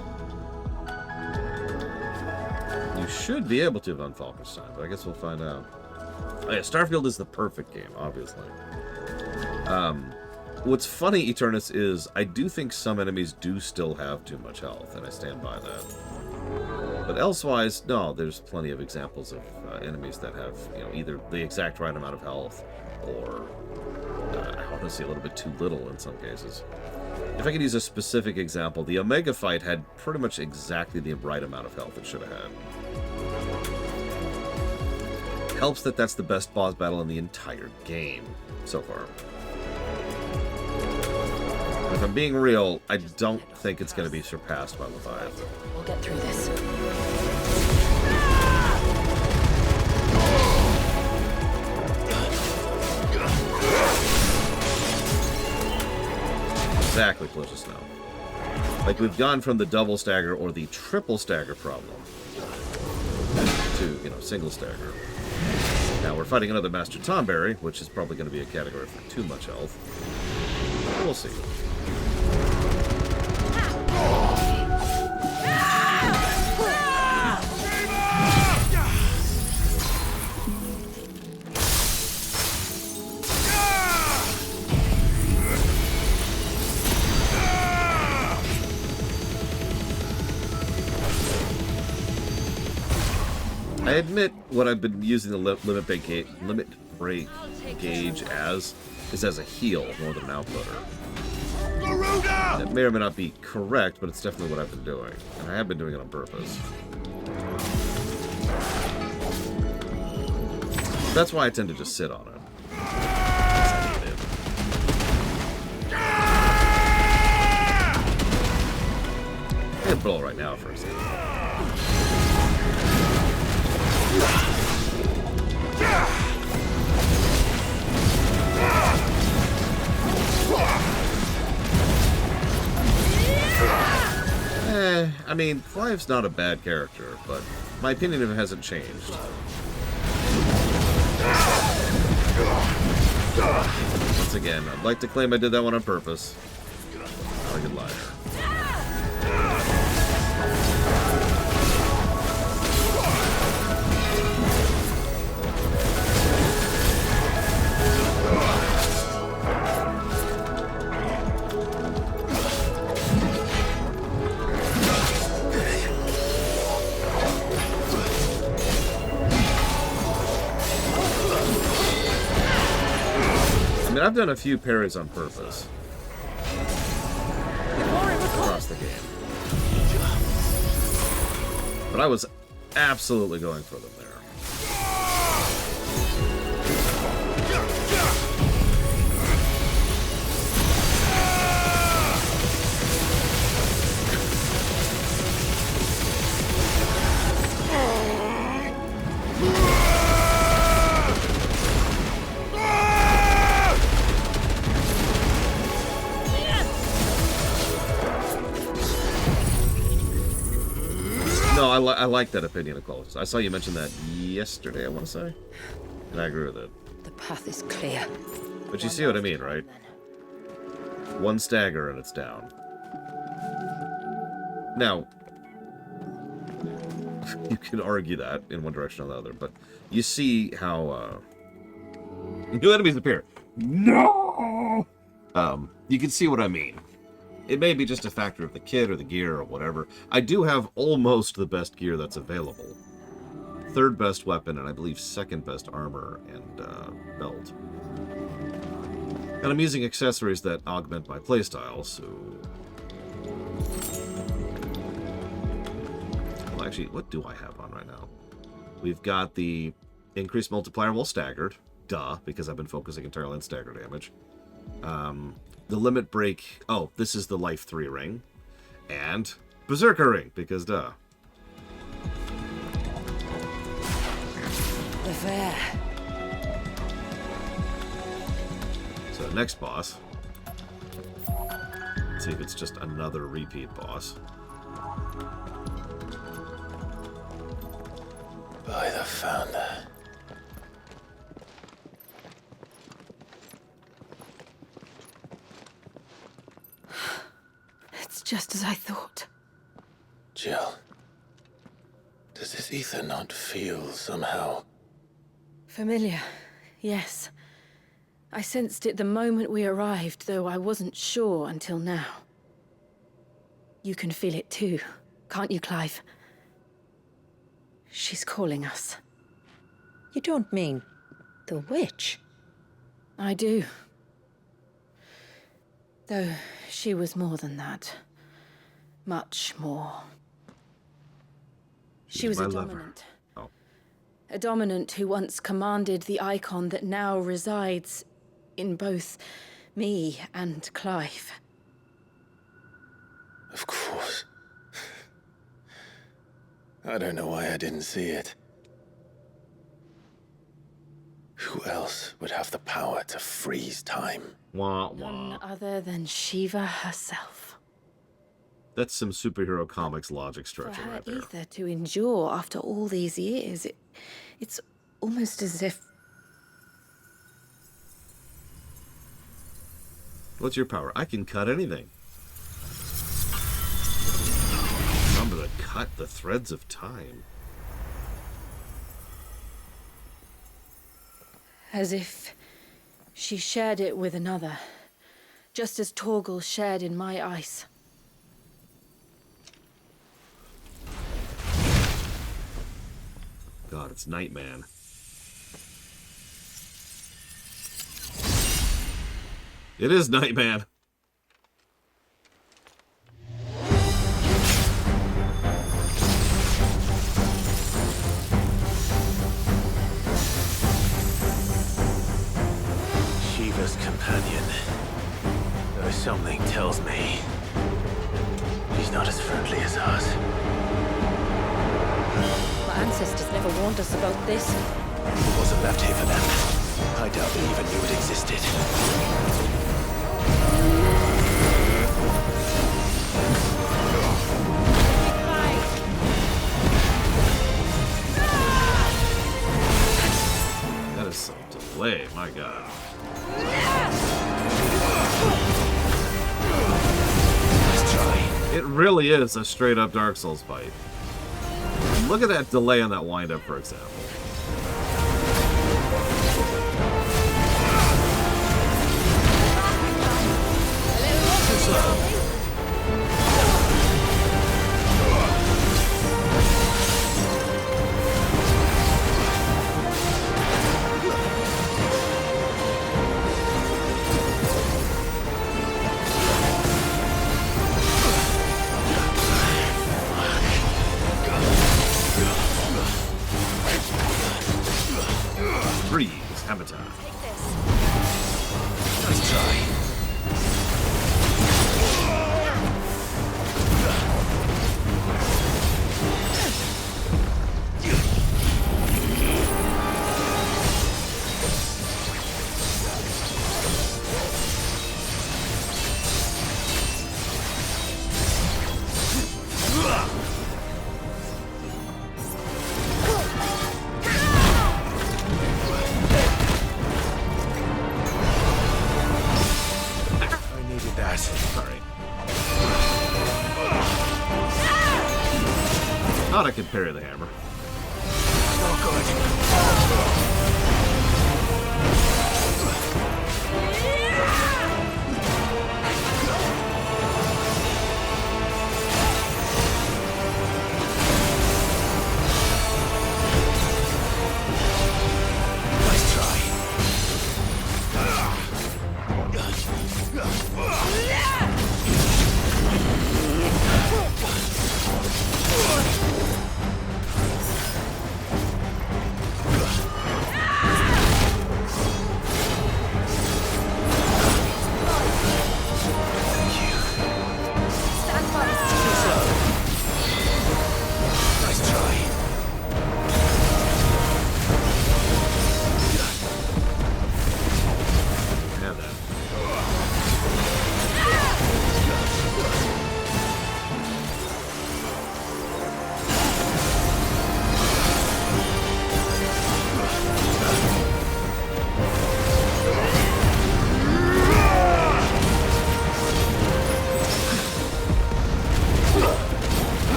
You should be able to have done Falkenstein, but I guess we'll find out. Oh yeah, Starfield is the perfect game, obviously. What's funny, Eternus, is I do think some enemies do still have too much health, and I stand by that. But elsewise, no, there's plenty of examples of enemies that have, you know, either the exact right amount of health, or honestly a little bit too little in some cases. If I could use a specific example, the Omega fight had pretty much exactly the right amount of health it should have had. Helps that that's the best boss battle in the entire game so far. But if I'm being real, I don't think it's going to be surpassed by Leviathan. We'll get through this. Exactly, Collision Snow. Like, we've gone from the double stagger or the triple stagger problem to, you know, single stagger. Now we're fighting another Master Tonberry, which is probably going to be a category for too much health. We'll see. I admit what I've been using the limit break gauge as is as a heal more than an outputter. That may or may not be correct, but it's definitely what I've been doing, and I have been doing it on purpose. That's why I tend to just sit on it. I can blow right now for a second. I mean, Clive's not a bad character, but my opinion of him hasn't changed. Once again, I'd like to claim I did that one on purpose. Not a good liar. I mean, I've done a few parries on purpose across the game, but I was absolutely going for them there. No, I like that opinion of Close. I saw you mention that yesterday, I want to say, and I agree with it. The path is clear. But you see what I mean, right? One stagger and it's down. Now, you can argue that in one direction or the other, but you see how new enemies appear. No! You can see what I mean. It may be just a factor of the kit or the gear or whatever. I do have almost the best gear that's available third best weapon and I believe second best armor and belt. And I'm using accessories that augment my playstyle, so... Well, actually, what do I have on right now? We've got the increased multiplier while staggered. Duh, because I've been focusing entirely on stagger damage. The limit break... Oh, this is the Life 3 ring. And Berserker ring, because duh. The fair. So, next boss. Let's see if it's just another repeat boss. By the founder. It's just as I thought. Jill, does this ether not feel somehow? Familiar, yes. I sensed it the moment we arrived, though I wasn't sure until now. You can feel it too, can't you, Clive? She's calling us. You don't mean the witch? I do. Though she was more than that. Much more. She was a dominant. Oh. A dominant who once commanded the icon that now resides in both me and Clive. Of course. I don't know why I didn't see it. Who else would have the power to freeze time? Wah, wah. None other than Shiva herself. That's some superhero comics logic For structure her right there. ether to endure after all these years, it's almost as if... What's your power? I can cut anything. Remember to cut the threads of time. As if she shared it with another, just as Torgal shared in my ice. God, it's Nightman. It is Nightman. Shiva's companion. Though something tells me she's not as friendly as us. My ancestors never warned us about this. It wasn't left here for them. I doubt they even knew it existed. That is some delay, my God. Let's try. It really is a straight up Dark Souls fight. Look at that delay on that wind up, for example. Freeze, hammer time. Let's try. Thought I could parry the hammer.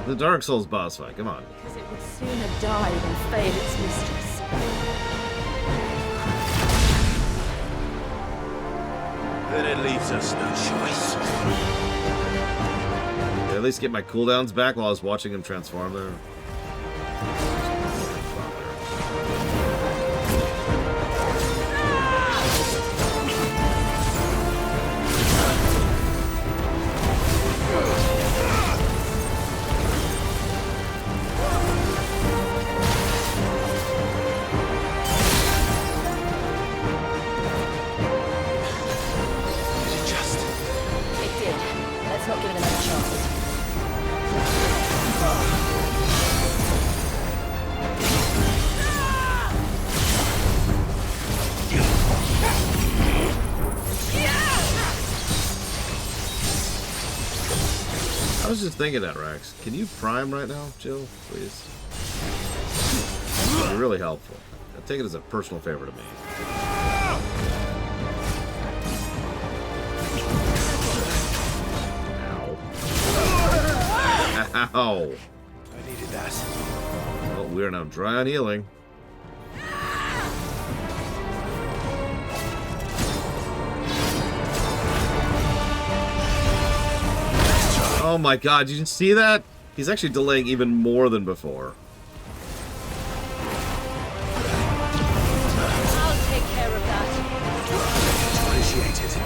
The Dark Souls boss fight, come on. Because it would sooner die than fail its mistress. Then it leaves us no choice. At least get my cooldowns back while I was watching him transform there. Not giving another chance. I was just thinking that, Rax. Can you prime right now, Jill, please? It'd be really helpful. I take it as a personal favor to me. Ow. I needed that. Well, we're now dry on healing. Oh my god, did you see that? He's actually delaying even more than before. I'll take care of that. Appreciate it.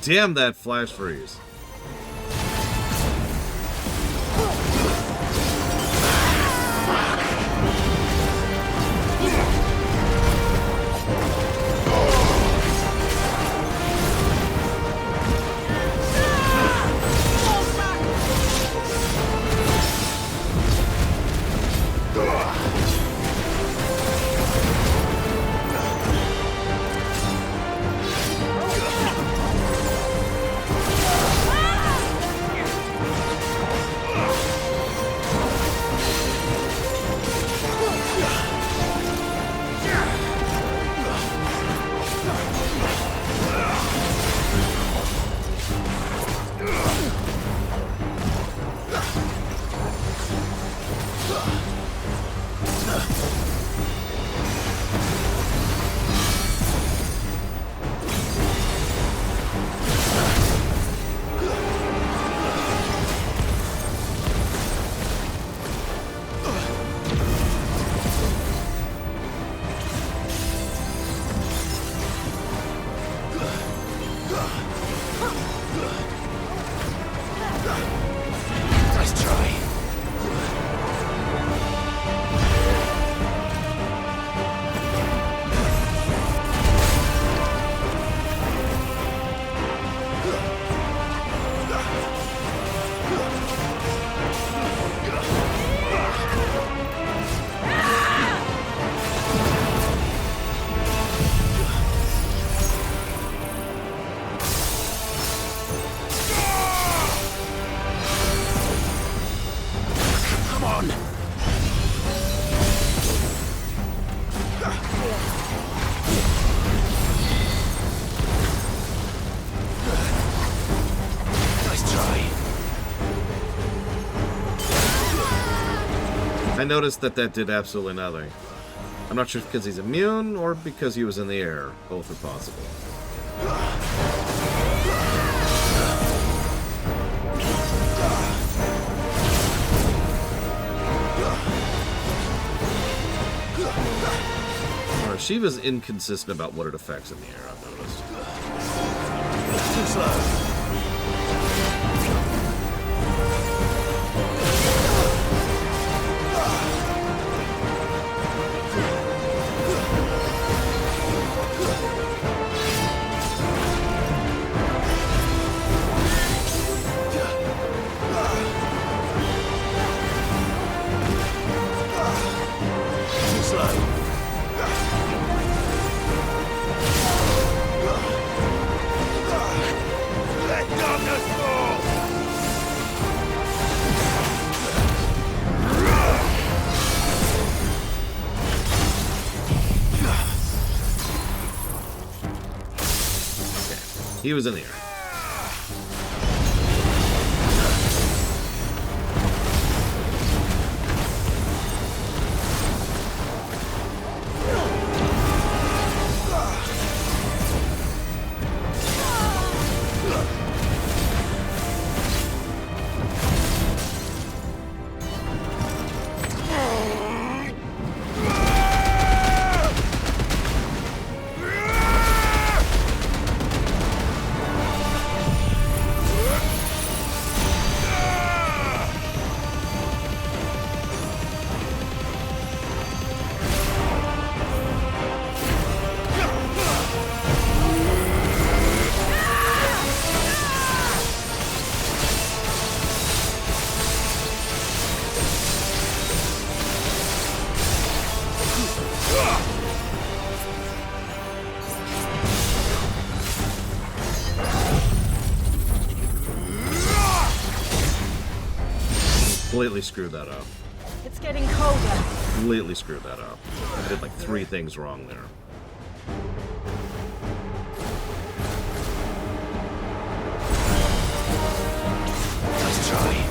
Damn that flash freeze. I noticed that did absolutely nothing. I'm not sure if because he's immune or because he was in the air. Both are possible. Shiva's inconsistent about what it affects in the air, I've noticed. Too slow. He was in the air. Completely screwed that up. It's getting colder. Completely screwed that up. I did like 3 things wrong there. Nice try.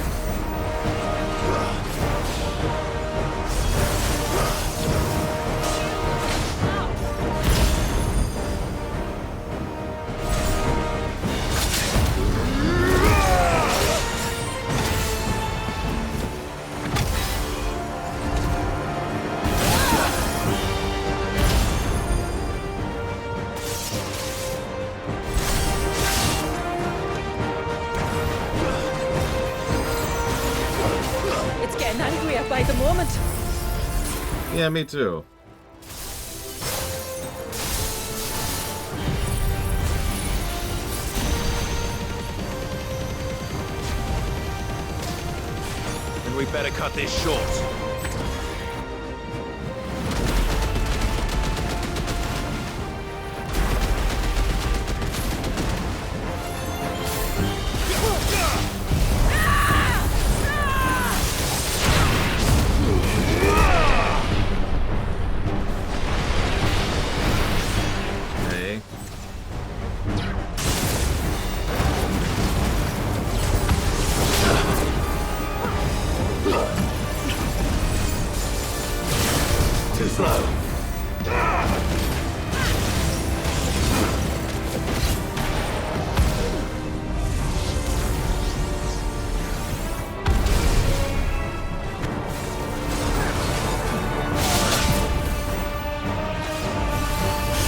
It's getting angrier by the moment. Yeah, me too. Then we better cut this short. Okay. Too slow.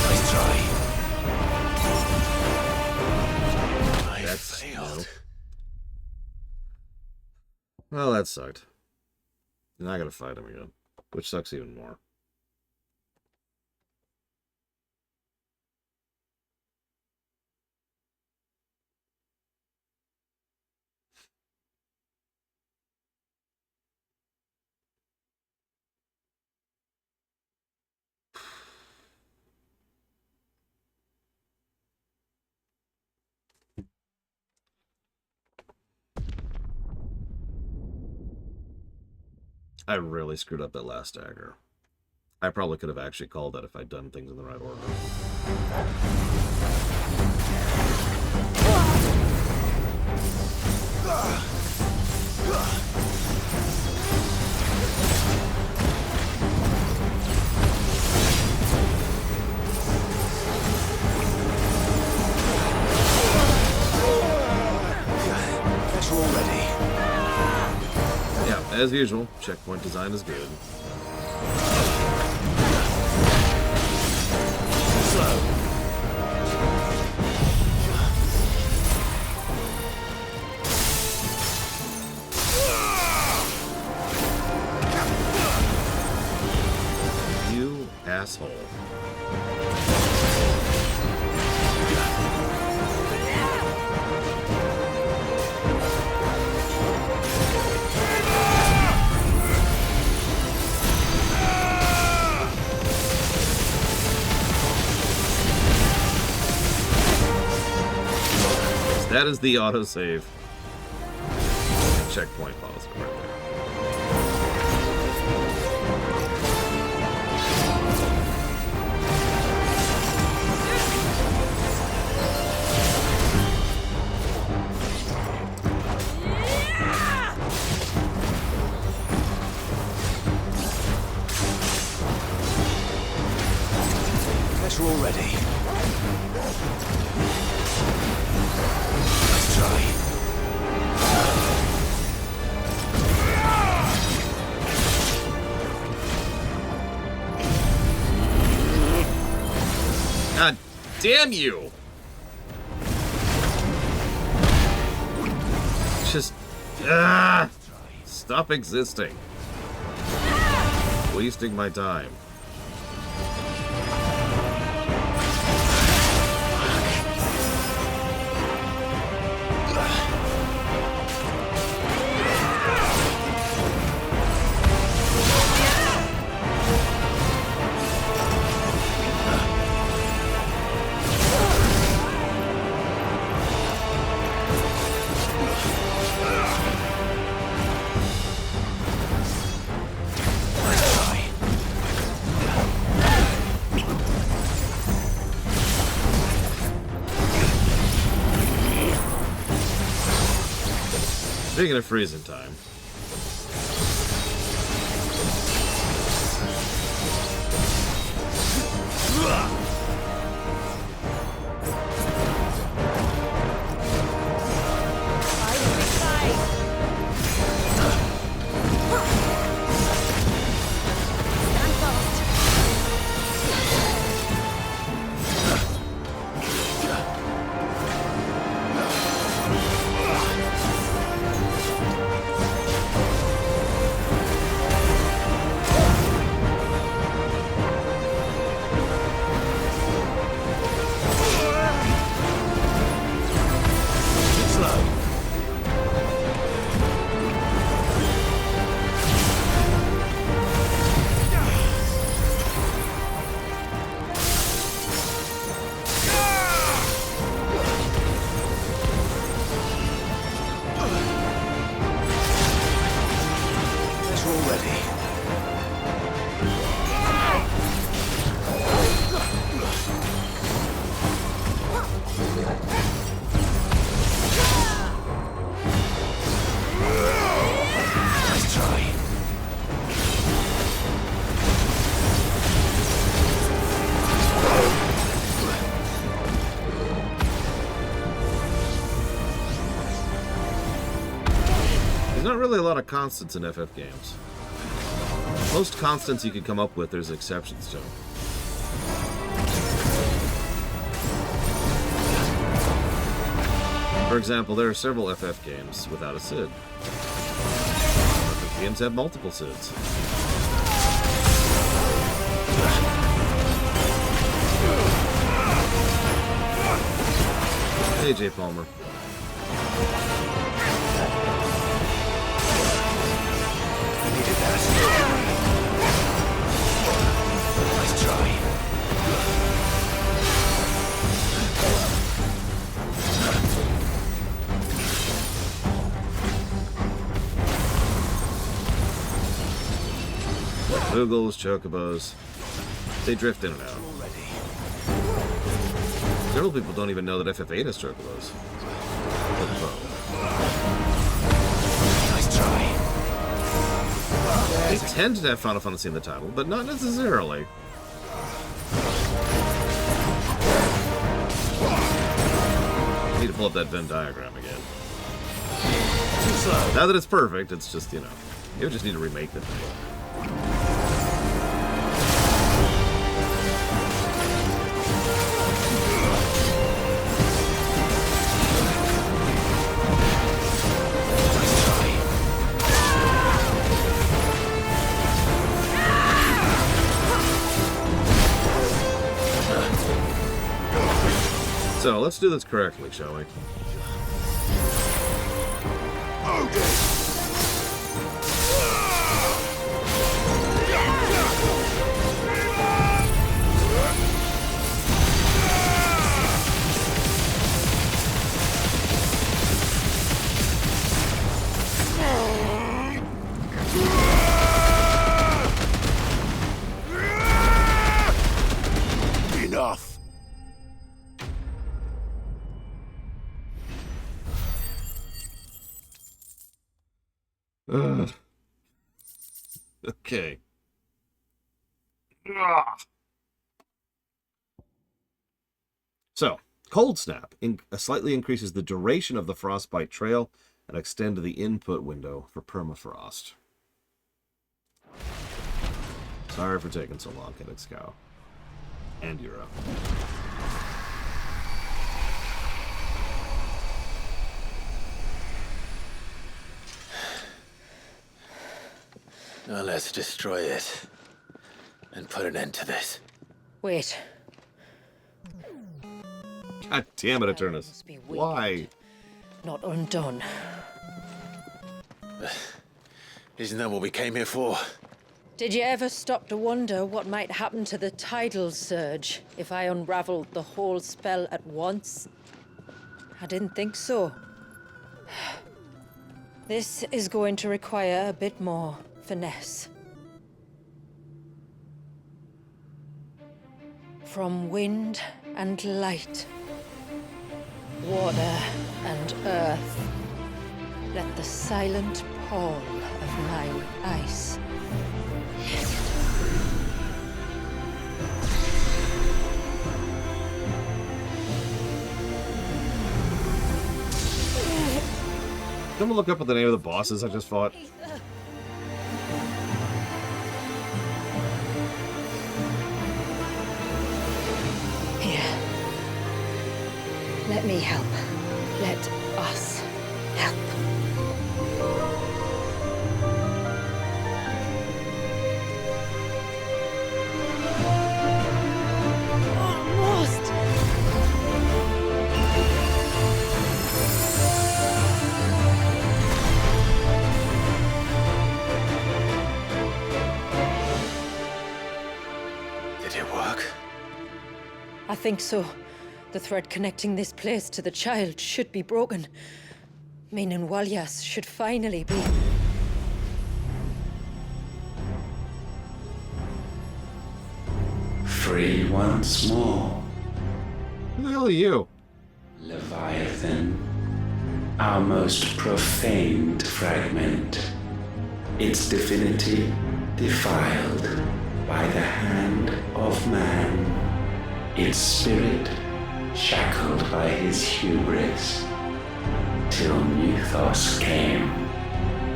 Nice try. I failed. Well, that sucked. Now I gotta fight him again, which sucks even more. I really screwed up that last dagger. I probably could have actually called that if I'd done things in the right order. Guess we're all ready. Yeah, as usual, checkpoint design is good. Slow. You asshole. That is the autosave. Checkpoint policy right there. Damn you! Just... stop existing. Wasting my time. Speaking of freezing time. Not really a lot of constants in FF games. Most constants you can come up with, there's exceptions to. For example, there are several FF games without a Cid. FF games have multiple Cids. Hey, J. Palmer. Nice try. Boogles, Chocobos, they drift in and out. Several people don't even know that FF8 has Chocobos. Nice try. They tend to have Final Fantasy in the title, but not necessarily. I need to pull up that Venn diagram again. Now that it's perfect, it's just, you know, you just need to remake the thing. So, let's do this correctly, shall we? Enough. Okay. So, Cold Snap slightly increases the duration of the frostbite trail and extend the input window for permafrost. Sorry for taking so long, Kenneth Scow. And Euro. Now let's destroy it and put an end to this. Wait. God damn it, Eternus. Why? Not undone. Isn't that what we came here for? Did you ever stop to wonder what might happen to the tidal surge if I unraveled the whole spell at once? I didn't think so. This is going to require a bit more finesse. From wind and light, water and earth, let the silent pall of my ice lift. Don't look up at the name of the bosses I just fought. Here. Let me help. Let us help. Almost! Did it work? I think so. The thread connecting this place to the child should be broken. Meaning Walyas should finally be... Free once more. Who the hell are you? Leviathan. Our most profaned fragment. Its divinity defiled by the hand of man. Its spirit shackled by his hubris. Till Mythos came,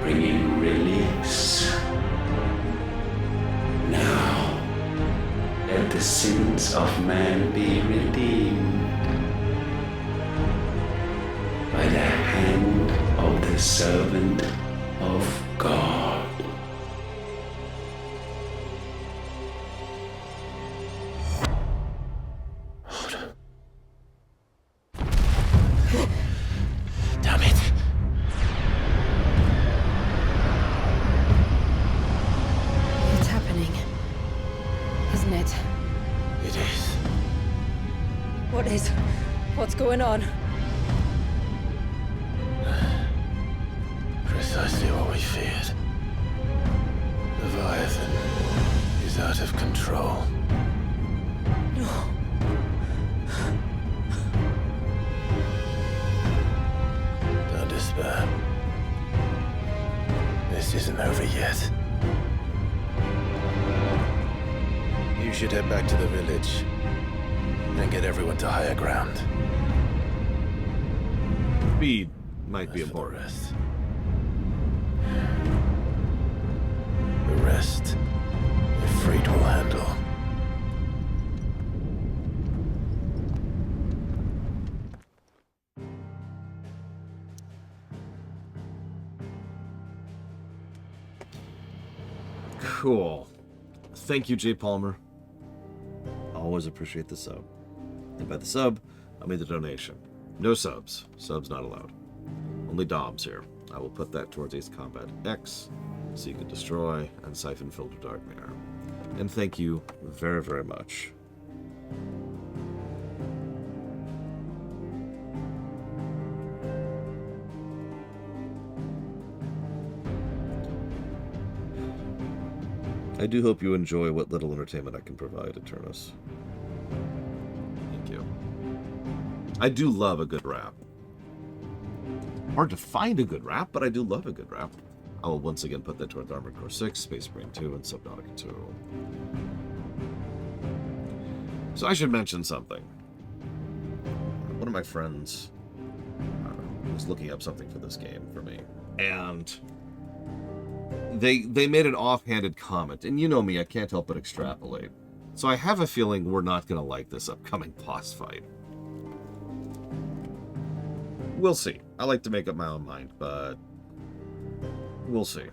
bringing release. Now, let the sins of man be redeemed by the hand of the servant of God. Damn it. It's happening. Isn't it? It is. What is... what's going on? Precisely what we feared. Leviathan is out of control. No. Don't despair. This isn't over yet. You should head back to the village and get everyone to higher ground. Speed might be important. The rest, Ifrit will handle. Cool. Thank you, J. Palmer. Always appreciate the sub. And by the sub, I mean the donation. No subs. Subs not allowed. Only DOMs here. I will put that towards Ace Combat X, Seek and Destroy, and Siphon Filter Darkmare. And thank you very, very much. I do hope you enjoy what little entertainment I can provide, Eternus. Thank you. I do love a good rap. Hard to find a good rap, but I do love a good rap. I will once again put that towards Armored Core 6, Space Marine 2, and Subnautica 2. So I should mention something. One of my friends was looking up something for this game for me, and they made an offhanded comment, and you know me, I can't help but extrapolate. So I have a feeling we're not going to like this upcoming boss fight. We'll see. I like to make up my own mind, but we'll see.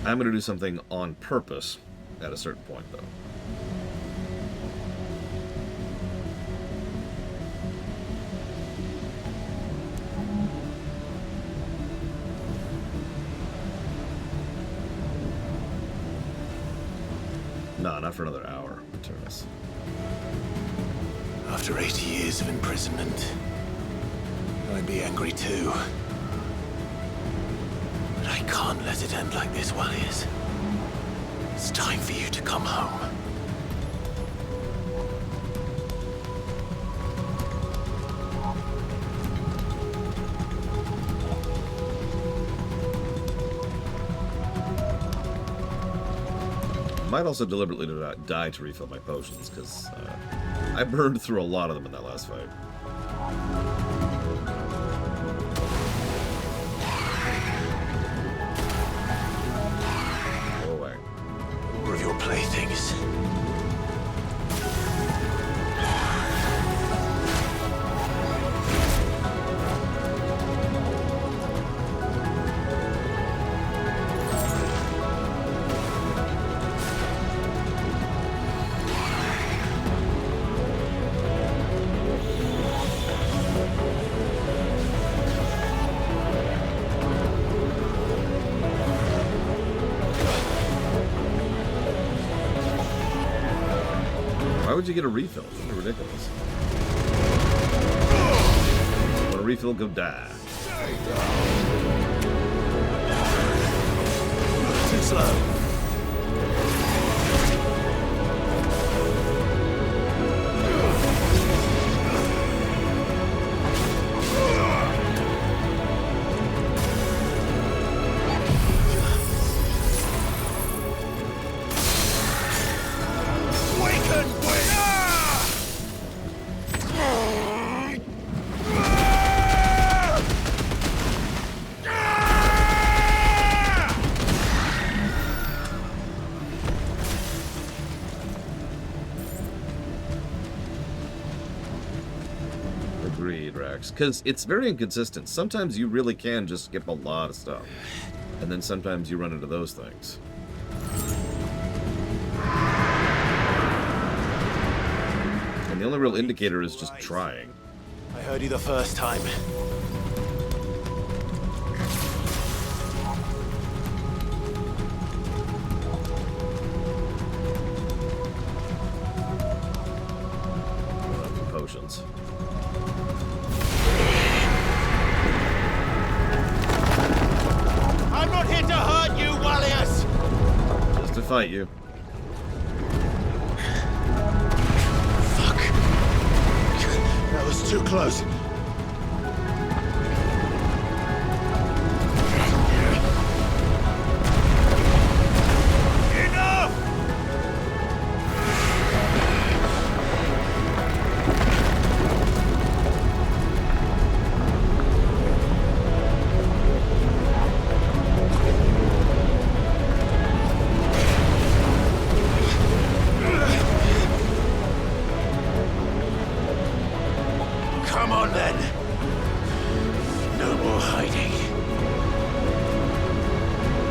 I'm going to do something on purpose at a certain point, though. No, not for another hour. Turns. After 80 years of imprisonment, I'd be angry too. But I can't let it end like this, Warriors. It's time for you to come home. Might also deliberately die to refill my potions, because I burned through a lot of them in that last fight. Go away. More of your playthings. Why would you get a refill? It's really ridiculous. Want a refill, go die. Too slow. Because it's very inconsistent. Sometimes you really can just skip a lot of stuff. And then sometimes you run into those things. And the only real indicator is just trying. I heard you the first time. Potions. I'm not here to hurt you, Warriors! Just to fight you. Fuck. That was too close.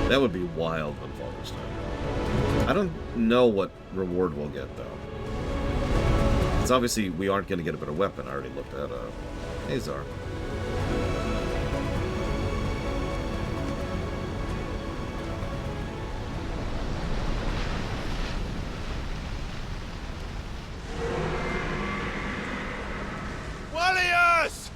That would be wild on Father's Day. I don't know what reward we'll get, though. It's obviously we aren't going to get a better weapon. I already looked at Azar. Warriors!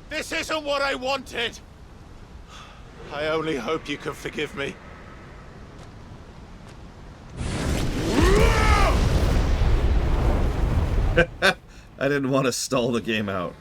This isn't what I wanted! I only hope you can forgive me. I didn't want to stall the game out.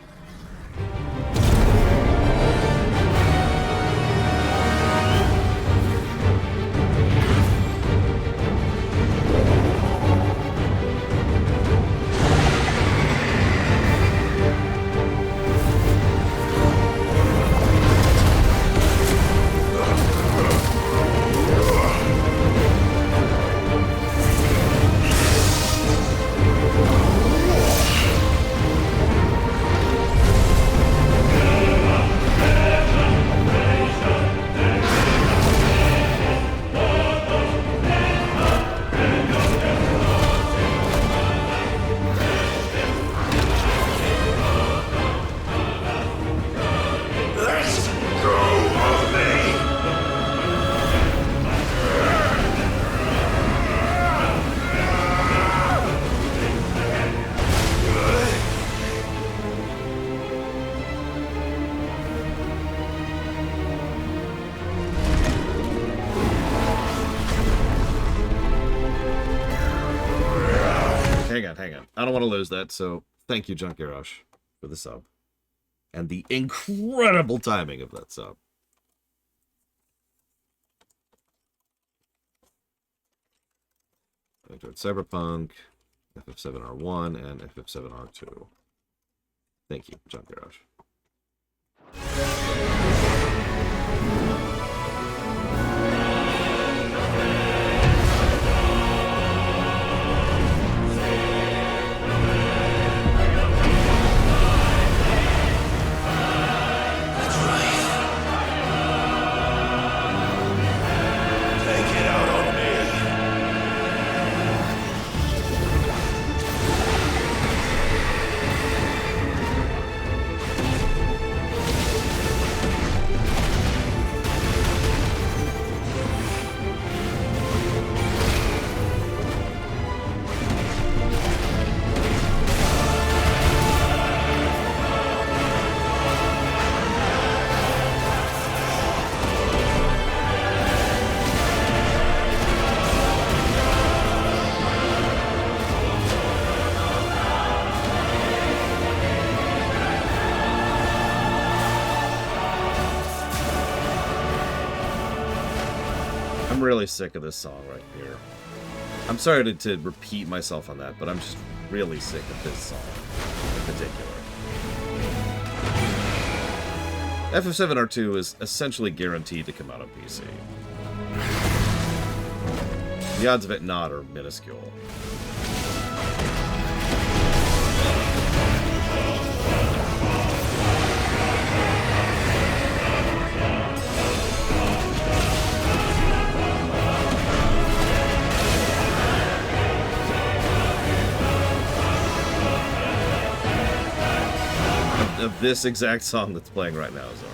Yeah, I don't want to lose that, so thank you, Junkie Rush, for the sub. And the incredible timing of that sub. Entered Cyberpunk, FF7R1, and FF7R2. Thank you, Junkie Rush. I'm really sick of this song right here. I'm sorry to repeat myself on that, but I'm just really sick of this song in particular. FF7R2 is essentially guaranteed to come out on PC. The odds of it not are minuscule. Of this exact song that's playing right now, Zara.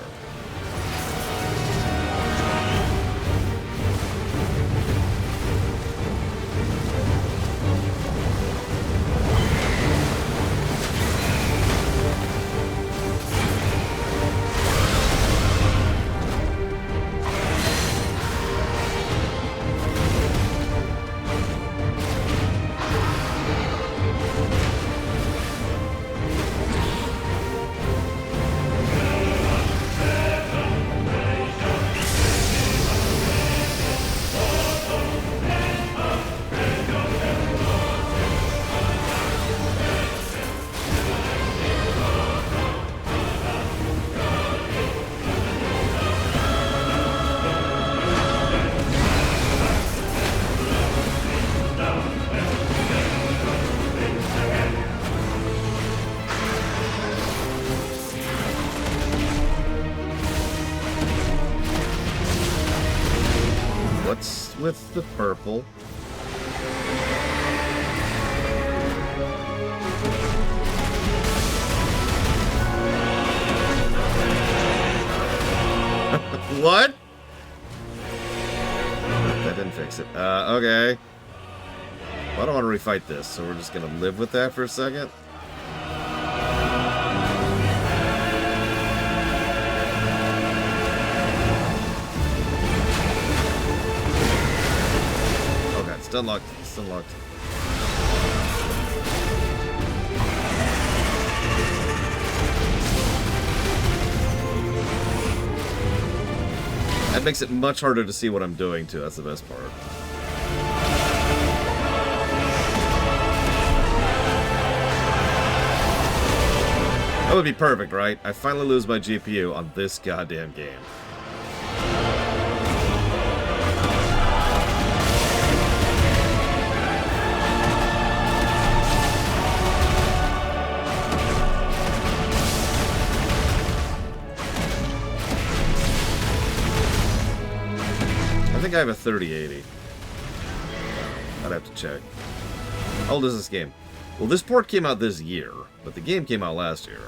With the purple. What? That didn't fix it. Okay. Well, I don't want to refight this, so we're just gonna live with that for a second. It's unlocked. It's unlocked. That makes it much harder to see what I'm doing, too. That's the best part. That would be perfect, right? I finally lose my GPU on this goddamn game. I think I have a 3080. I'd have to check. How old is this game? Well, this port came out this year, but the game came out last year.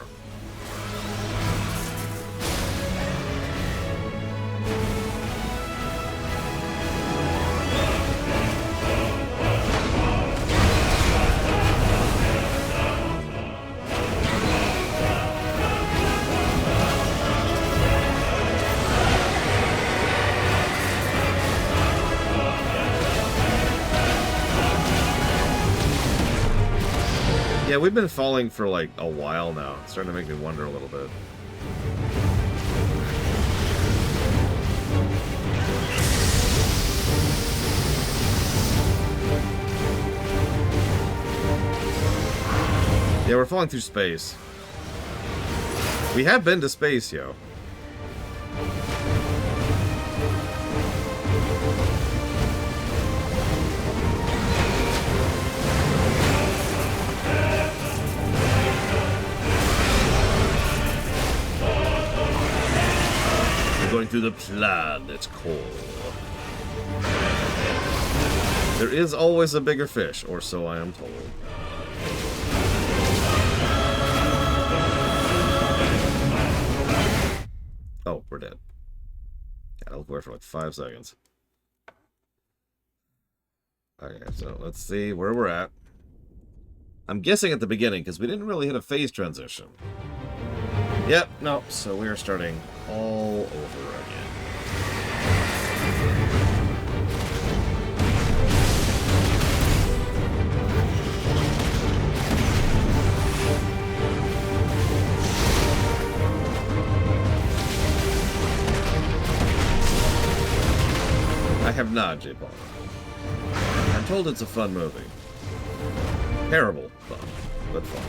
Yeah, we've been falling for like a while now. It's starting to make me wonder a little bit. Yeah, we're falling through space. We have been to space, yo. We're going through the planet's core. There is always a bigger fish, or so I am told. Oh, we're dead. Yeah, I'll go for like 5 seconds. Okay, so let's see where we're at. I'm guessing at the beginning, because we didn't really hit a phase transition. Yep, no, so we're starting all over again. I have not, J. Paul. I'm told it's a fun movie. Terrible fun, but fun.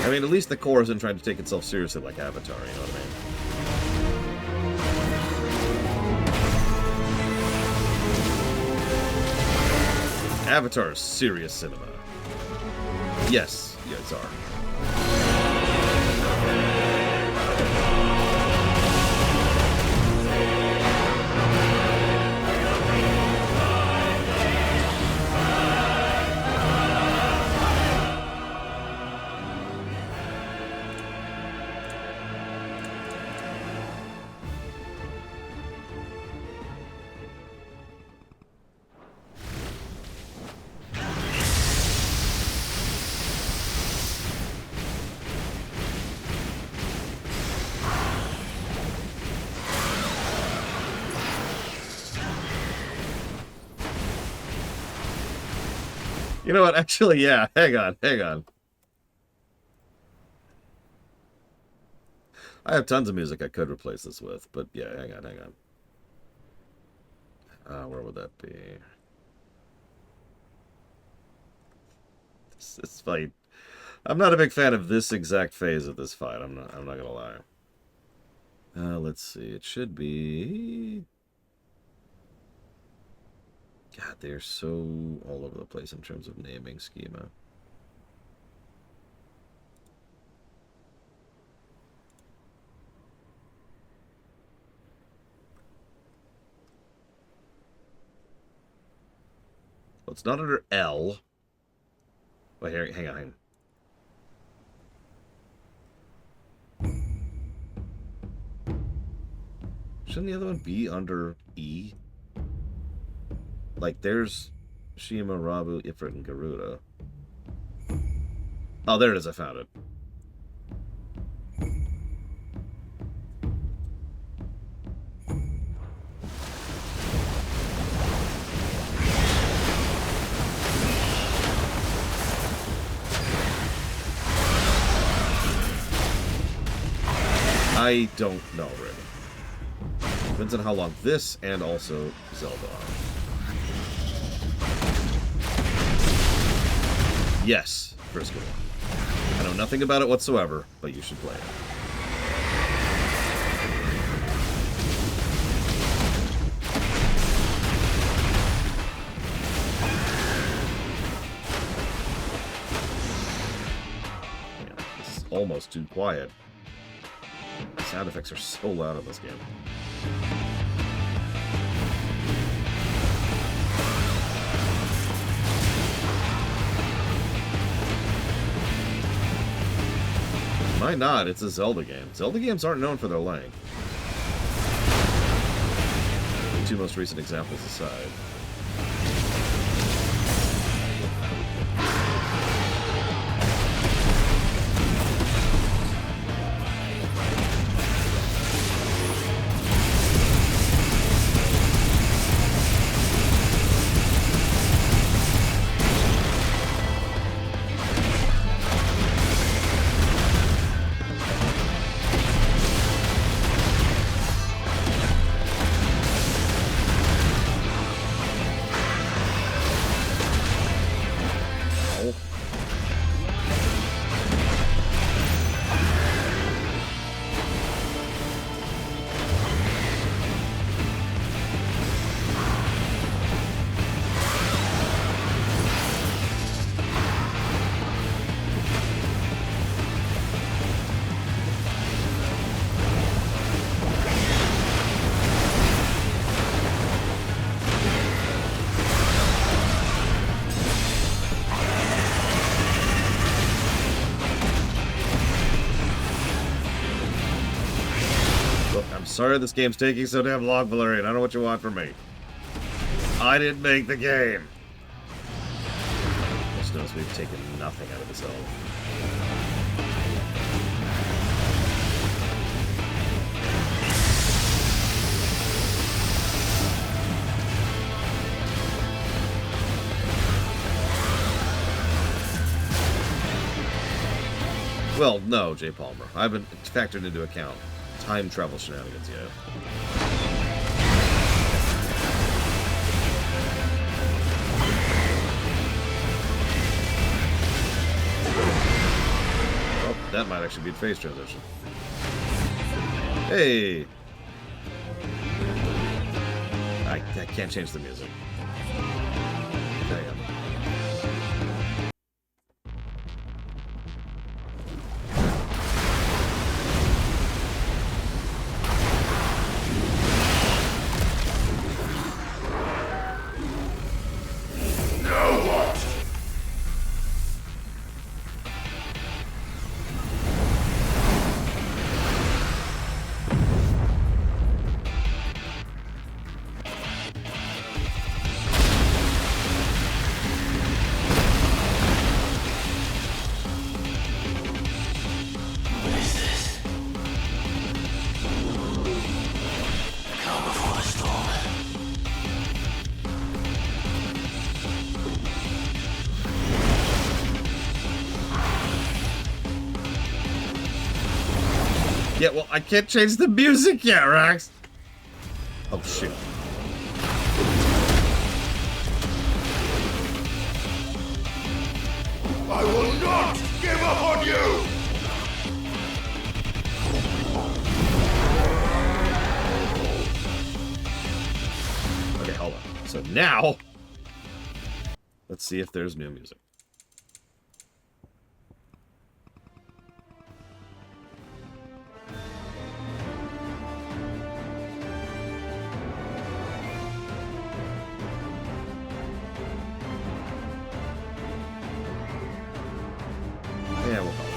I mean, at least the core isn't trying to take itself seriously like Avatar, you know what I mean? Avatar is serious cinema. Yes, yes, are. You know what? Actually, yeah. Hang on. I have tons of music I could replace this with, but yeah, hang on. Where would that be? This fight. I'm not a big fan of this exact phase of this fight. I'm not gonna lie. Let's see. It should be. God, they're so all over the place in terms of naming schema. Well, it's not under L. Wait, here, hang on. Shouldn't the other one be under E? Like, there's Shima, Rabu, Ifrit, and Garuda. Oh, there it is. I found it. I don't know, really. Depends on how long this and also Zelda are. Yes, first good one. I know nothing about it whatsoever, but you should play it. Yeah, this is almost too quiet. The sound effects are so loud in this game. Might not. It's a Zelda game. Zelda games aren't known for their length. The two most recent examples aside. Sorry this game's taking so damn long, Valerian. I don't know what you want from me. I didn't make the game. Just notice we've taken nothing out of this elf. Well, no, J. Palmer. I haven't factored into account time travel shenanigans yet. Oh, that might actually be a phase transition. Hey! I can't change the music. Hang on. Yeah, well, I can't change the music yet, Rex. Oh, shoot. I will not give up on you! Okay, hold on. So now, let's see if there's new music. Yeah, we'll follow.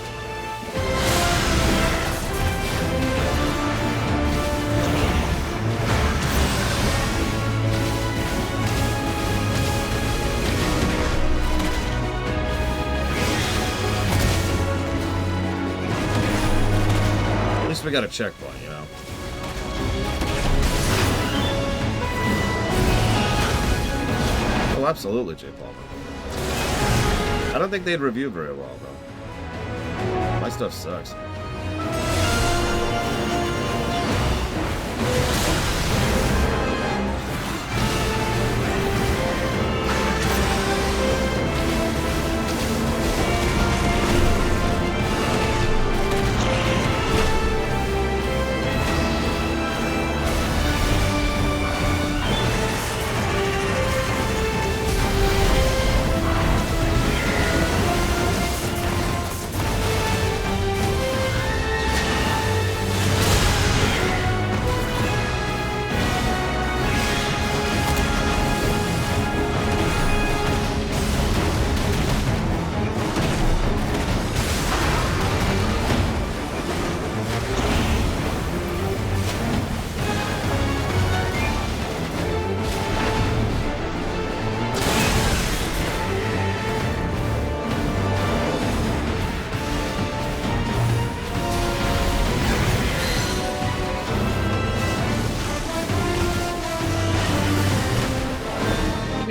At least we got a checkpoint, you know? Oh, absolutely, J. Palmer. I don't think they'd review very well, though. My stuff sucks.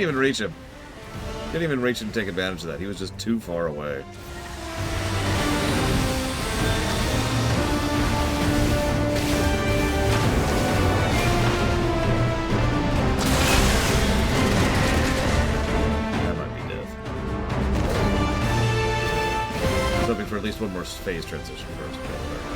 Couldn't even reach him. Couldn't even reach him to take advantage of that. He was just too far away. That might be death. I was hoping for at least one more phase transition first. But whatever.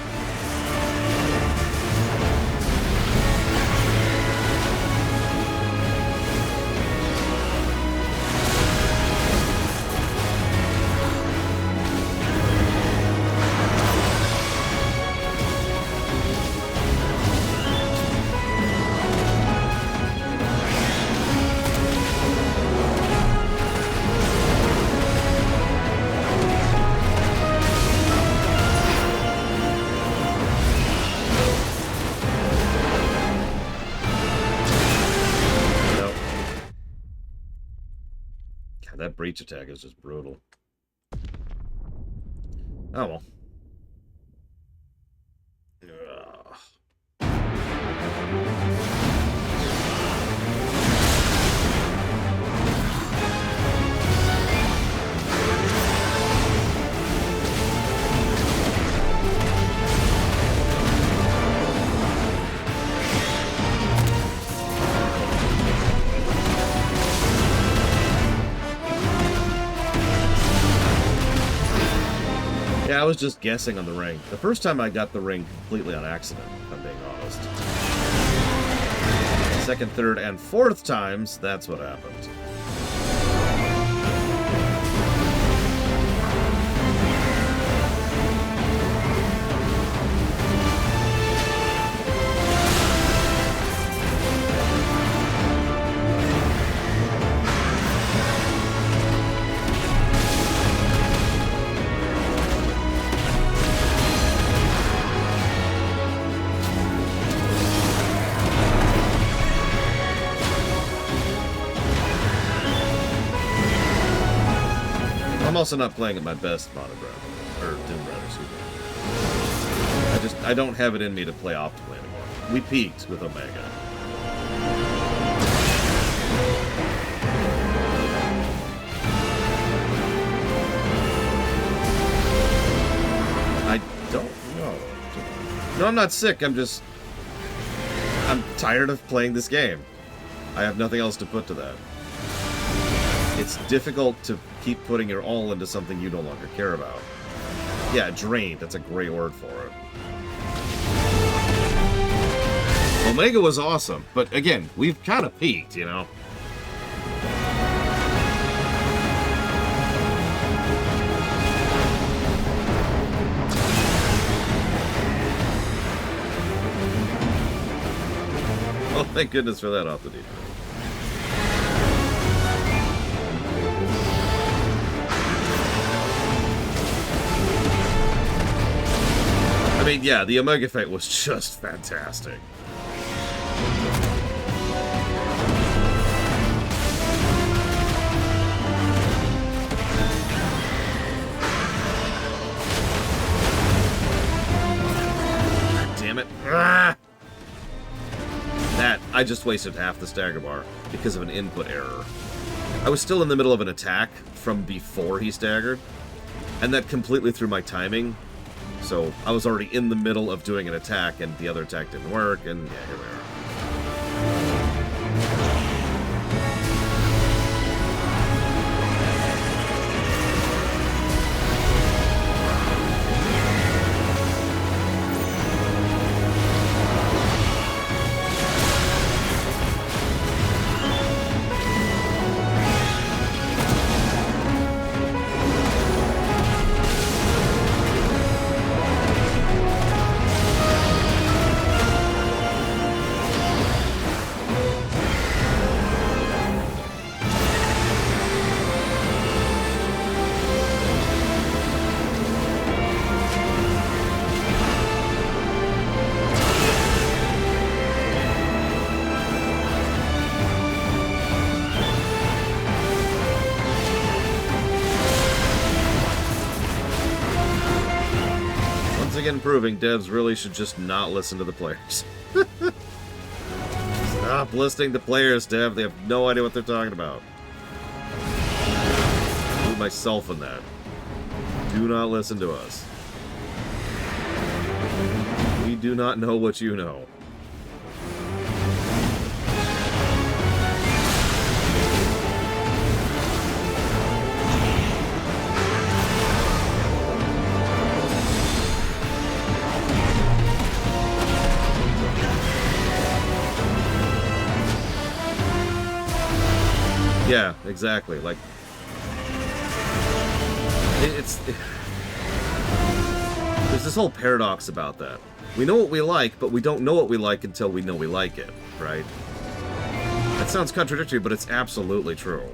That breach attack is just brutal. Oh well. Ugh. Yeah, I was just guessing on the ring. The first time I got the ring completely on accident, if I'm being honest. Second, third, and fourth times, that's what happened. I'm also not playing at my best monograph, or Doomrat, excuse me. I don't have it in me to play optimally anymore. We peaked with Omega. I don't know. No, I'm not sick. I'm tired of playing this game. I have nothing else to put to that. It's difficult to keep putting your all into something you no longer care about. Yeah, drained. That's a great word for it. Omega was awesome, but again, we've kind of peaked, you know? Oh, thank goodness for that off the deep end. I mean, yeah, the Omega fight was just fantastic. God damn it. Ah! That, I just wasted half the stagger bar because of an input error. I was still in the middle of an attack from before he staggered, and that completely threw my timing. So I was already in the middle of doing an attack, and the other attack didn't work, and yeah, here we are. Again, proving devs really should just not listen to the players. Stop listening to players, Dev. They have no idea what they're talking about. include myself in that. Do not listen to us. We do not know what you know. Yeah, exactly. Like, there's this whole paradox about that. We know what we like, but we don't know what we like until we know we like it, right? It sounds contradictory, but it's absolutely true.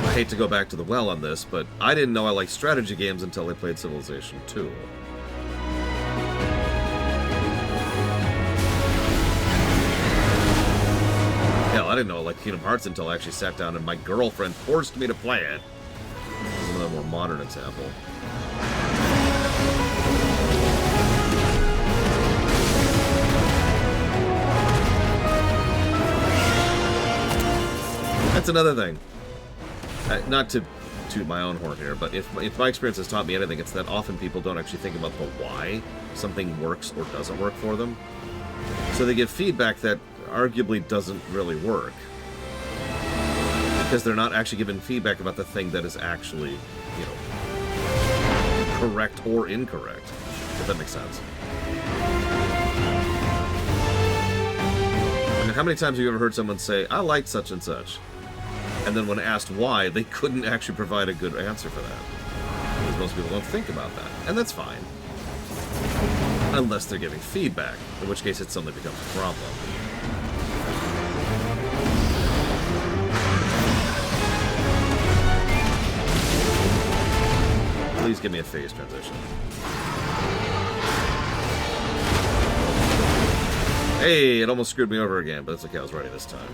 I hate to go back to the well on this, but I didn't know I liked strategy games until I played Civilization 2. Hell, I didn't know I liked Kingdom Hearts until I actually sat down and my girlfriend forced me to play it. This is another more modern example. That's another thing. Not to toot my own horn here, but if my experience has taught me anything, it's that often people don't actually think about the why something works or doesn't work for them. So they give feedback that arguably doesn't really work. Because they're not actually given feedback about the thing that is actually, you know, correct or incorrect, if that makes sense. I mean, how many times have you ever heard someone say, I like such and such? And then when asked why, they couldn't actually provide a good answer for that. Because most people don't think about that. And that's fine. Unless they're giving feedback, in which case it suddenly becomes a problem. Please give me a phase transition. Hey, it almost screwed me over again, but it's okay, I was ready this time.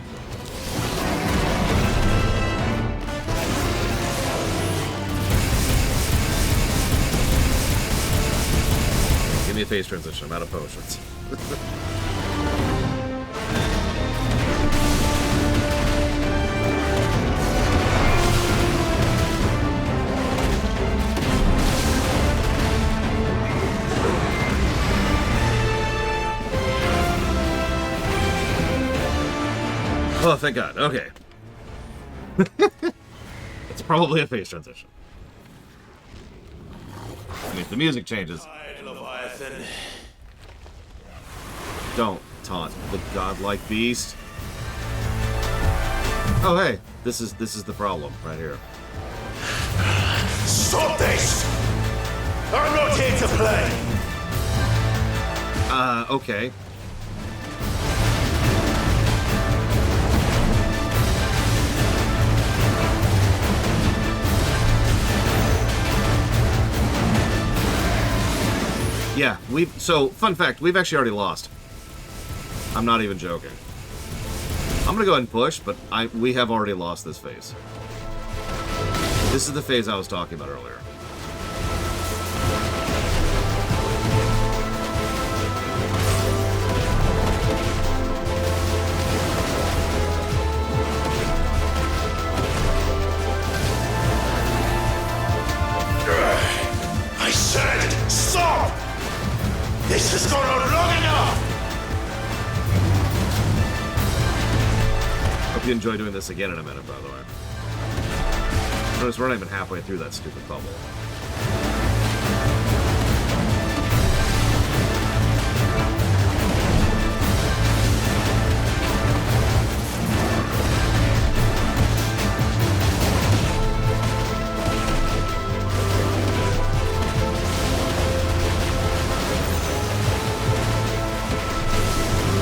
Give me a phase transition, I'm out of potions. Oh, thank God. Okay. It's probably a phase transition. I mean, if the music changes... Leviathan. Don't taunt the godlike beast. Oh, hey. This is the problem right here. Stop this! I'm not here to play! Okay. Yeah, so, fun fact, we've actually already lost. I'm not even joking. I'm gonna go ahead and push, but we have already lost this phase. This is the phase I was talking about earlier. I said, stop! This has gone on long enough! Hope you enjoy doing this again in a minute, by the way. Notice we're not even halfway through that stupid bubble.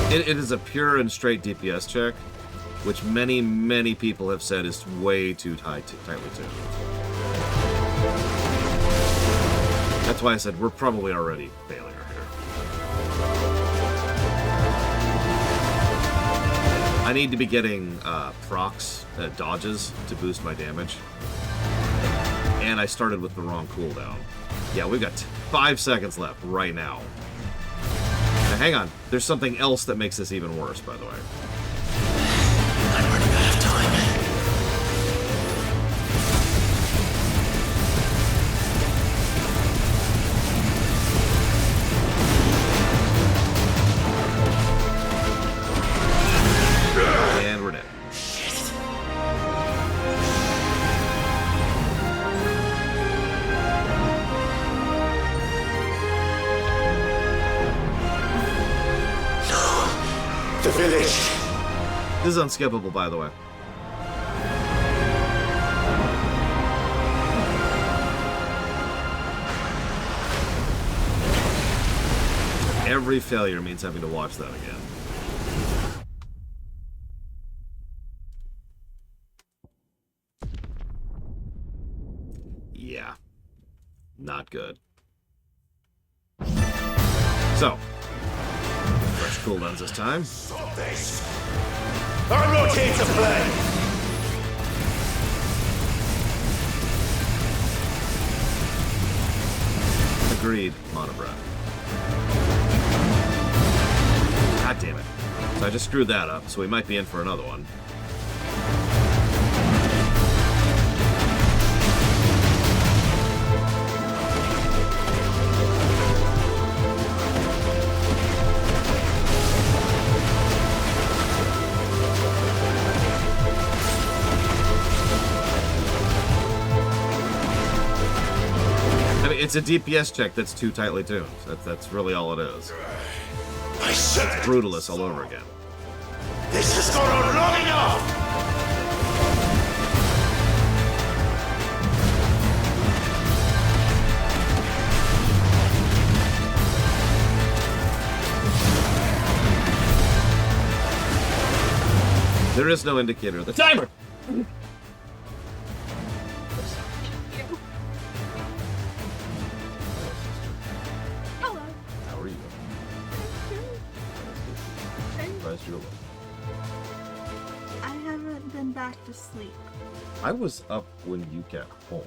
It is a pure and straight DPS check, which many, many people have said is way too tightly tuned. That's why I said we're probably already failure here. I need to be getting procs, dodges, to boost my damage. And I started with the wrong cooldown. Yeah, we've got 5 seconds left right now. Now, hang on. There's something else that makes this even worse, by the way. I'm running out of time. And we're dead. The village. This is unskippable, by the way. Every failure means having to watch that again. Yeah. Not good. So, fresh cooldowns this time. Stop this! I'm not here to play! Agreed, Monobra. God damn it. So I just screwed that up, so we might be in for another one. It's a DPS check that's too tightly tuned. That's really all it is. It's Brutalist all over again. This has gone on long enough! There is no indicator of the timer! I haven't been back to sleep. I was up when you got home.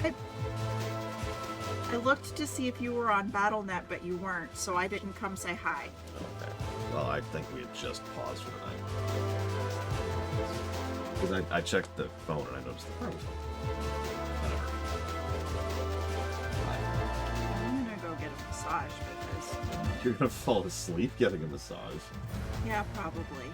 I looked to see if you were on BattleNet, but you weren't, so I didn't come say hi. Okay. Well, I think we had just paused for the night. Because I checked the phone and I noticed the phone was on. I'm gonna go get a massage because... You're gonna fall asleep getting a massage? Yeah, probably.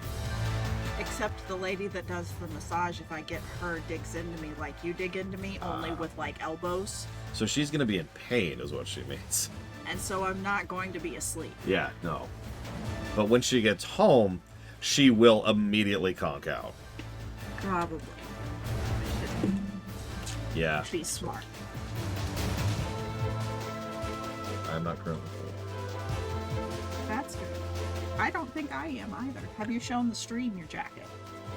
Except the lady that does the massage, if I get her, digs into me like you dig into me, only with, like, elbows. So she's gonna be in pain, is what she means. And so I'm not going to be asleep. Yeah, no. But when she gets home, she will immediately conk out. Probably. Yeah. Be smart. I'm not currently full. That's good. I don't think I am either. Have you shown the stream your jacket?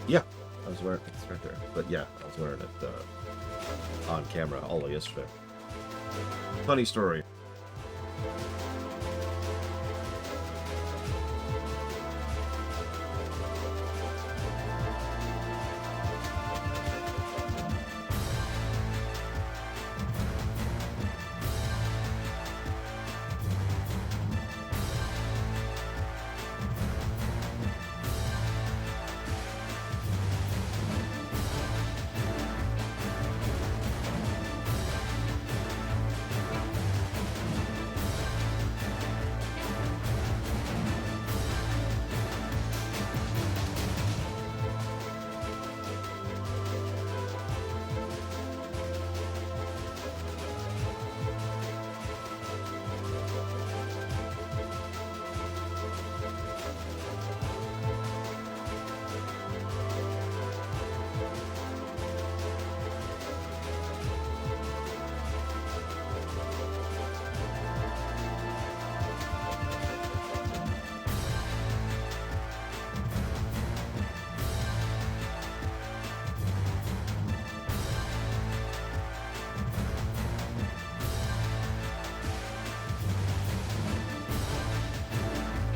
Yeah, I was wearing it's right there. But yeah, I was wearing it on camera all of yesterday. Funny story.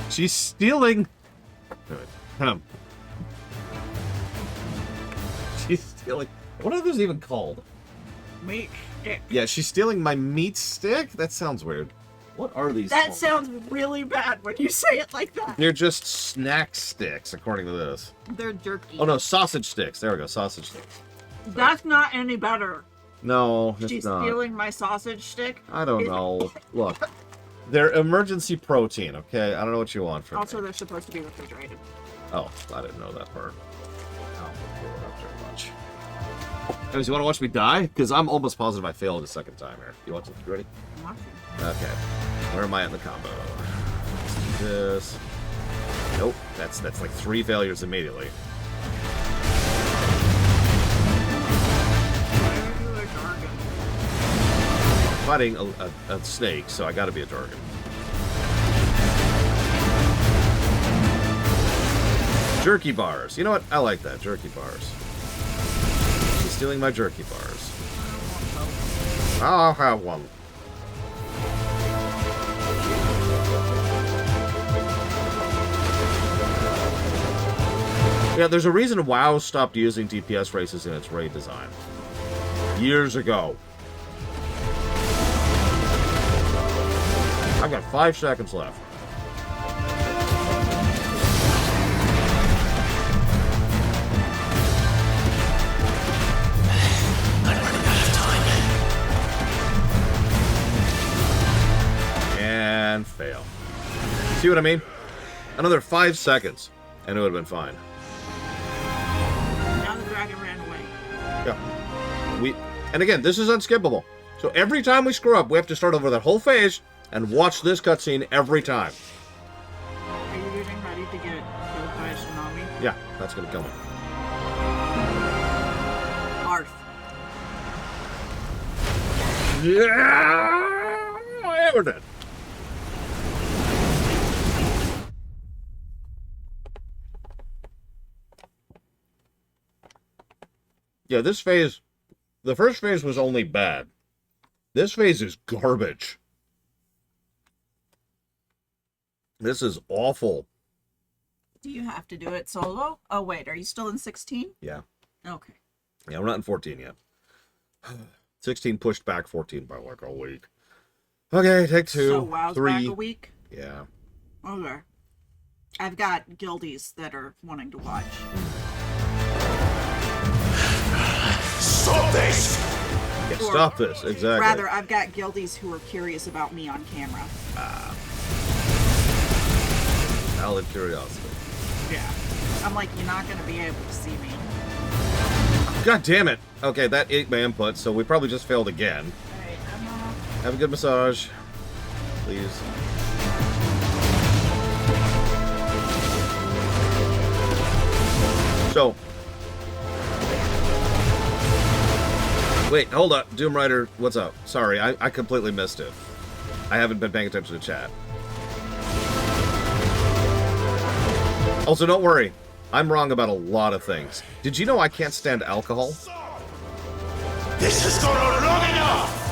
She's stealing. She's stealing. What are those even called? Meat stick. Yeah, she's stealing my meat stick? That sounds weird. What are these? That called? sounds really bad when you say it like that. They're just snack sticks, according to this. They're jerky. Oh no, sausage sticks. There we go, sausage sticks. That's not any better. No, it's She's not. stealing my sausage stick. I don't know. Look, they're emergency protein, okay? I don't know what you want from Also, me. they're supposed to be refrigerated. Oh, I didn't know that part. Oh, not very much. Anyways, you want to watch me die? Because I'm almost positive I failed a second time here. You want to? You ready? I'm watching. Okay. Where am I in the combo? Let's do this. Nope. That's like 3 failures immediately. I'm fighting a snake, so I gotta be a Jargon. Jerky bars. You know what? I like that. Jerky bars. She's stealing my jerky bars. I'll have one. Yeah, there's a reason WoW stopped using DPS races in its raid design. Years ago. I've got 5 seconds left. I'm running out of time. And fail. See what I mean? Another 5 seconds, and it would have been fine. Now the dragon ran away. Yeah. And again, this is unskippable. So every time we screw up, we have to start over that whole phase and watch this cutscene every time. Are you getting ready to get killed by a tsunami? Yeah, that's gonna kill me. Arf. Yeah, I ever did. Yeah, this phase, the first phase was only bad. This phase is garbage. This is awful. Do you have to do it solo? Oh, wait. Are you still in 16? Yeah. Okay. Yeah, we're not in 14 yet. 16 pushed back 14 by like a week. Okay, take 2. So WoW's 3. back a week? Yeah. Okay. I've got guildies that are wanting to watch. Stop this! Yeah, stop this, exactly. Rather, I've got guildies who are curious about me on camera. Valid curiosity. Yeah. I'm like, you're not going to be able to see me. God damn it. Okay, that ate my input, so we probably just failed again. Alright, Have a good massage. Please. So. Wait, hold up. Doom Rider, what's up? Sorry, I completely missed it. I haven't been paying attention to chat. Also, don't worry. I'm wrong about a lot of things. Did you know I can't stand alcohol? This has gone on long enough!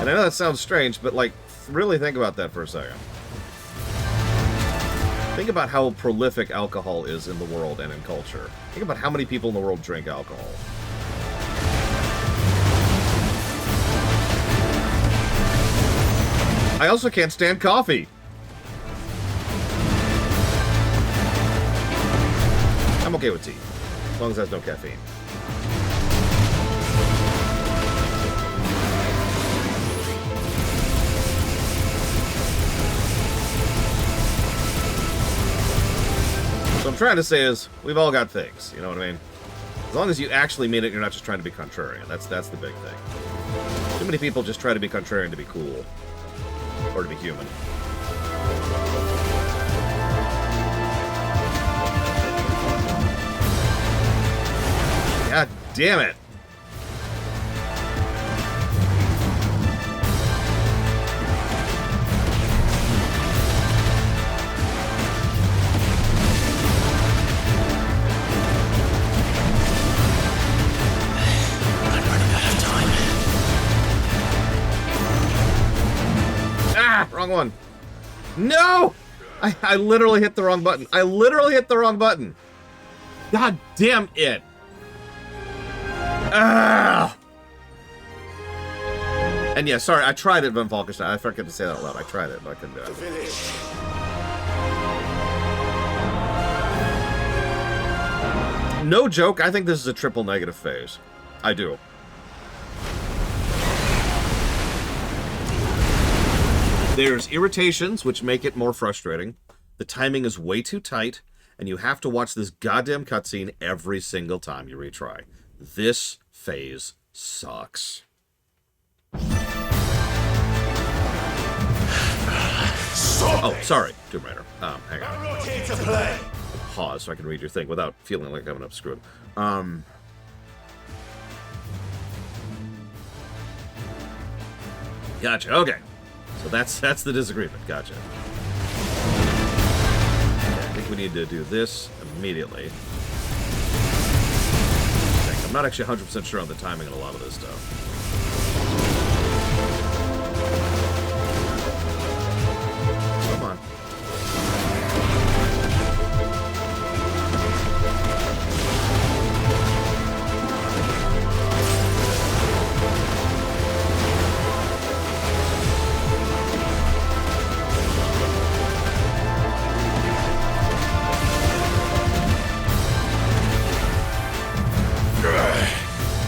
And I know that sounds strange, but, like, really think about that for a second. Think about how prolific alcohol is in the world and in culture. Think about how many people in the world drink alcohol. I also can't stand coffee. I'm okay with tea, as long as it has no caffeine. What I'm trying to say is, we've all got things, you know what I mean? As long as you actually mean it, you're not just trying to be contrarian. That's the big thing. Too many people just try to be contrarian to be cool. Or to be human. God damn it. Wrong one. No! I literally hit the wrong button. I literally hit the wrong button. God damn it. Ah! And yeah, sorry, I tried it, Van Falkenstein. I forgot to say that out loud. I tried it, but I couldn't do it. No joke, I think this is a triple negative phase. I do. There's irritations, which make it more frustrating. The timing is way too tight, and you have to watch this goddamn cutscene every single time you retry. This phase sucks. Oh, sorry, Tomb Raider. Hang on. Pause so I can read your thing without feeling like I'm up screwed. Gotcha. Okay. So that's the disagreement. Gotcha. Okay, I think we need to do this immediately. I'm not actually 100% sure on the timing on a lot of this stuff. Come on.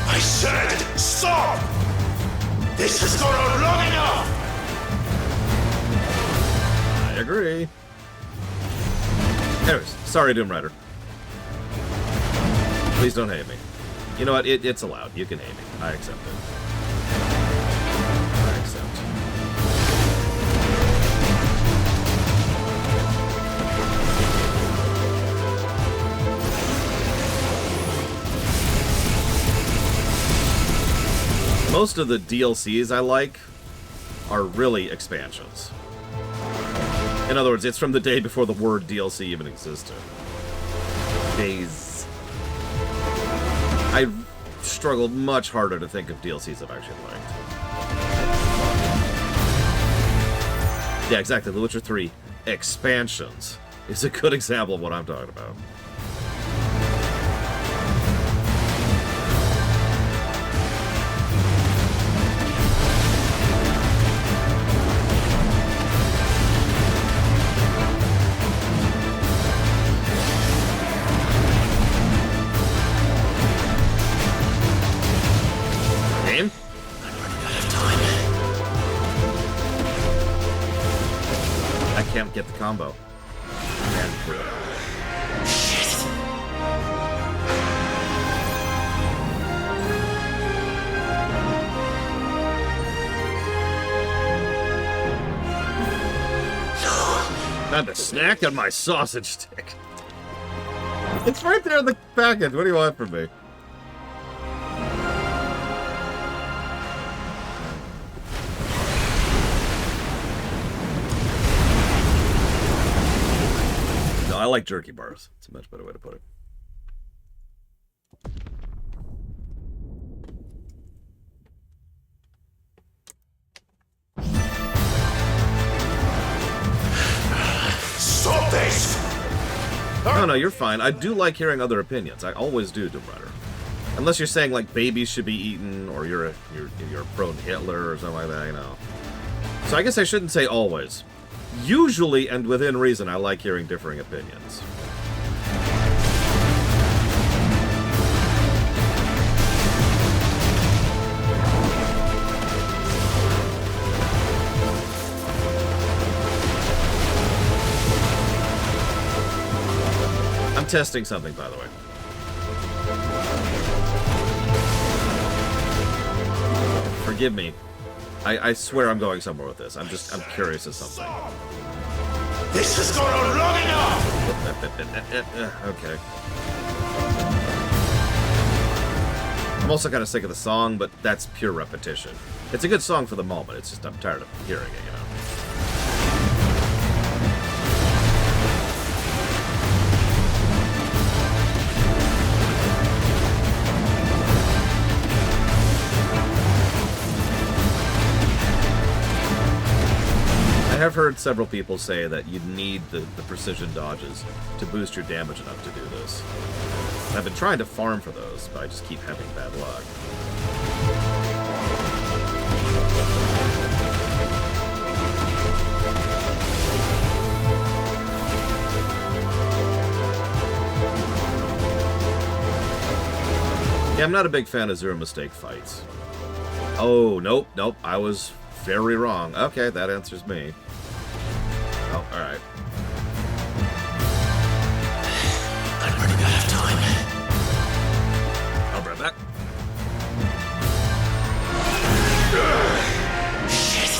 I said stop! This has gone on long enough! I agree. Anyways, sorry, Doom Rider. Please don't hate me. You know what? It's allowed. You can hate me. I accept it. I accept. Most of the DLCs I like are really expansions. In other words, it's from the day before the word DLC even existed. Days. I struggled much harder to think of DLCs I've actually liked. Yeah, exactly. The Witcher 3 expansions is a good example of what I'm talking about. Can't get the combo. Not the snack on my sausage stick. It's right there in the package. What do you want from me? I like jerky bars. It's a much better way to put it. Stop this! No, you're fine. I do like hearing other opinions. I always do, Doom Rider. Unless you're saying like babies should be eaten, or you're pro Hitler or something like that, you know. So I guess I shouldn't say always. Usually, and within reason, I like hearing differing opinions. I'm testing something, by the way. Forgive me. I swear I'm going somewhere with this. I'm curious as something. This has gone on long enough! Okay. I'm also kind of sick of the song, but that's pure repetition. It's a good song for the moment. It's just I'm tired of hearing it, you know. I have heard several people say that you need the precision dodges to boost your damage enough to do this. I've been trying to farm for those, but I just keep having bad luck. Yeah, I'm not a big fan of zero mistake fights. Oh, nope, nope. I was very wrong. Okay, that answers me. Oh, alright. I'm running out of time. I'll be right back. Shit.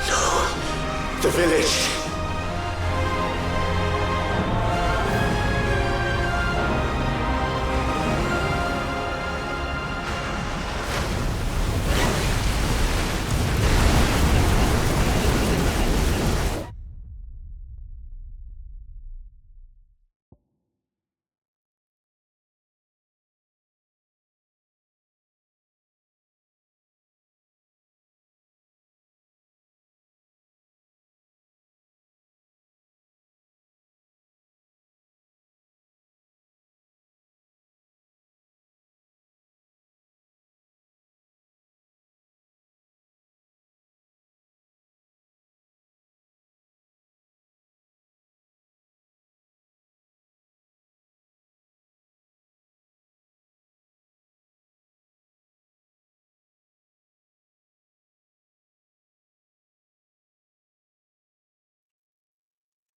No. The village.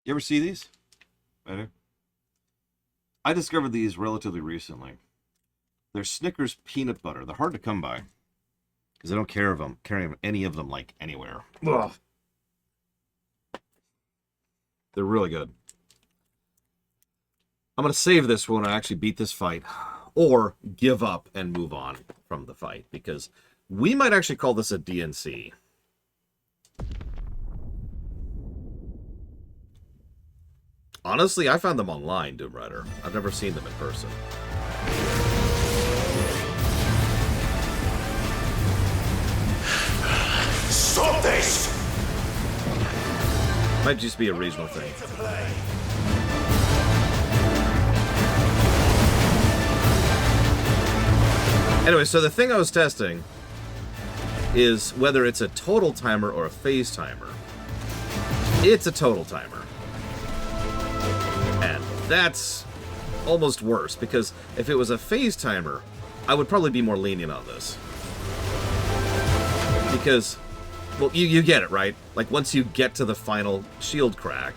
You ever see these? I discovered these relatively recently. They're Snickers peanut butter. They're hard to come by because I don't carry any of them like anywhere. Ugh. They're really good. I'm gonna save this when I actually beat this fight, or give up and move on from the fight, because we might actually call this a DNC. Honestly, I found them online, Doom Rider. I've never seen them in person. Stop this! Might just be a regional thing. Anyway, so the thing I was testing is whether it's a total timer or a phase timer. It's a total timer. And that's almost worse, because if it was a phase timer, I would probably be more lenient on this. Because, well, you get it, right? Like, once you get to the final shield crack,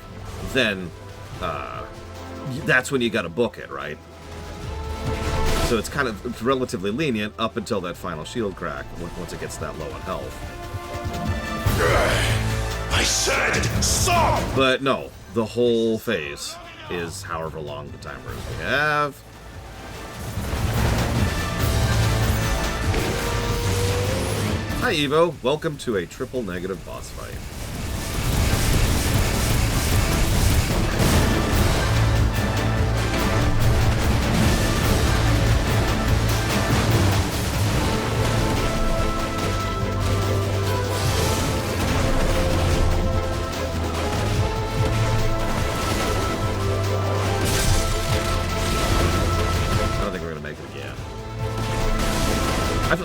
then that's when you gotta book it, right? So it's kind of relatively lenient up until that final shield crack, once it gets that low in health. I said stop! But no, the whole phase is however long the timer is we have. Hi Evo, welcome to a triple negative boss fight.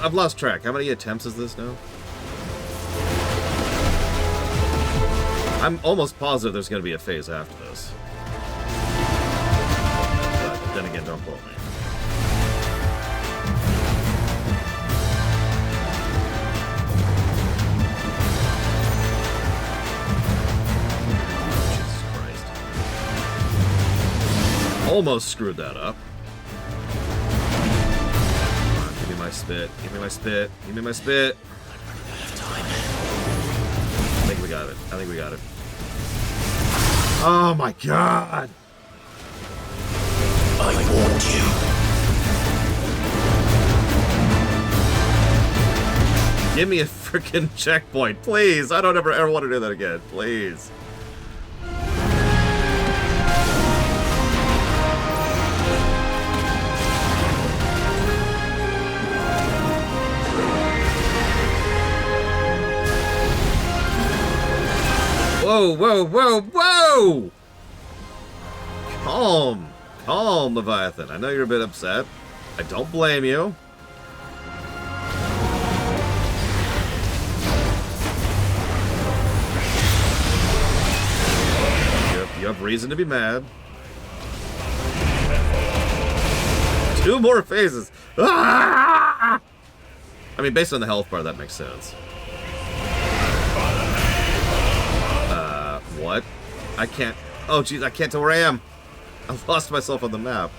I've lost track. How many attempts is this now? I'm almost positive there's going to be a phase after this. But then again, don't quote me. Jesus Christ. Almost screwed that up. Spit. Give me my spit. Give me my spit. I think we got it. I think we got it. Oh my god! I warned you. Give me a freaking checkpoint, please. I don't ever want to do that again. Please. Whoa, whoa, whoa, whoa! Calm. Calm, Leviathan. I know you're a bit upset. I don't blame you. You have reason to be mad. 2 more phases. Ah! I mean, based on the health bar, that makes sense. What? I can't... Oh, jeez, I can't tell where I am. I've lost myself on the map.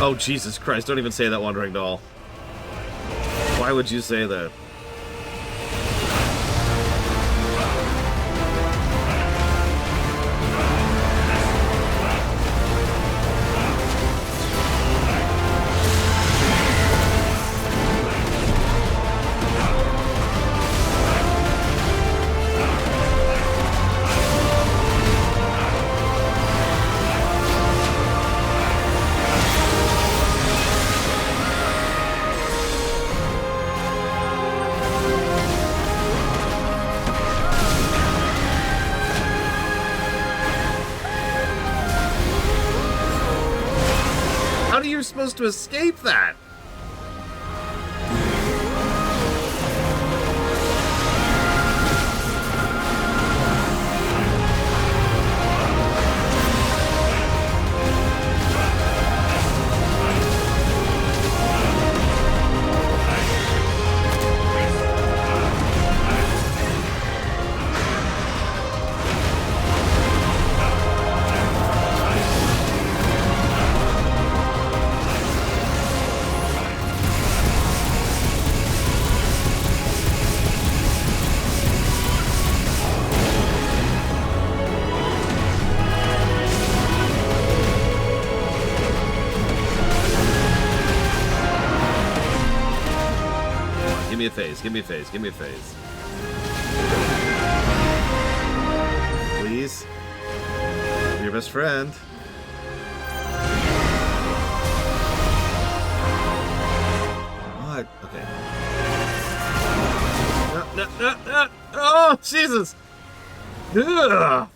Oh, Jesus Christ, don't even say that, Wandering Doll. Why would you say that? Supposed to escape that? Give me a phase. Give me a phase. Please. I'm your best friend. What? Okay. No. Oh, Jesus! Ugh.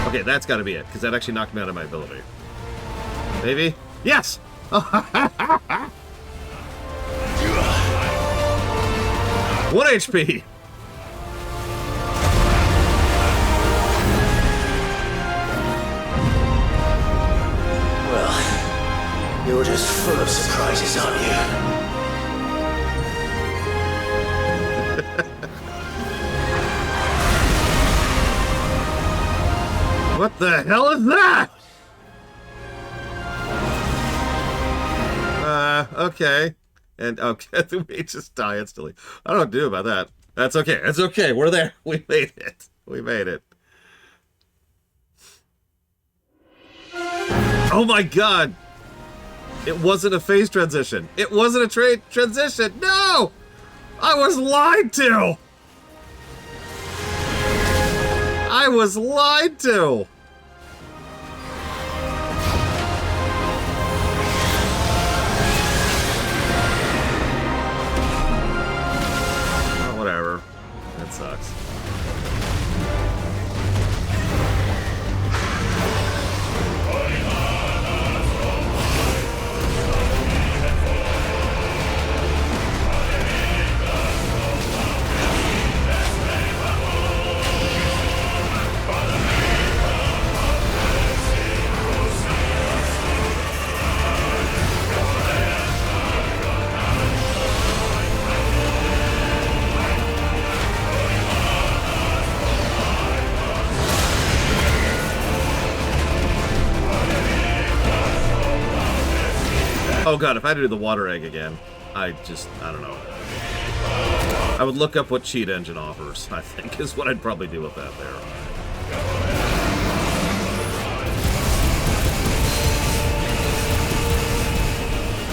Okay, that's got to be it, because that actually knocked me out of my ability. Maybe? Yes! 1 HP! Well, you're just full of surprises, aren't you? What the hell is that? Okay. And, okay, we just die instantly. I don't know what to do about that. That's okay. That's okay. We're there. We made it. We made it. Oh my god! It wasn't a phase transition. It wasn't a transition. No! I was lied to! I was lied to! sucks. Oh god, if I had to do the water egg again, I don't know. I would look up what cheat engine offers, I think, is what I'd probably do with that there.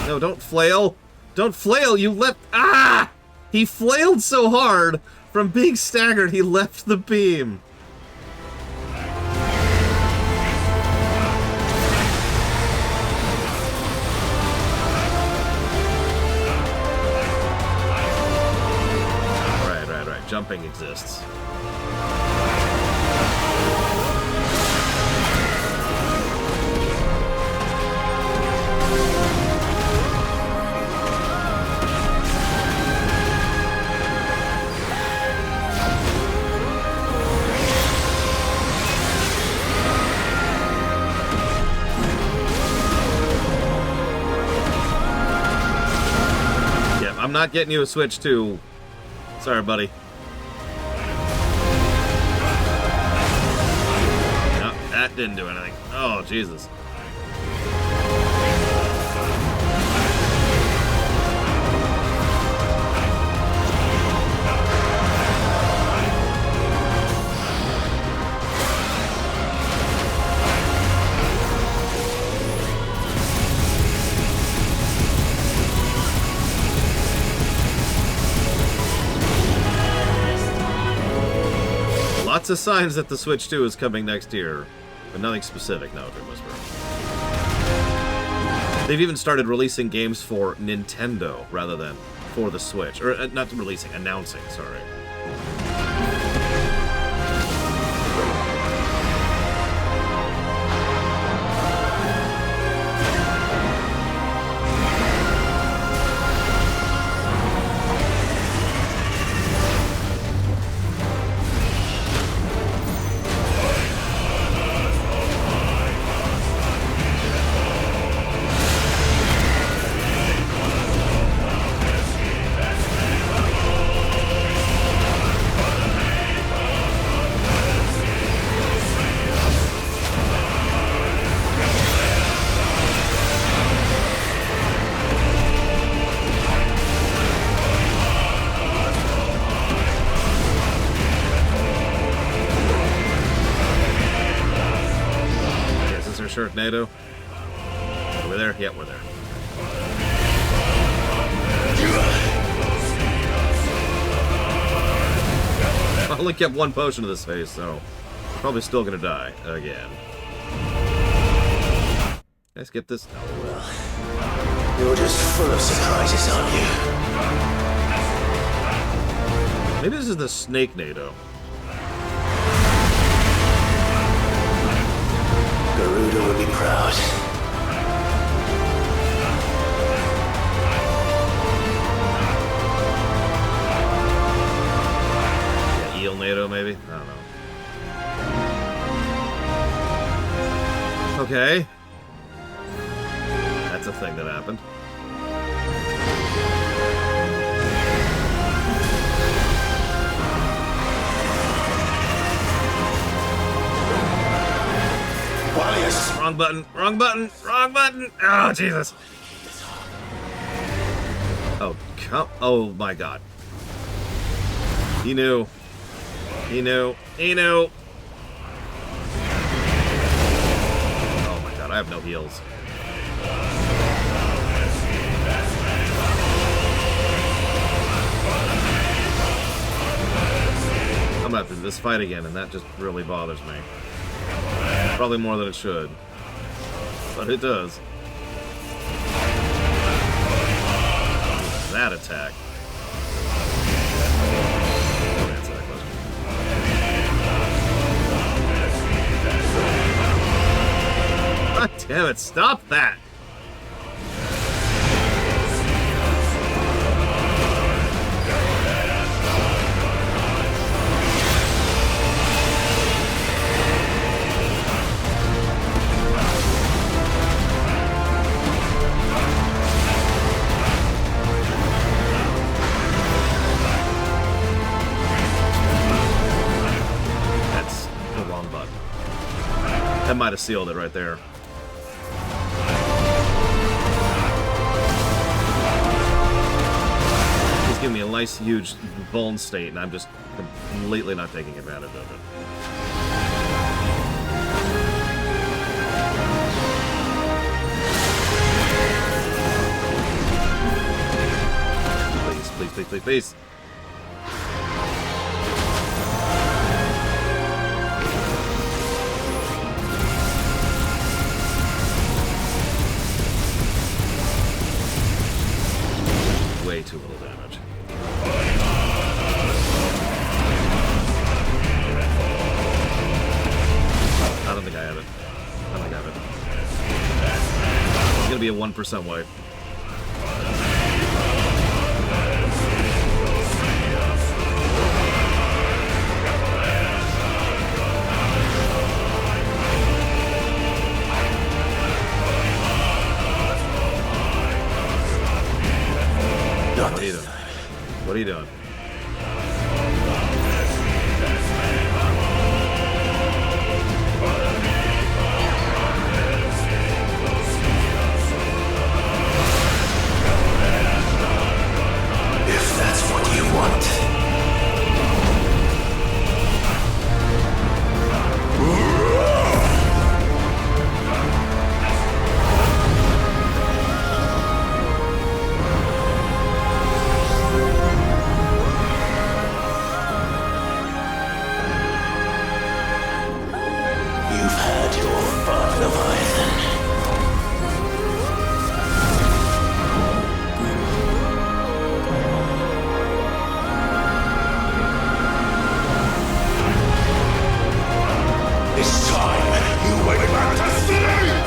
No, don't flail! Don't flail! You left... Ah! He flailed so hard, from being staggered, he left the beam. Jumping exists. Yeah, I'm not getting you a Switch 2. Sorry, buddy. That didn't do anything. Oh, Jesus. Lots of signs that the Switch 2 is coming next year. But nothing specific, no, Dream Whisperer. They've even started releasing games for Nintendo rather than for the Switch. Or, not releasing, announcing, sorry. Sharknado. Are we there? Yeah, we're there. I only kept one potion to this phase, so I'm probably still gonna die again. Let's get this. Well, you're just full of surprises, aren't you? Maybe this is the Snake Nado. Garuda would be proud. Yeah, Eel Nado, maybe? I don't know. Okay. That's a thing that happened. Wrong button, wrong button, wrong button! Oh, Jesus! Oh, oh my god. He knew. He knew. He knew! Oh my god, I have no heals. I'm gonna have to do this fight again, and that just really bothers me. Probably more than it should. But it does. That attack. Don't answer that question. God damn it, stop that! That's the wrong button. That might have sealed it right there. He's giving me a nice, huge bone state, and I'm just completely not taking advantage of it. Please, please, please, please, please. Way too little damage. I don't think I have it. I don't think I have it. It's gonna be a 1% wipe. What are you doing? What are you doing? If that's what you want. You've had your fun, Leviathan. It's time you went back to sleep!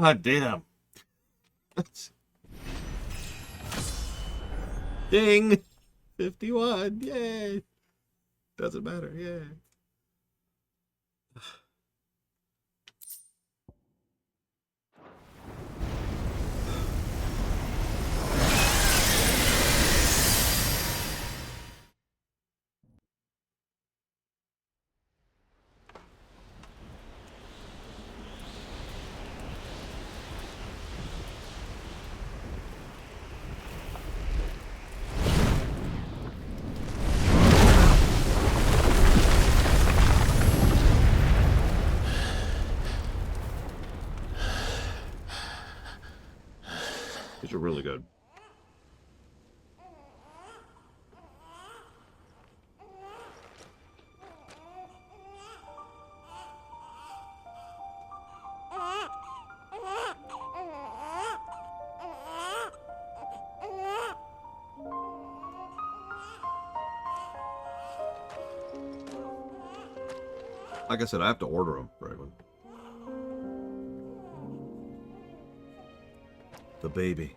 God damn. Ding! 51, yay! Doesn't matter, yay. These are really good. Like I said, I have to order them, Braylon. The baby.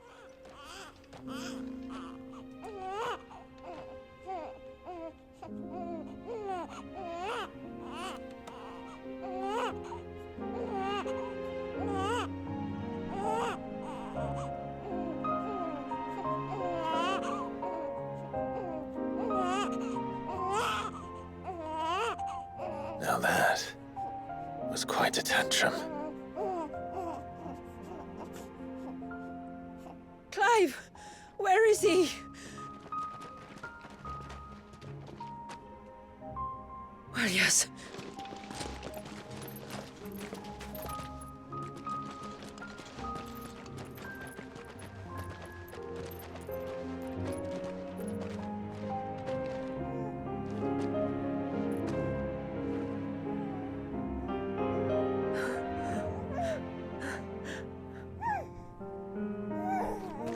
Now that was quite a tantrum. Clive! Where is he? Well, yes.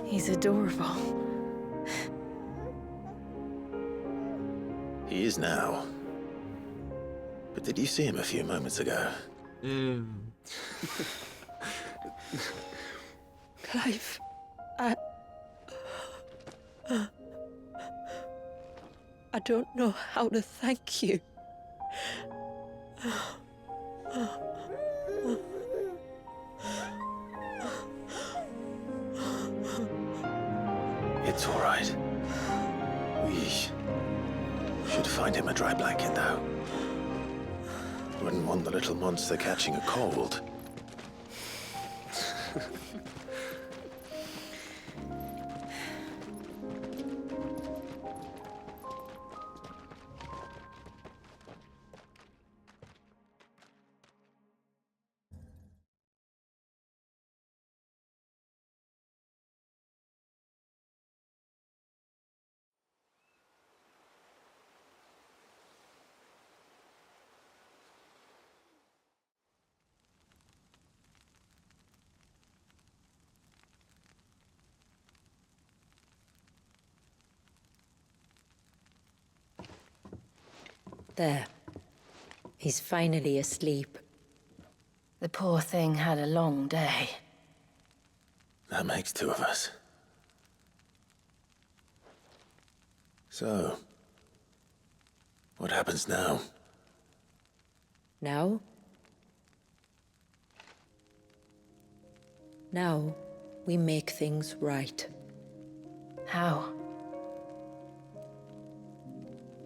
He's adorable. He is now. But did you see him a few moments ago? Clive, I don't know how to thank you. It's all right. We should find him a dry blanket, though. Wouldn't want the little monster catching a cold. There. He's finally asleep. The poor thing had a long day. That makes two of us. So, what happens now? Now? Now, we make things right. How?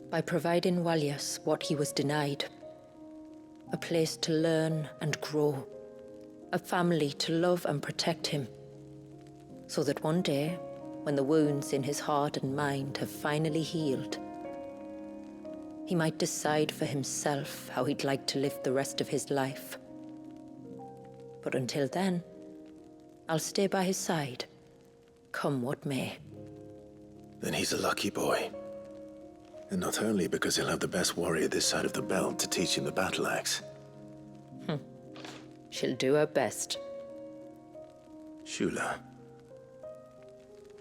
By providing Walyas what he was denied. A place to learn and grow. A family to love and protect him. So that one day, when the wounds in his heart and mind have finally healed, he might decide for himself how he'd like to live the rest of his life. But until then, I'll stay by his side, come what may. Then he's a lucky boy. And not only because he'll have the best warrior this side of the belt to teach him the battle axe. She'll do her best. Shula.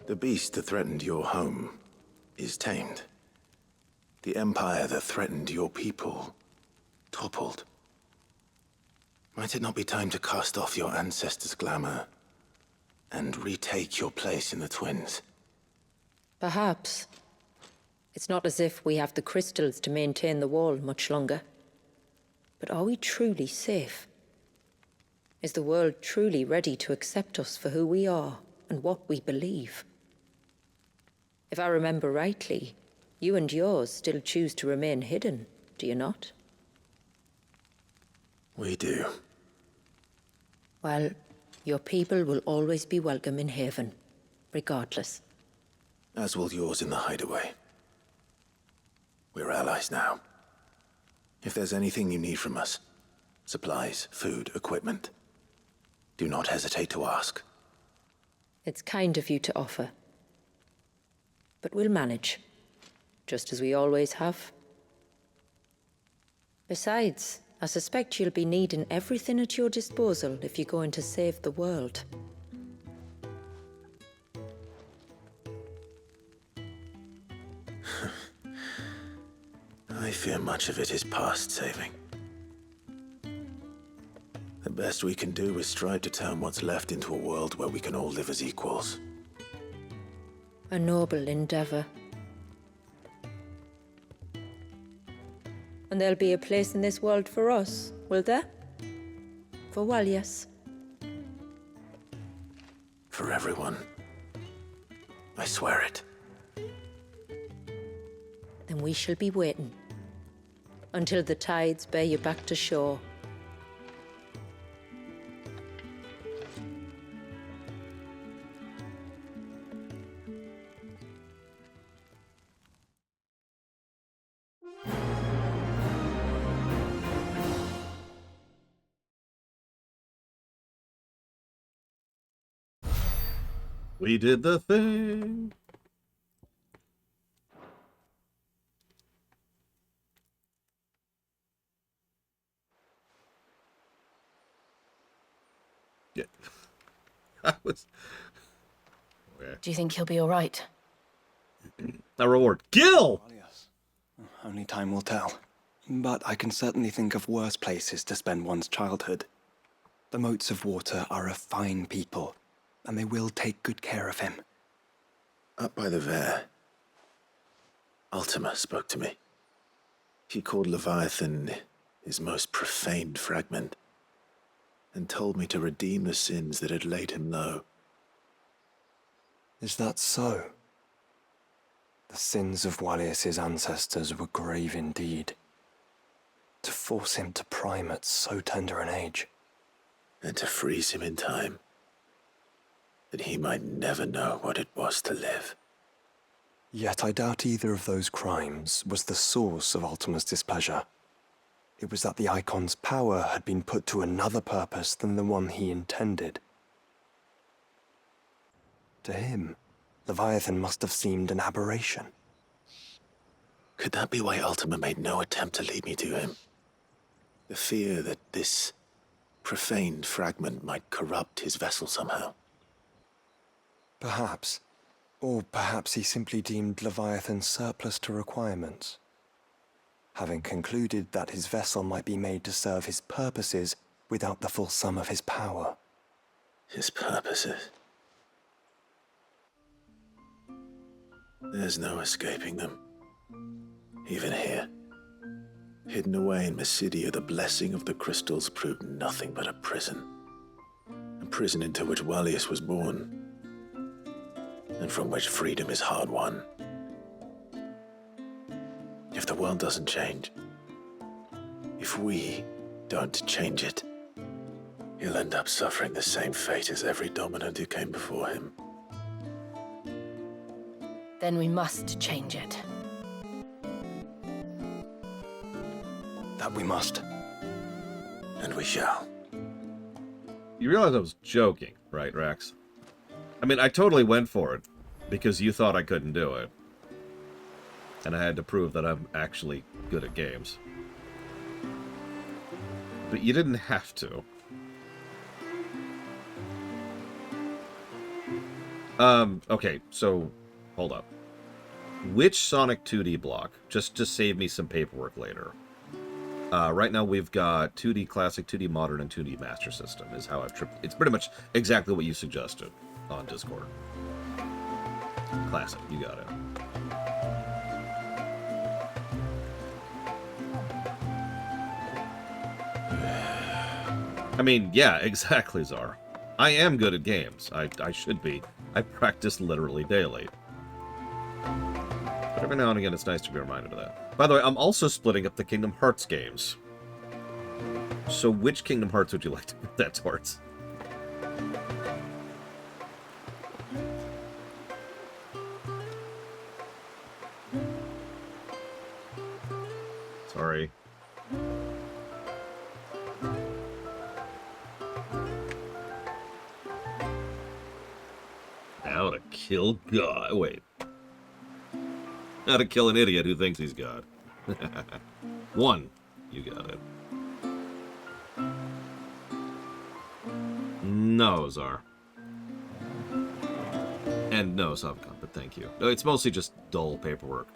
The beast that threatened your home is tamed. The empire that threatened your people toppled. Might it not be time to cast off your ancestors' glamour and retake your place in the Twins? Perhaps. It's not as if we have the crystals to maintain the wall much longer. But are we truly safe? Is the world truly ready to accept us for who we are and what we believe? If I remember rightly, you and yours still choose to remain hidden, do you not? We do. Well, your people will always be welcome in Haven, regardless. As will yours in the hideaway. We're allies now. If there's anything you need from us, supplies, food, equipment, do not hesitate to ask. It's kind of you to offer. But we'll manage, just as we always have. Besides, I suspect you'll be needing everything at your disposal if you're going to save the world. I fear much of it is past saving. The best we can do is strive to turn what's left into a world where we can all live as equals. A noble endeavor. And there'll be a place in this world for us, will there? For Walyas? For everyone. I swear it. Then we shall be waiting. Until the tides bear you back to shore. We did the thing. Yeah. I was... Okay. Do you think he'll be all right? A reward. Kill! Only time will tell. But I can certainly think of worse places to spend one's childhood. The Moats of Water are a fine people, and they will take good care of him. Up by the Vare, Ultima spoke to me. He called Leviathan his most profaned fragment, and told me to redeem the sins that had laid him low. Is that so? The sins of Wallius's ancestors were grave indeed. To force him to prime at so tender an age. And to freeze him in time, that he might never know what it was to live. Yet I doubt either of those crimes was the source of Ultima's displeasure. It was that the Icon's power had been put to another purpose than the one he intended. To him, Leviathan must have seemed an aberration. Could that be why Ultima made no attempt to lead me to him? The fear that this profaned fragment might corrupt his vessel somehow. Perhaps. Or perhaps he simply deemed Leviathan surplus to requirements. Having concluded that his vessel might be made to serve his purposes without the full sum of his power. His purposes? There's no escaping them. Even here. Hidden away in Mysidia, the blessing of the crystals proved nothing but a prison. A prison into which Wallius was born, and from which freedom is hard won. If the world doesn't change, if we don't change it, he'll end up suffering the same fate as every dominant who came before him. Then we must change it. That we must. And we shall. You realize I was joking, right, Rex? I mean, I totally went for it, because you thought I couldn't do it. And I had to prove that I'm actually good at games. But you didn't have to. Okay, so, hold up. Which Sonic 2D block? Just to save me some paperwork later. Right now we've got 2D Classic, 2D Modern, and 2D Master System is how I've tripped. It's pretty much exactly what you suggested on Discord. Classic, you got it. I mean, yeah, exactly, Czar. I am good at games. I should be. I practice literally daily. But every now and again, it's nice to be reminded of that. By the way, I'm also splitting up the Kingdom Hearts games. So which Kingdom Hearts would you like to put that towards? Sorry. How to kill God. Wait. How to kill an idiot who thinks he's God. 1. You got it. No, Czar. And no, Savcon, but thank you. No, it's mostly just dull paperwork.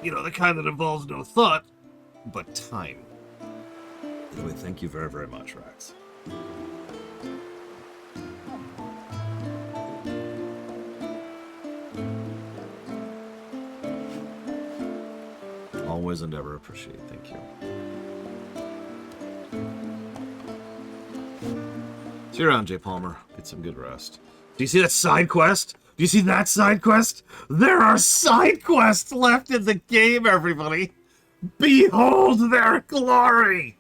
You know, the kind that involves no thought, but time. Anyway, thank you very, very much, Rex. Always and ever appreciate. Thank you. See you around, J. Palmer. Get some good rest. Do you see that side quest? Do you see that side quest? There are side quests left in the game, everybody! Behold their glory!